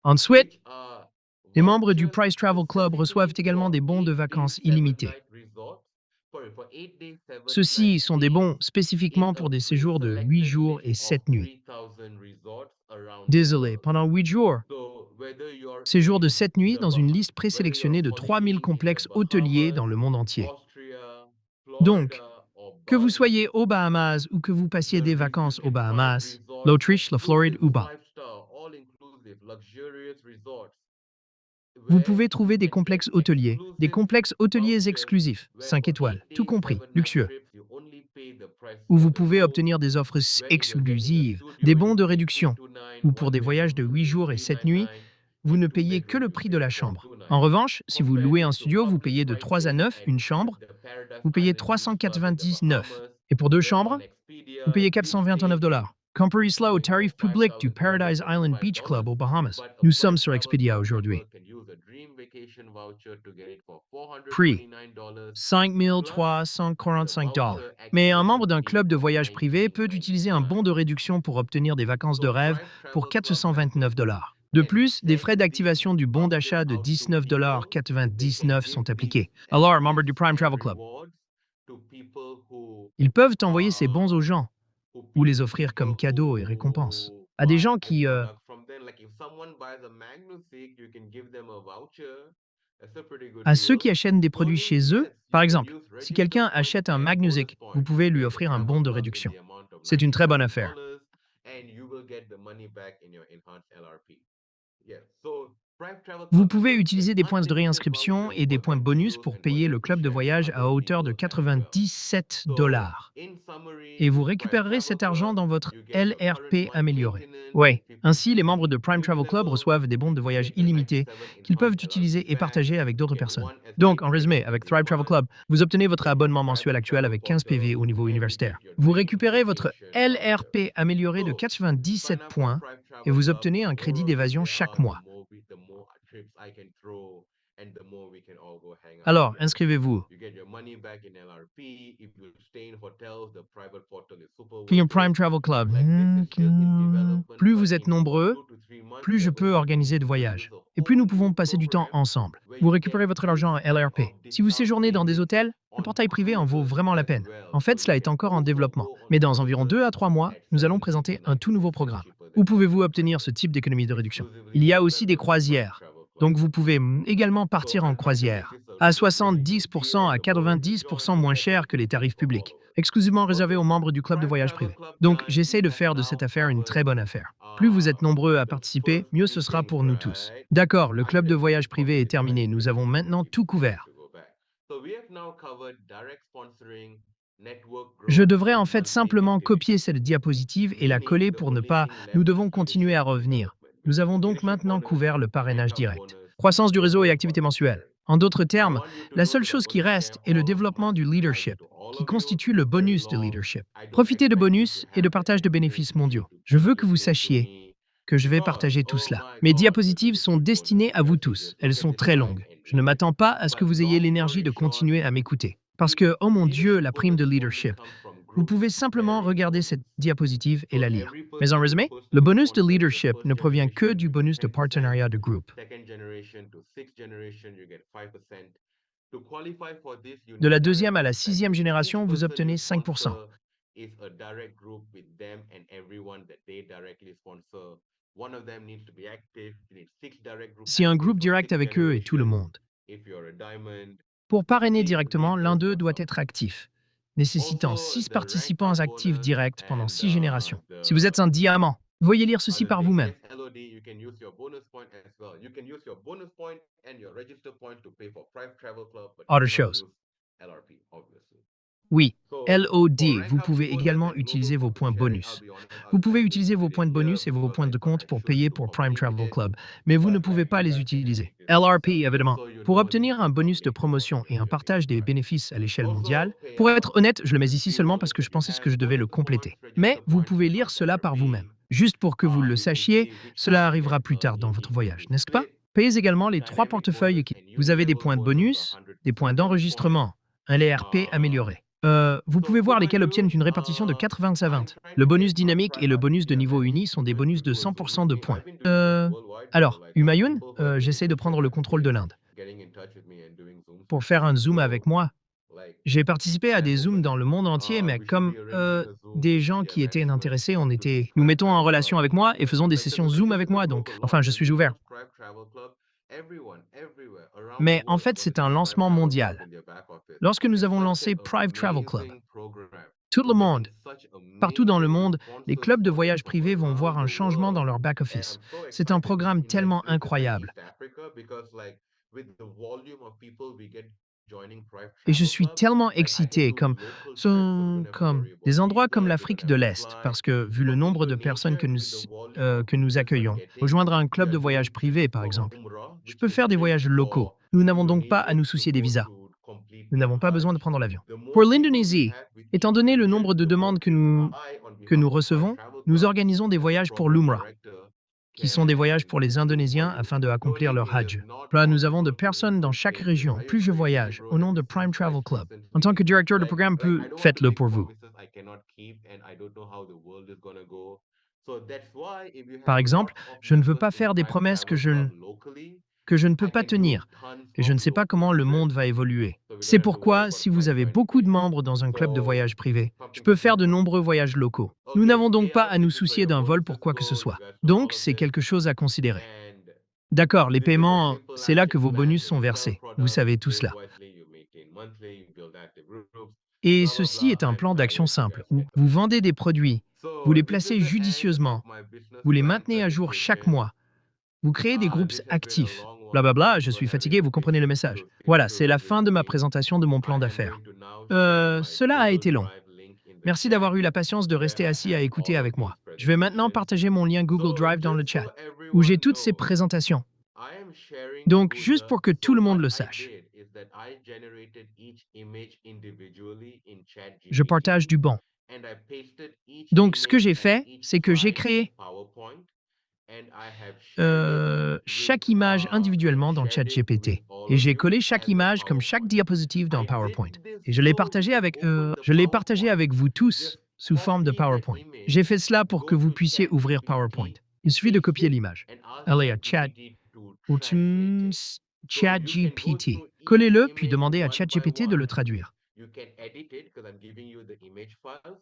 B: ensuite, les membres du Price Travel Club reçoivent également des bons de vacances illimités. Ceux-ci sont des bons spécifiquement pour des séjours de 8 jours et 7 nuits. Désolé, pendant 8 jours. Séjour de 7 nuits dans une liste présélectionnée de 3000 complexes hôteliers dans le monde entier. Donc, que vous soyez aux Bahamas ou que vous passiez des vacances aux Bahamas, l'Autriche, la Floride ou bas. Vous pouvez trouver des complexes hôteliers exclusifs, 5 étoiles, tout compris, luxueux, où vous pouvez obtenir des offres exclusives, des bons de réduction, ou pour des voyages de 8 jours et 7 nuits, vous ne payez que le prix de la chambre. En revanche, si vous louez un studio, vous payez de 3 à 9 une chambre, vous payez 399. Et pour 2 chambres, vous payez 429 $. Comparez cela au tarif public du Paradise Island Beach Club aux Bahamas. Nous sommes sur Expedia aujourd'hui. Prix 5 345 $. Mais un membre d'un club de voyage privé peut utiliser un bon de réduction pour obtenir des vacances de rêve pour 429 $. De plus, des frais d'activation du bon d'achat de 19,99 $ sont appliqués. Alors, membre du Prime Travel Club, ils peuvent envoyer ces bons aux gens ou les offrir comme cadeaux et récompenses à des gens qui... À ceux qui achètent des produits chez eux, par exemple, si quelqu'un achète un Magnusic, vous pouvez lui offrir un bon de réduction. C'est une très bonne affaire. Vous pouvez utiliser des points de réinscription et des points bonus pour payer le club de voyage à hauteur de 97 $. Et vous récupérerez cet argent dans votre LRP amélioré. Oui, ainsi les membres de Prime Travel Club reçoivent des bons de voyage illimités qu'ils peuvent utiliser et partager avec d'autres personnes. Donc, en résumé, avec Thrive Travel Club, vous obtenez votre abonnement mensuel actuel avec 15 PV au niveau universitaire. Vous récupérez votre LRP amélioré de 97 points et vous obtenez un crédit d'évasion chaque mois. Alors, inscrivez-vous. Puis Prime Travel Club. Plus vous êtes nombreux, plus je peux organiser de voyages. Et plus nous pouvons passer du temps ensemble. Vous récupérez votre argent en LRP. Si vous séjournez dans des hôtels, le portail privé en vaut vraiment la peine. En fait, cela est encore en développement. Mais dans environ 2 à 3 mois, nous allons présenter un tout nouveau programme. Où pouvez-vous obtenir ce type d'économie de réduction? Il y a aussi des croisières. Donc vous pouvez également partir en croisière, à 70% à 90% moins cher que les tarifs publics, exclusivement réservés aux membres du club de voyage privé. Donc j'essaie de faire de cette affaire une très bonne affaire. Plus vous êtes nombreux à participer, mieux ce sera pour nous tous. D'accord, le club de voyage privé est terminé, nous avons maintenant tout couvert. Je devrais en fait simplement copier cette diapositive et la coller pour ne pas... Nous devons continuer à revenir. Nous avons donc maintenant couvert le parrainage direct. Croissance du réseau et activité mensuelle. En d'autres termes, la seule chose qui reste est le développement du leadership, qui constitue le bonus de leadership. Profitez de bonus et de partage de bénéfices mondiaux. Je veux que vous sachiez que je vais partager tout cela. Mes diapositives sont destinées à vous tous. Elles sont très longues. Je ne m'attends pas à ce que vous ayez l'énergie de continuer à m'écouter. Parce que, oh mon Dieu, la prime de leadership. Vous pouvez simplement regarder cette diapositive et la lire. Mais en résumé, le bonus de leadership ne provient que du bonus de partenariat de groupe. De la deuxième à la sixième génération, vous obtenez 5%. Si un groupe direct avec eux et tout le monde. Pour parrainer directement, l'un d'eux doit être actif, nécessitant 6 participants actifs directs pendant 6 générations. Si vous êtes un diamant, veuillez lire ceci par vous-même. Other shows. Oui, LOD, vous pouvez également utiliser vos points bonus. Vous pouvez utiliser vos points de bonus et vos points de compte pour payer pour Prime Travel Club, mais vous ne pouvez pas les utiliser. LRP, évidemment. Pour obtenir un bonus de promotion et un partage des bénéfices à l'échelle mondiale, pour être honnête, je le mets ici seulement parce que je pensais que je devais le compléter. Mais vous pouvez lire cela par vous-même. Juste pour que vous le sachiez, cela arrivera plus tard dans votre voyage, n'est-ce pas? Payez également les 3 portefeuilles qui... Vous avez des points de bonus, des points d'enregistrement, un LRP amélioré. Vous pouvez voir lesquels obtiennent une répartition de 80-20. Le bonus dynamique et le bonus de niveau uni sont des bonus de 100% de points. Alors, Humayun, j'essaie de prendre le contrôle de l'Inde. Pour faire un Zoom avec moi, j'ai participé à des Zooms dans le monde entier, mais comme des gens qui étaient intéressés, nous mettons en relation avec moi et faisons des sessions Zoom avec moi, donc, enfin, je suis ouvert. Mais en fait, c'est un lancement mondial. Lorsque nous avons lancé Prime Travel Club, Tout le monde, partout dans le monde, les clubs de voyage privés vont voir un changement dans leur back-office. C'est un programme tellement incroyable. Et je suis tellement excité, comme des endroits comme l'Afrique de l'Est, parce que vu le nombre de personnes que nous accueillons, rejoindre un club de voyage privé, par exemple, je peux faire des voyages locaux. Nous n'avons donc pas à nous soucier des visas. Nous n'avons pas besoin de prendre l'avion. Pour l'Indonésie, étant donné le nombre de demandes que nous recevons, nous organisons des voyages pour l'Umrah, qui sont des voyages pour les Indonésiens afin de accomplir leur Hajj. Là, nous avons de personnes dans chaque région. Plus je voyage, au nom de Prime Travel Club. En tant que directeur de programme, faites-le pour vous. Par exemple, je ne veux pas faire des promesses que je ne peux pas tenir, et je ne sais pas comment le monde va évoluer. C'est pourquoi, si vous avez beaucoup de membres dans un club de voyage privé, je peux faire de nombreux voyages locaux. Nous n'avons donc pas à nous soucier d'un vol pour quoi que ce soit. Donc, c'est quelque chose à considérer. D'accord, les paiements, c'est là que vos bonus sont versés. Vous savez tout cela. Et ceci est un plan d'action simple, où vous vendez des produits, vous les placez judicieusement, vous les maintenez à jour chaque mois, vous créez des groupes actifs. Blablabla, je suis fatigué, vous comprenez le message. Voilà, c'est la fin de ma présentation de mon plan d'affaires. Cela a été long. Merci d'avoir eu la patience de rester assis à écouter avec moi. Je vais maintenant partager mon lien Google Drive dans le chat, où j'ai toutes ces présentations. Donc, juste pour que tout le monde le sache, je partage du bon. Donc, ce que j'ai fait, c'est que j'ai créé chaque image individuellement dans ChatGPT. Et j'ai collé chaque image comme chaque diapositive dans PowerPoint. Et je l'ai partagé avec vous tous sous forme de PowerPoint. J'ai fait cela pour que vous puissiez ouvrir PowerPoint. Il suffit de copier l'image. Allez à ChatGPT. Collez-le, puis demandez à ChatGPT de le traduire.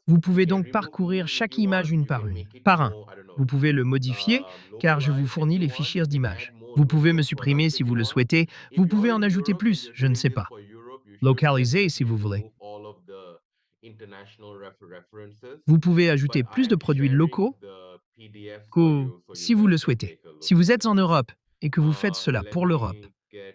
B: Vous pouvez donc parcourir chaque image une par une, par un. Vous pouvez le modifier, car je vous fournis les fichiers d'images. Vous pouvez me supprimer si vous le souhaitez. Vous pouvez en ajouter plus, je ne sais pas. Localiser si vous voulez. Vous pouvez ajouter plus de produits locaux si vous le souhaitez. Si vous êtes en Europe et que vous faites cela pour l'Europe,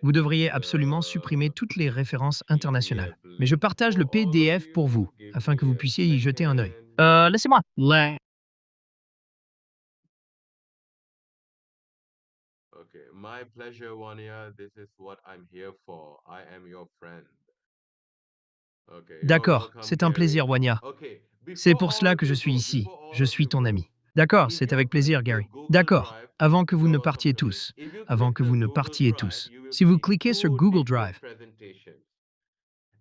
B: vous devriez absolument supprimer toutes les références internationales. Mais je partage le PDF pour vous, afin que vous puissiez y jeter un œil. Laissez-moi.
A: Okay, my pleasure, Vanya. This is what I'm here for. I am your friend. Okay, you're
B: D'accord,
A: welcome,
B: c'est un
A: Gary.
B: plaisir, Wanya.
A: Okay,
B: C'est
A: before
B: pour cela
A: all
B: que je
A: this
B: suis
A: goes,
B: ici.
A: before all
B: Je
A: this
B: suis ton
A: goes,
B: ami. D'accord,
A: if
B: c'est
A: you
B: avec plaisir,
A: click the
B: Gary.
A: Google
B: D'accord,
A: Drive,
B: avant que vous
A: you're
B: ne
A: welcome,
B: partiez
A: Gary.
B: tous.
A: If you
B: Avant
A: click
B: que
A: the
B: vous ne
A: Google
B: partiez
A: Drive,
B: tous.
A: you will
B: Si vous
A: see
B: cliquez sur
A: two
B: Google
A: different
B: Drive,
A: presentations.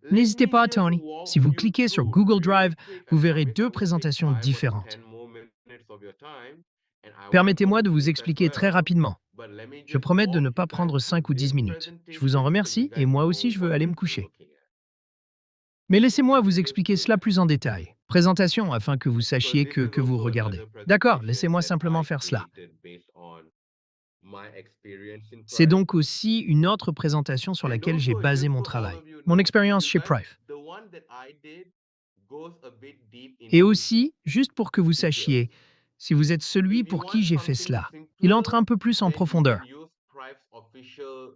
A: Let
B: n'hésitez
A: me
B: pas,
A: just
B: Tony.
A: walk
B: Si vous
A: you
B: cliquez sur
A: through
B: Google
A: really
B: Drive,
A: quick. I
B: vous verrez
A: promise I
B: deux
A: won't take
B: présentations
A: 5 or
B: différentes.
A: 10 more minutes of your time, and I wanna
B: Permettez-moi de
A: talk to
B: vous
A: this as
B: expliquer très
A: well.
B: rapidement.
A: But let me
B: Je
A: just
B: promets de ne
A: walk
B: pas
A: you guys
B: prendre
A: through
B: 5 ou 10
A: this
B: minutes. Je vous en
A: presentation so you
B: remercie et
A: guys
B: moi
A: know
B: aussi je veux
A: what
B: aller me
A: you're
B: coucher.
A: looking at.
B: Mais laissez-moi
A: Let me
B: vous
A: just
B: expliquer
A: do
B: cela
A: that.
B: plus en détail. Présentation afin que vous
A: So
B: sachiez
A: this is
B: que vous
A: also
B: regardez.
A: another
B: D'accord,
A: presentation
B: laissez-moi
A: that
B: simplement
A: I
B: faire cela.
A: created based on my experience in
B: C'est
A: Prive.
B: donc aussi une autre présentation sur
A: And
B: laquelle j'ai
A: also,
B: basé
A: just
B: mon
A: for all
B: travail,
A: of you
B: mon
A: know,
B: expérience
A: you
B: chez
A: guys,
B: Prive.
A: the one that I did goes a bit deep
B: Et
A: into
B: aussi, juste pour que vous
A: details.
B: sachiez, si vous êtes celui
A: If you
B: pour qui
A: want
B: j'ai fait
A: something
B: cela, il entre
A: simpler,
B: un peu plus en
A: then you can
B: profondeur.
A: use Prive's official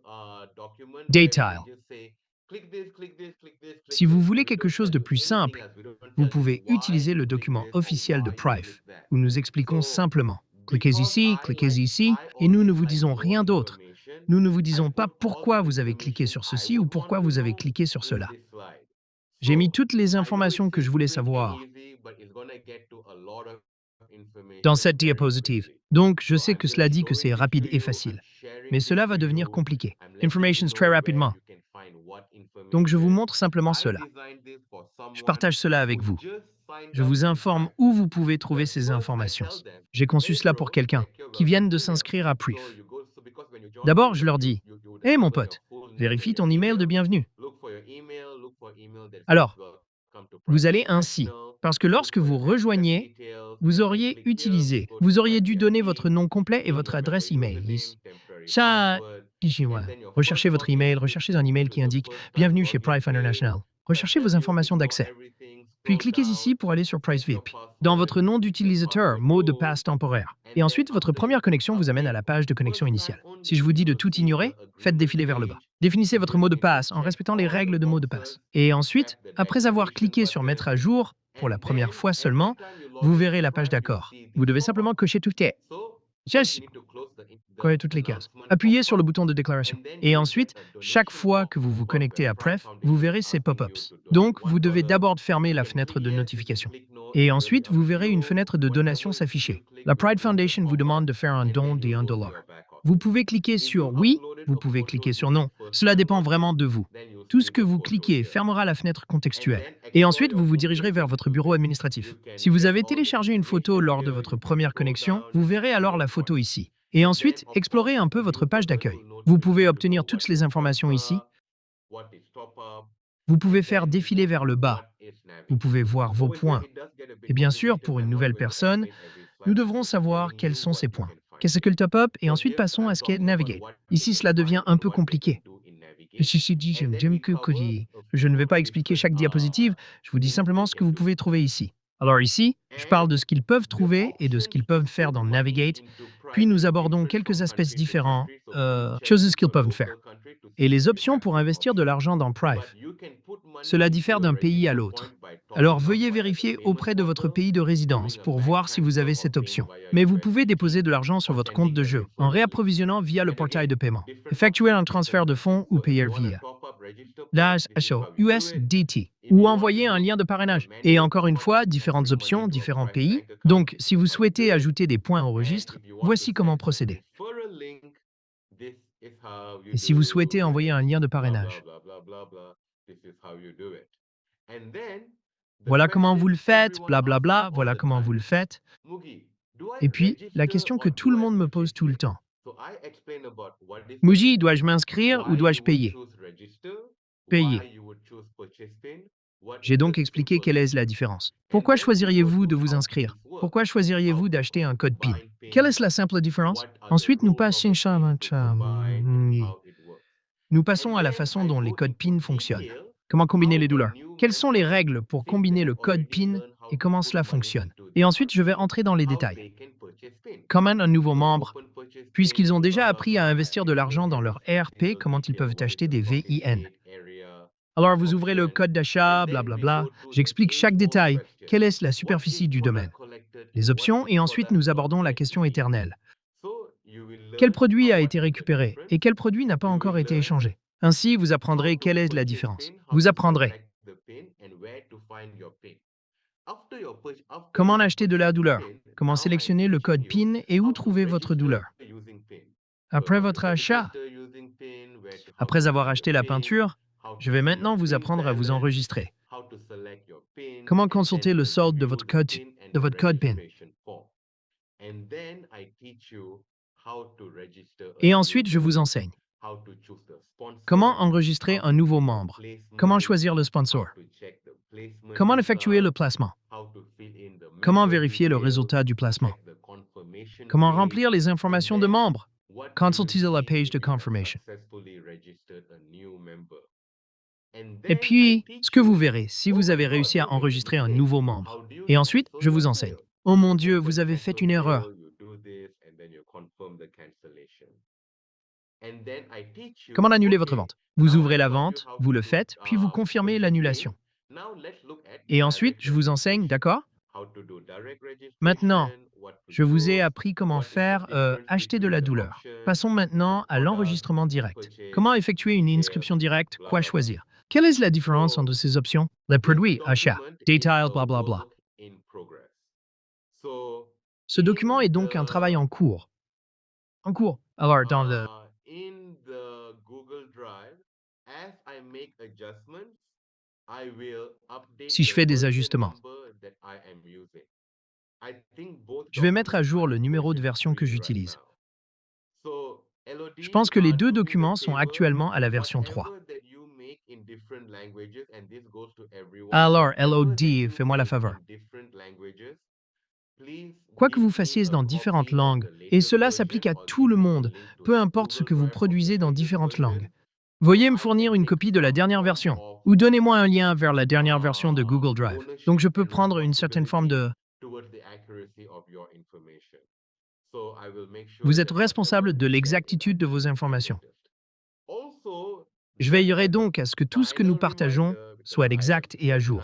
A: document where you
B: Detail.
A: just say, click this, click this, click this, click
B: Si
A: this,
B: vous voulez
A: and we
B: quelque
A: don't
B: chose
A: tell
B: de
A: you
B: plus
A: anything
B: simple,
A: else. We don't
B: vous
A: tell you
B: pouvez
A: why
B: utiliser
A: you
B: le
A: click
B: document
A: this or
B: officiel de
A: why you
B: Prive,
A: click that.
B: où nous expliquons
A: So,
B: simplement. Cliquez
A: because
B: ici,
A: I
B: cliquez ici, et nous
A: always
B: ne vous
A: like
B: disons
A: more
B: rien d'autre.
A: information,
B: Nous ne vous
A: I
B: disons pas
A: put all the
B: pourquoi vous avez cliqué
A: information
B: sur
A: I
B: ceci ou
A: would want
B: pourquoi
A: to
B: vous avez
A: know
B: cliqué sur
A: in
B: cela.
A: this slide.
B: J'ai mis
A: So,
B: toutes les
A: I know it
B: informations que je
A: seems
B: voulais
A: pretty
B: savoir
A: easy, but it's gonna get to a lot of
B: dans
A: information
B: cette
A: very
B: diapositive.
A: quickly.
B: Donc, je
A: So
B: sais
A: I'm
B: que
A: just
B: cela dit que
A: showing
B: c'est
A: this to
B: rapide et
A: you. I'm
B: facile.
A: sharing
B: Mais
A: this
B: cela
A: to
B: va devenir
A: you.
B: compliqué.
A: I'm letting you
B: Informations très
A: know where
B: rapidement.
A: you can find what
B: Donc, je vous
A: information.
B: montre simplement
A: I've
B: cela.
A: designed this for
B: Je
A: someone
B: partage cela avec
A: who
B: vous.
A: just signed
B: Je
A: up
B: vous
A: in
B: informe
A: Prive.
B: où vous pouvez trouver
A: But
B: ces
A: first, I
B: informations.
A: tell them,
B: J'ai conçu
A: hey
B: cela pour
A: bro,
B: quelqu'un
A: check your
B: qui vienne
A: welcome
B: de
A: email.
B: s'inscrire à
A: So
B: Priv.
A: you go, so because when you join
B: D'abord, je
A: Prive,
B: leur dis,
A: you
B: hé mon
A: discover your
B: pote,
A: full name and
B: vérifie
A: your
B: ton email de
A: email.
B: bienvenue.
A: Look for your email, look for email that says
B: Alors,
A: welcome to
B: vous
A: Prive
B: allez ainsi,
A: International.
B: parce que
A: Look
B: lorsque
A: for
B: vous
A: your access
B: rejoignez,
A: details
B: vous
A: and then
B: auriez
A: click here to go to
B: vous auriez
A: Prive
B: dû donner
A: VIP.
B: votre nom complet et
A: Fill
B: votre
A: your member
B: adresse email.
A: username, temporary
B: Ça,
A: password,
B: Ichiwa.
A: and then your
B: Recherchez
A: first
B: votre email,
A: login is
B: recherchez un
A: equal
B: email
A: to
B: qui
A: the
B: indique
A: first time
B: Bienvenue chez
A: login
B: Prive
A: page.
B: International.
A: So I
B: Recherchez
A: tell
B: vos
A: you,
B: informations
A: ignore
B: d'accès.
A: everything,
B: Puis cliquez ici pour aller sur Price VIP. Dans votre nom d'utilisateur, mot de passe temporaire. Et ensuite, votre première connexion vous amène à la page de connexion initiale. Si je vous dis de tout ignorer, faites défiler vers le bas. Définissez votre mot de passe en respectant les règles de mot de passe. Et ensuite, après avoir cliqué sur Mettre à jour, pour la première fois seulement, vous verrez la page d'accord. Vous devez simplement cocher toutes les toutes les cases. Appuyez sur le bouton de déclaration. Et ensuite, chaque fois que vous vous connectez à Pref, vous verrez ces pop-ups. Donc, vous devez d'abord fermer la fenêtre de notification. Et ensuite, vous verrez une fenêtre de donation s'afficher. La Pride Foundation vous demande de faire un don de $1. Vous pouvez cliquer sur oui, vous pouvez cliquer sur non. Cela dépend vraiment de vous. Tout ce que vous cliquez fermera la fenêtre contextuelle. Et ensuite, vous vous dirigerez vers votre bureau administratif. Si vous avez téléchargé une photo lors de votre première connexion, vous verrez alors la photo ici. Et ensuite, explorez un peu votre page d'accueil. Vous pouvez obtenir toutes les informations ici. Vous pouvez faire défiler vers le bas. Vous pouvez voir vos points. Et bien sûr, pour une nouvelle personne, nous devrons savoir quels sont ces points. Qu'est-ce que le top-up? Et ensuite, passons à ce qu'est Navigate. Ici, cela devient un peu compliqué. Je ne vais pas expliquer chaque diapositive, je vous dis simplement ce que vous pouvez trouver ici. Alors ici, je parle de ce qu'ils peuvent trouver et de ce qu'ils peuvent faire dans Navigate, puis nous abordons quelques aspects différents, choses qu'ils peuvent faire, et les options pour investir de l'argent dans Prive. Cela diffère d'un pays à l'autre. Alors veuillez vérifier auprès de votre pays de résidence pour voir si vous avez cette option. Mais vous pouvez déposer de l'argent sur votre compte de jeu en réapprovisionnant via le portail de paiement, effectuer un transfert de fonds ou payer via USDT ou envoyer un lien de parrainage. Et encore une fois, différentes options, différents pays. Donc, si vous souhaitez ajouter des points au registre, voici comment procéder. Et si vous souhaitez envoyer un lien de parrainage, voilà comment vous le faites, blablabla, voilà comment vous le faites. Et puis, la question que tout le monde me pose tout le temps. Muji, dois-je m'inscrire ou dois-je payer? Payer. J'ai donc expliqué quelle est la différence. Pourquoi choisiriez-vous de vous inscrire? Pourquoi choisiriez-vous d'acheter un code PIN? Quelle est la simple différence? Ensuite, nous passons à la façon dont les codes PIN fonctionnent. Comment combiner les douleurs? Quelles sont les règles pour combiner le code PIN et comment cela fonctionne? Et ensuite, je vais entrer dans les détails. Comment un nouveau membre, puisqu'ils ont déjà appris à investir de l'argent dans leur ERP, comment ils peuvent acheter des VIN? Alors, vous ouvrez le code d'achat, blablabla. J'explique chaque détail. Quelle est la superficie du domaine? Les options, et ensuite nous abordons la question éternelle. Quel produit a été récupéré et quel produit n'a pas encore été échangé? Ainsi, vous apprendrez quelle est la différence. Vous apprendrez comment acheter de la douleur, comment sélectionner le code PIN et où trouver votre douleur. Après votre achat, après avoir acheté la peinture, je vais maintenant vous apprendre à vous enregistrer. Comment consulter le solde de votre code PIN. Et ensuite, je vous enseigne comment enregistrer un nouveau membre, comment choisir le sponsor, comment effectuer le placement, comment vérifier le résultat du placement, comment remplir les informations de membre, consulter la page de confirmation. Et puis, ce que vous verrez, si vous avez réussi à enregistrer un nouveau membre. Et ensuite, je vous enseigne. Oh mon Dieu, vous avez fait une erreur. Comment annuler votre vente? Vous ouvrez la vente, vous le faites, puis vous confirmez l'annulation. Et ensuite, je vous enseigne, d'accord? Maintenant, je vous ai appris comment faire acheter de la douleur. Passons maintenant à l'enregistrement direct. Comment effectuer une inscription directe? Quoi choisir? Quelle est la différence entre ces options? Les produits, achat, détail, blablabla. Ce document est donc un travail en cours. En cours. Alors, dans le... Si je fais des ajustements, je vais mettre à jour le numéro de version que j'utilise. Je pense que les deux documents sont actuellement à la version 3. Alors, LOD, fais-moi la faveur. Quoi que vous fassiez dans différentes langues, et cela s'applique à tout le monde, peu importe ce que vous produisez dans différentes langues, Veuillez me fournir une copie de la dernière version ou donnez-moi un lien vers la dernière version de Google Drive. Donc je peux prendre une certaine forme de... Vous êtes responsable de l'exactitude de vos informations. Je veillerai donc à ce que tout ce que nous partageons soit exact et à jour.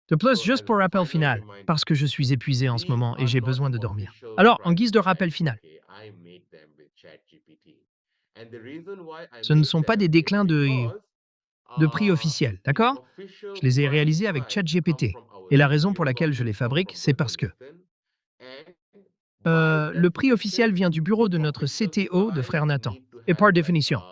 B: De plus, juste pour rappel final, parce que je suis épuisé en ce moment et j'ai besoin de dormir. Alors, en guise de rappel final, ce ne sont pas des déclins de prix officiels, d'accord? Je les ai réalisés avec ChatGPT. Et la raison pour laquelle je les fabrique, c'est parce que le prix officiel vient du bureau de notre CTO de Frère Nathan. Et par définition,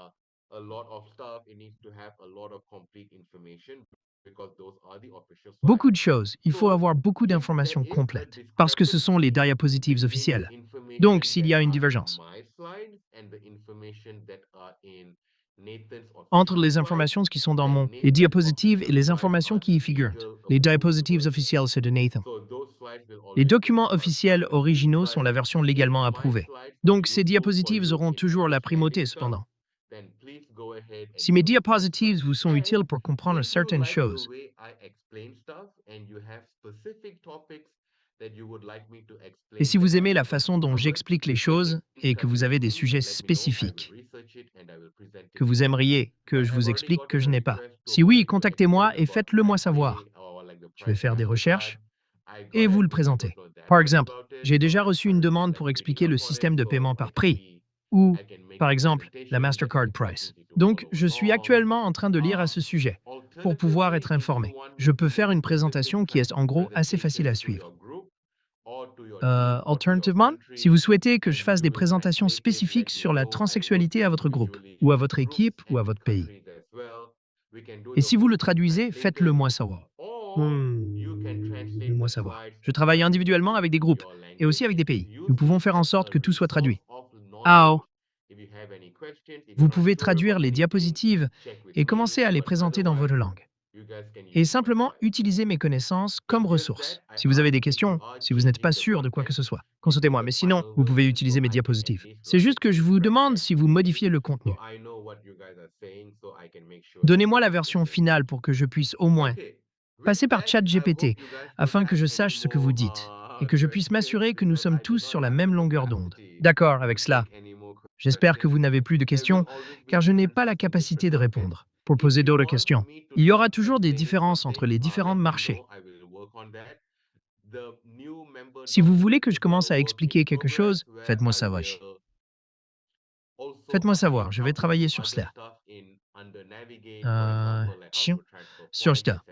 B: beaucoup de choses, il faut avoir beaucoup d'informations complètes, parce que ce sont les diapositives officielles. Donc, s'il y a une divergence entre les informations qui sont dans les diapositives et les informations qui y figurent, les diapositives officielles, c'est de Nathan. Les documents officiels originaux sont la version légalement approuvée. Donc, ces diapositives auront toujours la primauté, cependant. Si mes diapositives vous sont utiles pour comprendre certaines choses, et si vous aimez la façon dont j'explique les choses et que vous avez des sujets spécifiques que vous aimeriez que je vous explique que je n'ai pas, si oui, contactez-moi et faites-le moi savoir. Je vais faire des recherches et vous le présenter. Par exemple, j'ai déjà reçu une demande pour expliquer le système de paiement par prix, ou, par exemple, la Mastercard Price. Donc, je suis actuellement en train de lire à ce sujet, pour pouvoir être informé. Je peux faire une présentation qui est en gros assez facile à suivre. Alternativement, si vous souhaitez que je fasse des présentations spécifiques sur la transsexualité à votre groupe, ou à votre équipe, ou à votre pays. Et si vous le traduisez, faites-le moi savoir. Moi savoir. Je travaille individuellement avec des groupes, et aussi avec des pays. Nous pouvons faire en sorte que tout soit traduit. Ah, vous pouvez traduire les diapositives et commencer à les présenter dans votre langue. Et simplement utiliser mes connaissances comme ressources. Si vous avez des questions, si vous n'êtes pas sûr de quoi que ce soit, consultez-moi, mais sinon, vous pouvez utiliser mes diapositives. C'est juste que je vous demande si vous modifiez le contenu. Donnez-moi la version finale pour que je puisse au moins passer par ChatGPT afin que je sache ce que vous dites et que je puisse m'assurer que nous sommes tous sur la même longueur d'onde. D'accord avec cela. J'espère que vous n'avez plus de questions, car je n'ai pas la capacité de répondre. Pour poser d'autres questions, il y aura toujours des différences entre les différents marchés. Si vous voulez que je commence à expliquer quelque chose, faites-moi savoir. Faites-moi savoir, je vais travailler sur cela. Tiens, sur ça.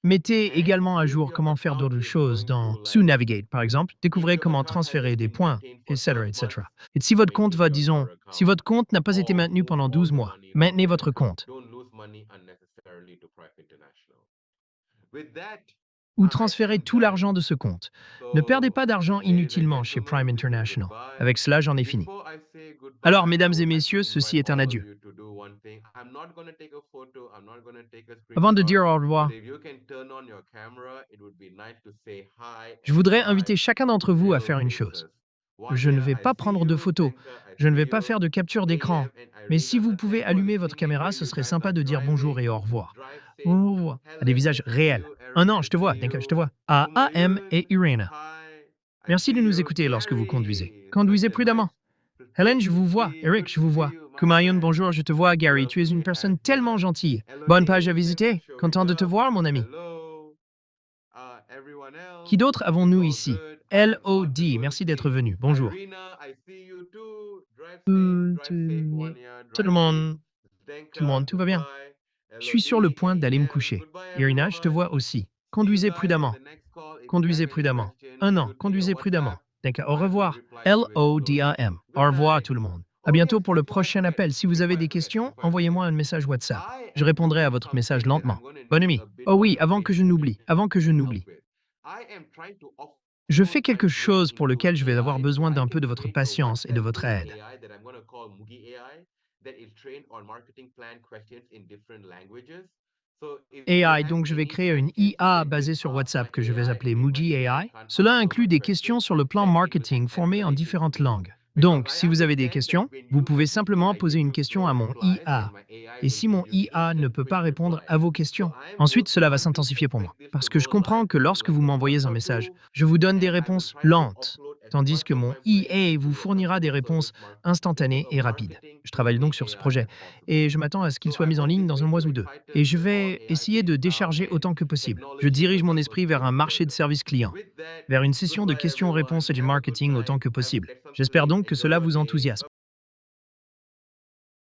B: Mettez également à jour comment faire d'autres choses dans sous Navigate, par exemple. Découvrez comment transférer des points, etc., etc. Et si votre compte va, disons, si votre compte n'a pas été maintenu pendant 12 mois, maintenez votre compte. Ou transférez tout l'argent de ce compte. Ne perdez pas d'argent inutilement chez Prime International. Avec cela, j'en ai fini. Alors, mesdames et messieurs, ceci est un adieu. Avant de dire au revoir, je voudrais inviter chacun d'entre vous à faire une chose. Je ne vais pas prendre de photos, je ne vais pas faire de capture d'écran, mais si vous pouvez allumer votre caméra, ce serait sympa de dire bonjour et au revoir. Au revoir. À des visages réels. Non, je te vois, Dinka, je te vois. À AM et Irena. Merci de nous écouter lorsque vous conduisez. Conduisez prudemment. Hélène, je vous vois. Eric, je vous vois. Kumayon, bonjour, je te vois. Gary, tu es une personne tellement gentille. Bonne page à visiter. Content de te voir, mon ami. Qui d'autre avons-nous ici? LOD, merci d'être venu. Bonjour. Tout le monde, tout va bien. Je suis sur le point d'aller me coucher. Irina, je te vois aussi. Conduisez prudemment. Conduisez prudemment. Non, conduisez prudemment. D'accord, au revoir. LODAM. Au revoir tout le monde. À bientôt pour le prochain appel. Si vous avez des questions, envoyez-moi un message WhatsApp. Je répondrai à votre message lentement. Bonne nuit. Oh oui, avant que je n'oublie. Je fais quelque chose pour lequel je vais avoir besoin d'un peu de votre patience et de votre aide. AI, donc je vais créer une IA basée sur WhatsApp que je vais appeler Mugi AI. Cela inclut des questions sur le plan marketing formées en différentes langues. Donc, si vous avez des questions, vous pouvez simplement poser une question à mon IA. Et si mon IA ne peut pas répondre à vos questions, ensuite cela va s'intensifier pour moi. Parce que je comprends que lorsque vous m'envoyez un message, je vous donne des réponses lentes, tandis que mon IA vous fournira des réponses instantanées et rapides. Je travaille donc sur ce projet et je m'attends à ce qu'il soit mis en ligne dans un mois ou deux. Et je vais essayer de décharger autant que possible. Je dirige mon esprit vers un marché de services clients, vers une session de questions-réponses et du marketing autant que possible. J'espère donc que cela vous enthousiasme.